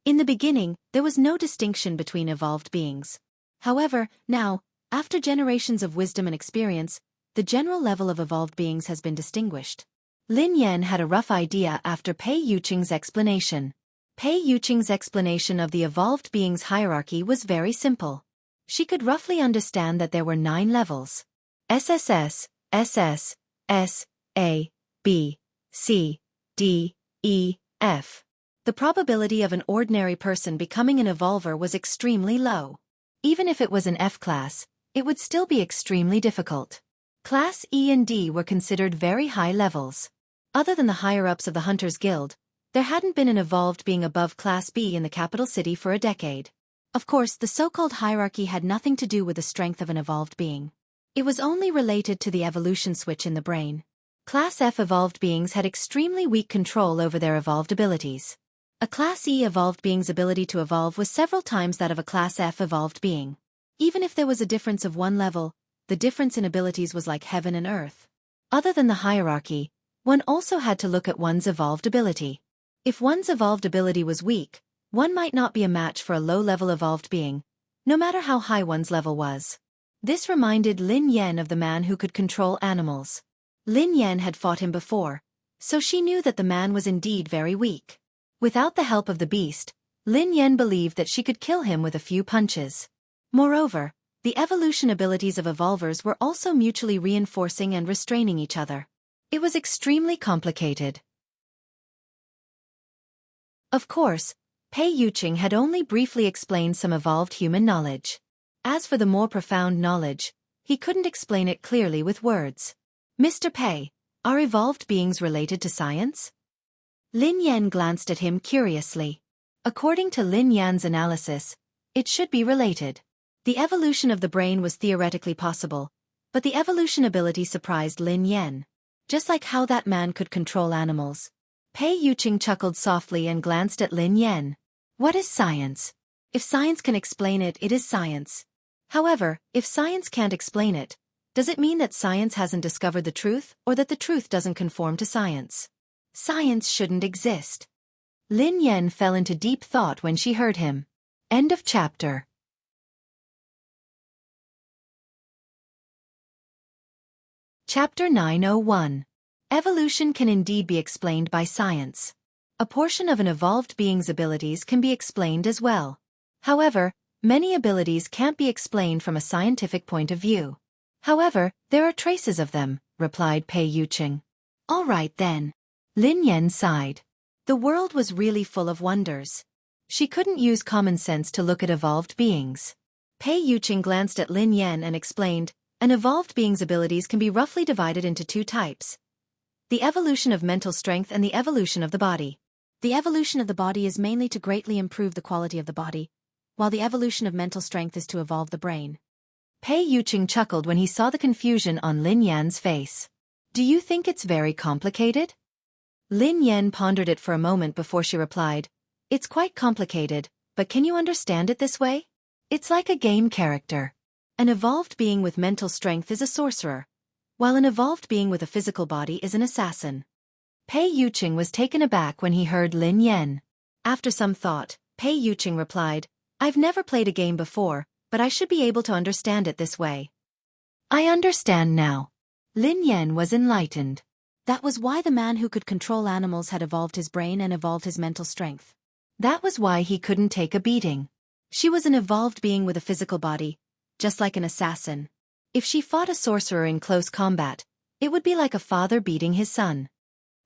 In the beginning, there was no distinction between evolved beings. However, now, after generations of wisdom and experience, the general level of evolved beings has been distinguished. Lin Yan had a rough idea after Pei Yuqing's explanation. Pei Yuqing's explanation of the evolved beings' hierarchy was very simple. She could roughly understand that there were 9 levels. SSS, SS, S, A, B, C, D, E, F. The probability of an ordinary person becoming an evolver was extremely low. Even if it was an F class, it would still be extremely difficult. Class E and D were considered very high levels. Other than the higher-ups of the Hunters Guild, there hadn't been an evolved being above Class B in the capital city for a decade. Of course, the so-called hierarchy had nothing to do with the strength of an evolved being. It was only related to the evolution switch in the brain. Class F evolved beings had extremely weak control over their evolved abilities. A Class E evolved being's ability to evolve was several times that of a Class F evolved being. Even if there was a difference of 1 level, the difference in abilities was like heaven and earth. Other than the hierarchy, one also had to look at one's evolved ability. If one's evolved ability was weak, one might not be a match for a low-level evolved being, no matter how high one's level was. This reminded Lin Yan of the man who could control animals. Lin Yan had fought him before, so she knew that the man was indeed very weak. Without the help of the beast, Lin Yan believed that she could kill him with a few punches. Moreover, the evolution abilities of evolvers were also mutually reinforcing and restraining each other. It was extremely complicated. Of course, Pei Yuqing had only briefly explained some evolved human knowledge. As for the more profound knowledge, he couldn't explain it clearly with words. Mr. Pei, are evolved beings related to science? Lin Yan glanced at him curiously. According to Lin Yan's analysis, it should be related. The evolution of the brain was theoretically possible, but the evolution ability surprised Lin Yan. Just like how that man could control animals. Pei Yuqing chuckled softly and glanced at Lin Yan. What is science? If science can explain it, it is science. However, if science can't explain it, does it mean that science hasn't discovered the truth, or that the truth doesn't conform to science? Science shouldn't exist. Lin Yan fell into deep thought when she heard him. End of chapter. Chapter 901. Evolution can indeed be explained by science. A portion of an evolved being's abilities can be explained as well. However, many abilities can't be explained from a scientific point of view. However, there are traces of them, replied Pei Yuqing. All right then. Lin Yan sighed. The world was really full of wonders. She couldn't use common sense to look at evolved beings. Pei Yuqing glanced at Lin Yan and explained, an evolved being's abilities can be roughly divided into 2 types. The evolution of mental strength and the evolution of the body. The evolution of the body is mainly to greatly improve the quality of the body, while the evolution of mental strength is to evolve the brain. Pei Yuqing chuckled when he saw the confusion on Lin Yan's face. Do you think it's very complicated? Lin Yan pondered it for a moment before she replied, "It's quite complicated, but can you understand it this way? It's like a game character. An evolved being with mental strength is a sorcerer, while an evolved being with a physical body is an assassin." Pei Yuqing was taken aback when he heard Lin Yan. After some thought, Pei Yuqing replied, "I've never played a game before, but I should be able to understand it this way." "I understand now." Lin Yan was enlightened. That was why the man who could control animals had evolved his brain and evolved his mental strength. That was why he couldn't take a beating. She was an evolved being with a physical body, just like an assassin. If she fought a sorcerer in close combat, it would be like a father beating his son.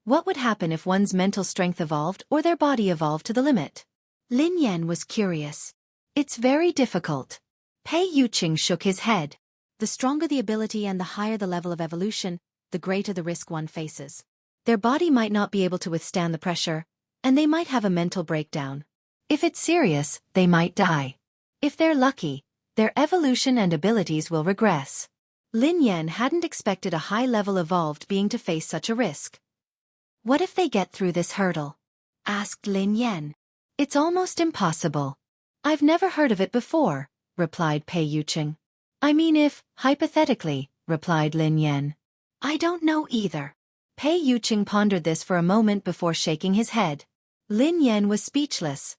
What would happen if one's mental strength evolved or their body evolved to the limit? Lin Yan was curious. "It's very difficult." Pei Yuqing shook his head. The stronger the ability and the higher the level of evolution, the greater the risk one faces. Their body might not be able to withstand the pressure, and they might have a mental breakdown. If it's serious, they might die. If they're lucky, their evolution and abilities will regress. Lin Yan hadn't expected a high-level evolved being to face such a risk. "What if they get through this hurdle?" asked Lin Yan. "It's almost impossible." "I've never heard of it before," replied Pei Yuqing. "I mean if, hypothetically," replied Lin Yan. "I don't know either." Pei Yuqing pondered this for a moment before shaking his head. Lin Yan was speechless.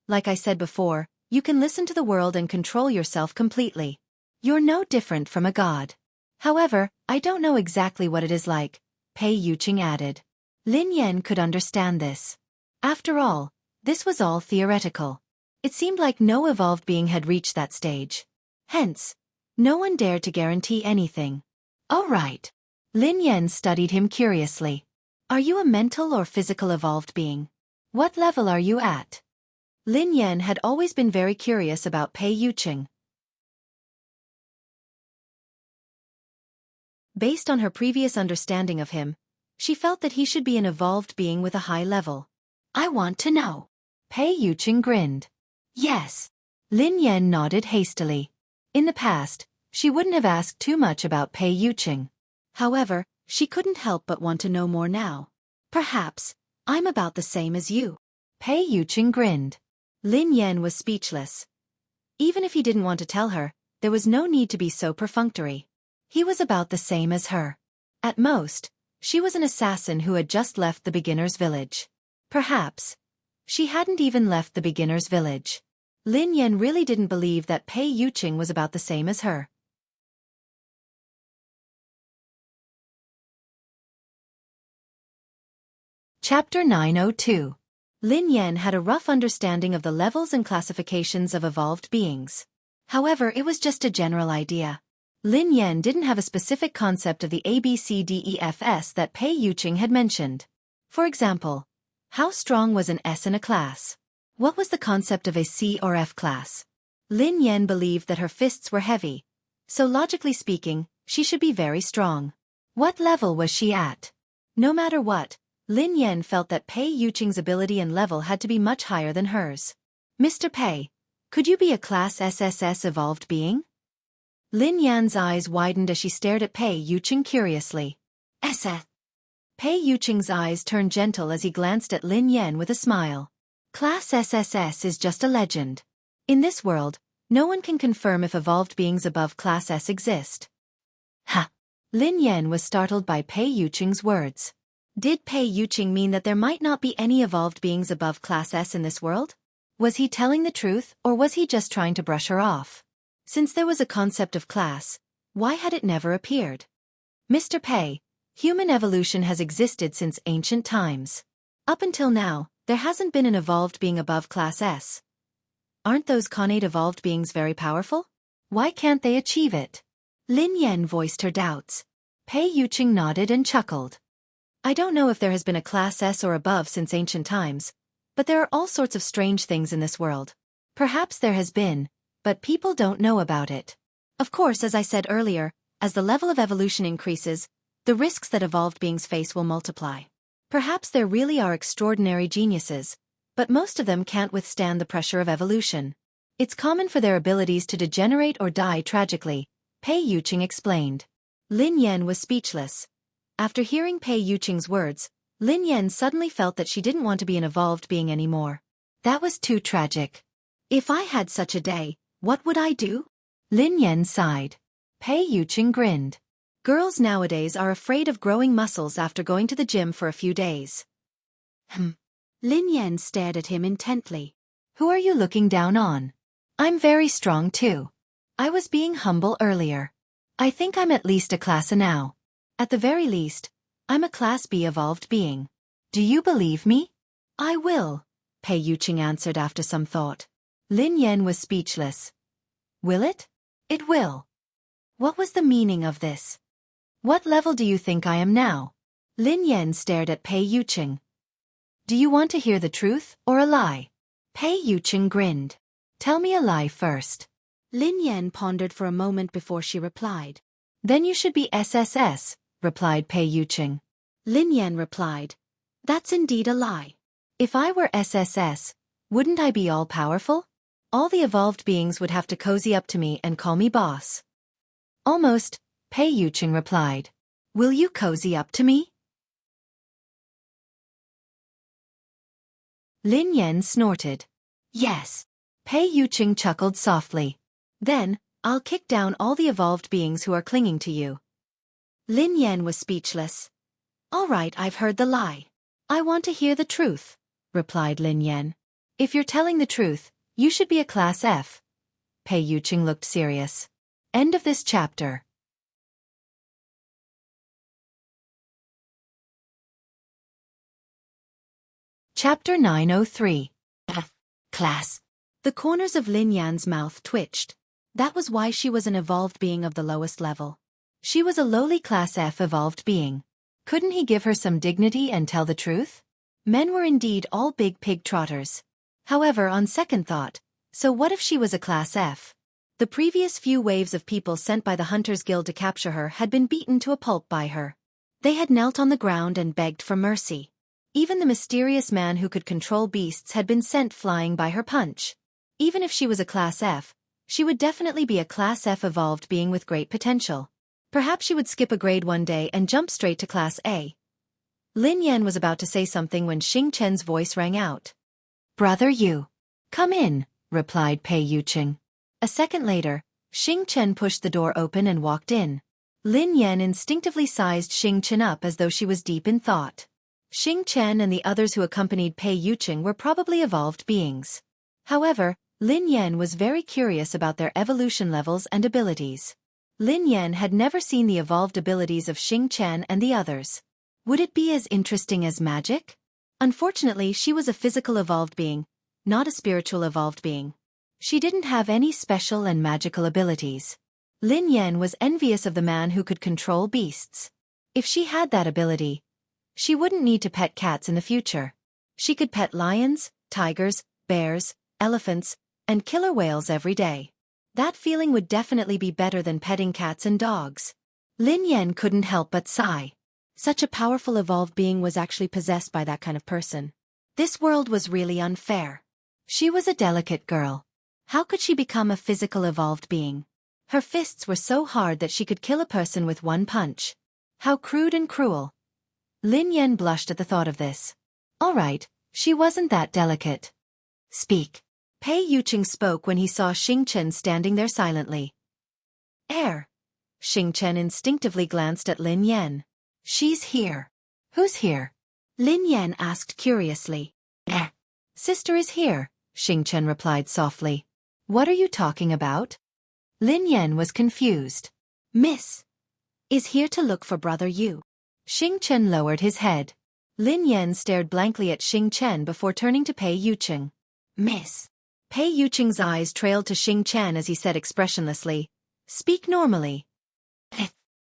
"Like I said before, you can listen to the world and control yourself completely. You're no different from a god. However, I don't know exactly what it is like," Pei Yuqing added. Lin Yan could understand this. After all, this was all theoretical. It seemed like no evolved being had reached that stage. Hence, no one dared to guarantee anything. "All right." Lin Yan studied him curiously. "Are you a mental or physical evolved being? What level are you at?" Lin Yan had always been very curious about Pei Yuqing. Based on her previous understanding of him, she felt that he should be an evolved being with a high level. "I want to know." Pei Yuqing grinned. "Yes." Lin Yan nodded hastily. In the past, she wouldn't have asked too much about Pei Yuqing. However, she couldn't help but want to know more now. "Perhaps, I'm about the same as you." Pei Yuqing grinned. Lin Yan was speechless. Even if he didn't want to tell her, there was no need to be so perfunctory. He was about the same as her. At most, she was an assassin who had just left the beginner's village. Perhaps, she hadn't even left the beginner's village. Lin Yan really didn't believe that Pei Yuqing was about the same as her. Chapter 902. Lin Yan had a rough understanding of the levels and classifications of evolved beings. However, it was just a general idea. Lin Yan didn't have a specific concept of the ABCDEFS that Pei Yuqing had mentioned. For example, how strong was an S in a class? What was the concept of a C or F class? Lin Yan believed that her fists were heavy, so logically speaking, she should be very strong. What level was she at? No matter what, Lin Yan felt that Pei Yuqing's ability and level had to be much higher than hers. "Mr. Pei, could you be a Class SSS evolved being?" Lin Yan's eyes widened as she stared at Pei Yuqing curiously. "SS?" Pei Yuqing's eyes turned gentle as he glanced at Lin Yan with a smile. "Class SSS is just a legend. In this world, no one can confirm if evolved beings above Class S exist." "Ha!" Lin Yan was startled by Pei Yuqing's words. Did Pei Yuqing mean that there might not be any evolved beings above Class S in this world? Was he telling the truth, or was he just trying to brush her off? Since there was a concept of class, why had it never appeared? "Mr. Pei, human evolution has existed since ancient times. Up until now, there hasn't been an evolved being above Class S. Aren't those connate evolved beings very powerful? Why can't they achieve it?" Lin Yan voiced her doubts. Pei Yuqing nodded and chuckled. "I don't know if there has been a Class S or above since ancient times, but there are all sorts of strange things in this world. Perhaps there has been, but people don't know about it. Of course, as I said earlier, as the level of evolution increases, the risks that evolved beings face will multiply. Perhaps there really are extraordinary geniuses, but most of them can't withstand the pressure of evolution. It's common for their abilities to degenerate or die tragically," Pei Yuqing explained. Lin Yan was speechless. After hearing Pei Yuqing's words, Lin Yan suddenly felt that she didn't want to be an evolved being anymore. That was too tragic. If I had such a day, what would I do? Lin Yan sighed. Pei Yuqing grinned. Girls nowadays are afraid of growing muscles after going to the gym for a few days. Lin Yan stared at him intently. Who are you looking down on? I'm very strong too. I was being humble earlier. I think I'm at least a class A now. At the very least, I'm a class B evolved being. Do you believe me? I will, Pei Yuqing answered after some thought. Lin Yan was speechless. Will it? It will. What was the meaning of this? What level do you think I am now? Lin Yan stared at Pei Yuqing. Do you want to hear the truth or a lie? Pei Yuqing grinned. Tell me a lie first. Lin Yan pondered for a moment before she replied. Then you should be SSS, replied Pei Yuqing. Lin Yan replied. That's indeed a lie. If I were SSS, wouldn't I be all-powerful? All the evolved beings would have to cozy up to me and call me boss. Almost, Pei Yuqing replied. Will you cozy up to me? Lin Yan snorted. Yes. Pei Yuqing chuckled softly. Then, I'll kick down all the evolved beings who are clinging to you. Lin Yan was speechless. All right, I've heard the lie. I want to hear the truth, replied Lin Yan. If you're telling the truth, you should be a class F. Pei Yuqing looked serious. End of this chapter. Chapter 903. F. Class. The corners of Lin Yan's mouth twitched. That was why she was an evolved being of the lowest level. She was a lowly class F evolved being. Couldn't he give her some dignity and tell the truth? Men were indeed all big pig trotters. However, on second thought, so what if she was a class F? The previous few waves of people sent by the Hunters Guild to capture her had been beaten to a pulp by her. They had knelt on the ground and begged for mercy. Even the mysterious man who could control beasts had been sent flying by her punch. Even if she was a class F, she would definitely be a class F evolved being with great potential. Perhaps she would skip a grade one day and jump straight to class A. Lin Yan was about to say something when Xing Chen's voice rang out. Brother Yu. Come in, replied Pei Yuqing. A second later, Xing Chen pushed the door open and walked in. Lin Yan instinctively sized Xing Chen up as though she was deep in thought. Xing Chen and the others who accompanied Pei Yuqing were probably evolved beings. However, Lin Yan was very curious about their evolution levels and abilities. Lin Yan had never seen the evolved abilities of Xing Chen and the others. Would it be as interesting as magic? Unfortunately, she was a physical evolved being, not a spiritual evolved being. She didn't have any special and magical abilities. Lin Yan was envious of the man who could control beasts. If she had that ability, she wouldn't need to pet cats in the future. She could pet lions, tigers, bears, elephants, and killer whales every day. That feeling would definitely be better than petting cats and dogs. Lin Yan couldn't help but sigh. Such a powerful evolved being was actually possessed by that kind of person. This world was really unfair. She was a delicate girl. How could she become a physical evolved being? Her fists were so hard that she could kill a person with one punch. How crude and cruel. Lin Yan blushed at the thought of this. All right, she wasn't that delicate. Speak. Pei Yuqing spoke when he saw Xing Chen standing there silently. Air. Xing Chen instinctively glanced at Lin Yan. She's here. Who's here? Lin Yan asked curiously. Sister is here, Xing Chen replied softly. What are you talking about? Lin Yan was confused. Miss is here to look for Brother Yu. Xing Chen lowered his head. Lin Yan stared blankly at Xing Chen before turning to Pei Yuqing. Miss. Pei Yuqing's eyes trailed to Xing Chen as he said expressionlessly, Speak normally.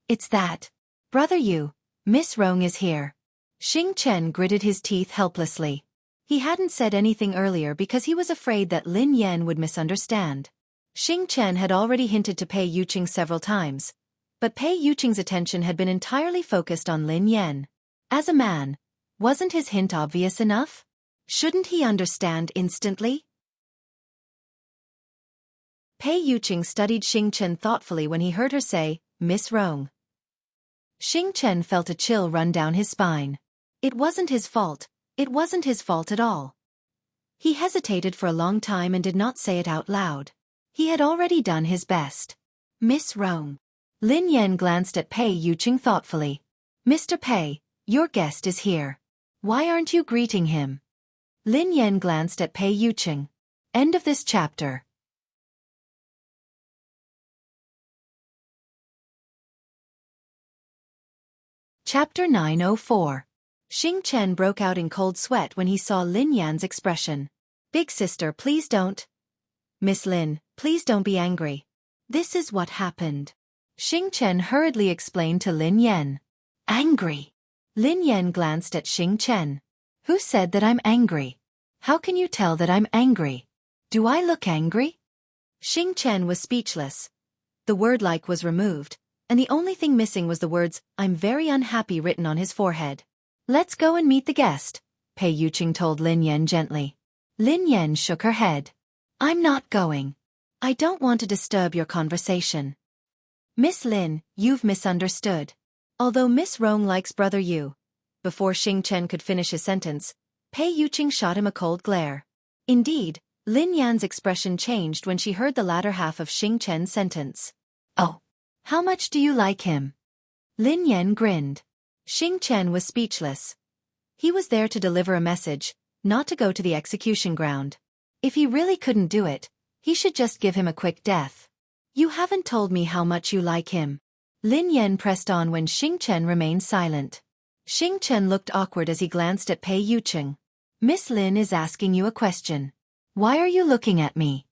It's that. Brother Yu, Miss Rong is here. Xing Chen gritted his teeth helplessly. He hadn't said anything earlier because he was afraid that Lin Yan would misunderstand. Xing Chen had already hinted to Pei Yuqing several times, but Pei Yuqing's attention had been entirely focused on Lin Yan. As a man, wasn't his hint obvious enough? Shouldn't he understand instantly? Pei Yuqing studied Xing Chen thoughtfully when he heard her say, Miss Rong. Xing Chen felt a chill run down his spine. It wasn't his fault. It wasn't his fault at all. He hesitated for a long time and did not say it out loud. He had already done his best. Miss Rong. Lin Yan glanced at Pei Yuqing thoughtfully. Mr. Pei, your guest is here. Why aren't you greeting him? Lin Yan glanced at Pei Yuqing. End of this chapter. Chapter 904. Xing Chen broke out in cold sweat when he saw Lin Yan's expression. Big sister, please don't. Miss Lin, please don't be angry. This is what happened. Xing Chen hurriedly explained to Lin Yan. Angry? Lin Yan glanced at Xing Chen. Who said that I'm angry? How can you tell that I'm angry? Do I look angry? Xing Chen was speechless. The word like was removed, and the only thing missing was the words, I'm very unhappy written on his forehead. Let's go and meet the guest, Pei Yuqing told Lin Yan gently. Lin Yan shook her head. I'm not going. I don't want to disturb your conversation. Miss Lin, you've misunderstood. Although Miss Rong likes Brother Yu. Before Xing Chen could finish his sentence, Pei Yuqing shot him a cold glare. Indeed, Lin Yan's expression changed when she heard the latter half of Xing Chen's sentence. Oh. How much do you like him? Lin Yan grinned. Xing Chen was speechless. He was there to deliver a message, not to go to the execution ground. If he really couldn't do it, he should just give him a quick death. You haven't told me how much you like him. Lin Yan pressed on when Xing Chen remained silent. Xing Chen looked awkward as he glanced at Pei Yuqing. Miss Lin is asking you a question. Why are you looking at me?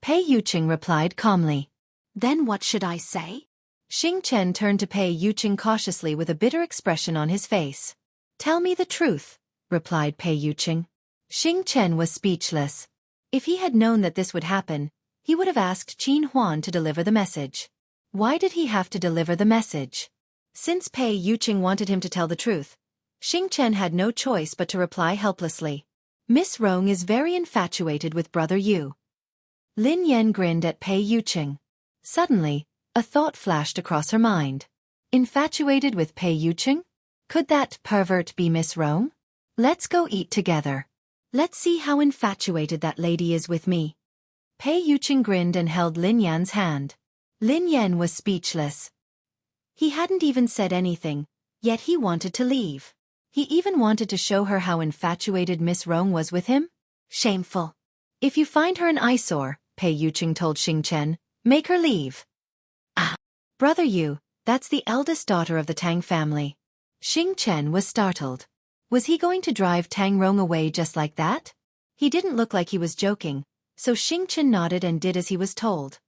Pei Yuqing replied calmly. Then what should I say? Xing Chen turned to Pei Yuqing cautiously with a bitter expression on his face. Tell me the truth, replied Pei Yuqing. Xing Chen was speechless. If he had known that this would happen, he would have asked Qin Huan to deliver the message. Why did he have to deliver the message? Since Pei Yuqing wanted him to tell the truth, Xing Chen had no choice but to reply helplessly. Miss Rong is very infatuated with Brother Yu. Lin Yan grinned at Pei Yuqing. Suddenly, a thought flashed across her mind. Infatuated with Pei Yuqing? Could that pervert be Miss Rong? Let's go eat together. Let's see how infatuated that lady is with me. Pei Yuqing grinned and held Lin Yan's hand. Lin Yan was speechless. He hadn't even said anything, yet he wanted to leave. He even wanted to show her how infatuated Miss Rong was with him. Shameful. If you find her an eyesore, Pei Yuqing told Xing Chen, make her leave. Ah, Brother Yu, that's the eldest daughter of the Tang family. Xing Chen was startled. Was he going to drive Tang Rong away just like that? He didn't look like he was joking, so Xing Chen nodded and did as he was told.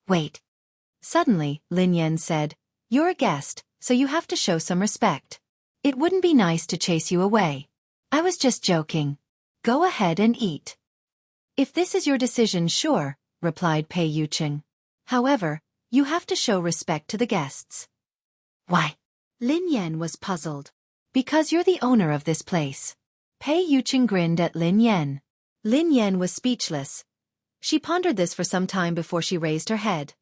Wait. Suddenly, Lin Yan said, you're a guest, so you have to show some respect. It wouldn't be nice to chase you away. I was just joking. Go ahead and eat. If this is your decision, sure, replied Pei Yuqing. However, you have to show respect to the guests. Why? Lin Yan was puzzled. Because you're the owner of this place. Pei Yuqing grinned at Lin Yan. Lin Yan was speechless. She pondered this for some time before she raised her head.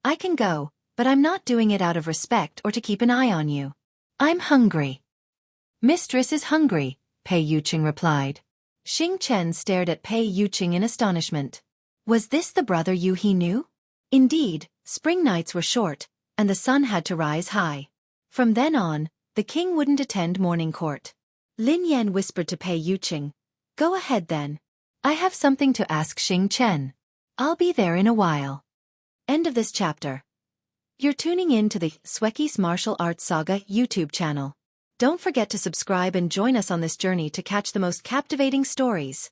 I can go, but I'm not doing it out of respect or to keep an eye on you. I'm hungry. Mistress is hungry, Pei Yuqing replied. Xing Chen stared at Pei Yuqing in astonishment. Was this the Brother Yu he knew? Indeed, spring nights were short, and the sun had to rise high. From then on, the king wouldn't attend morning court. Lin Yan whispered to Pei Yuqing. Go ahead then. I have something to ask Xing Chen. I'll be there in a while. End of this chapter. You're tuning in to the Xueqi's Martial Arts Saga YouTube channel. Don't forget to subscribe and join us on this journey to catch the most captivating stories.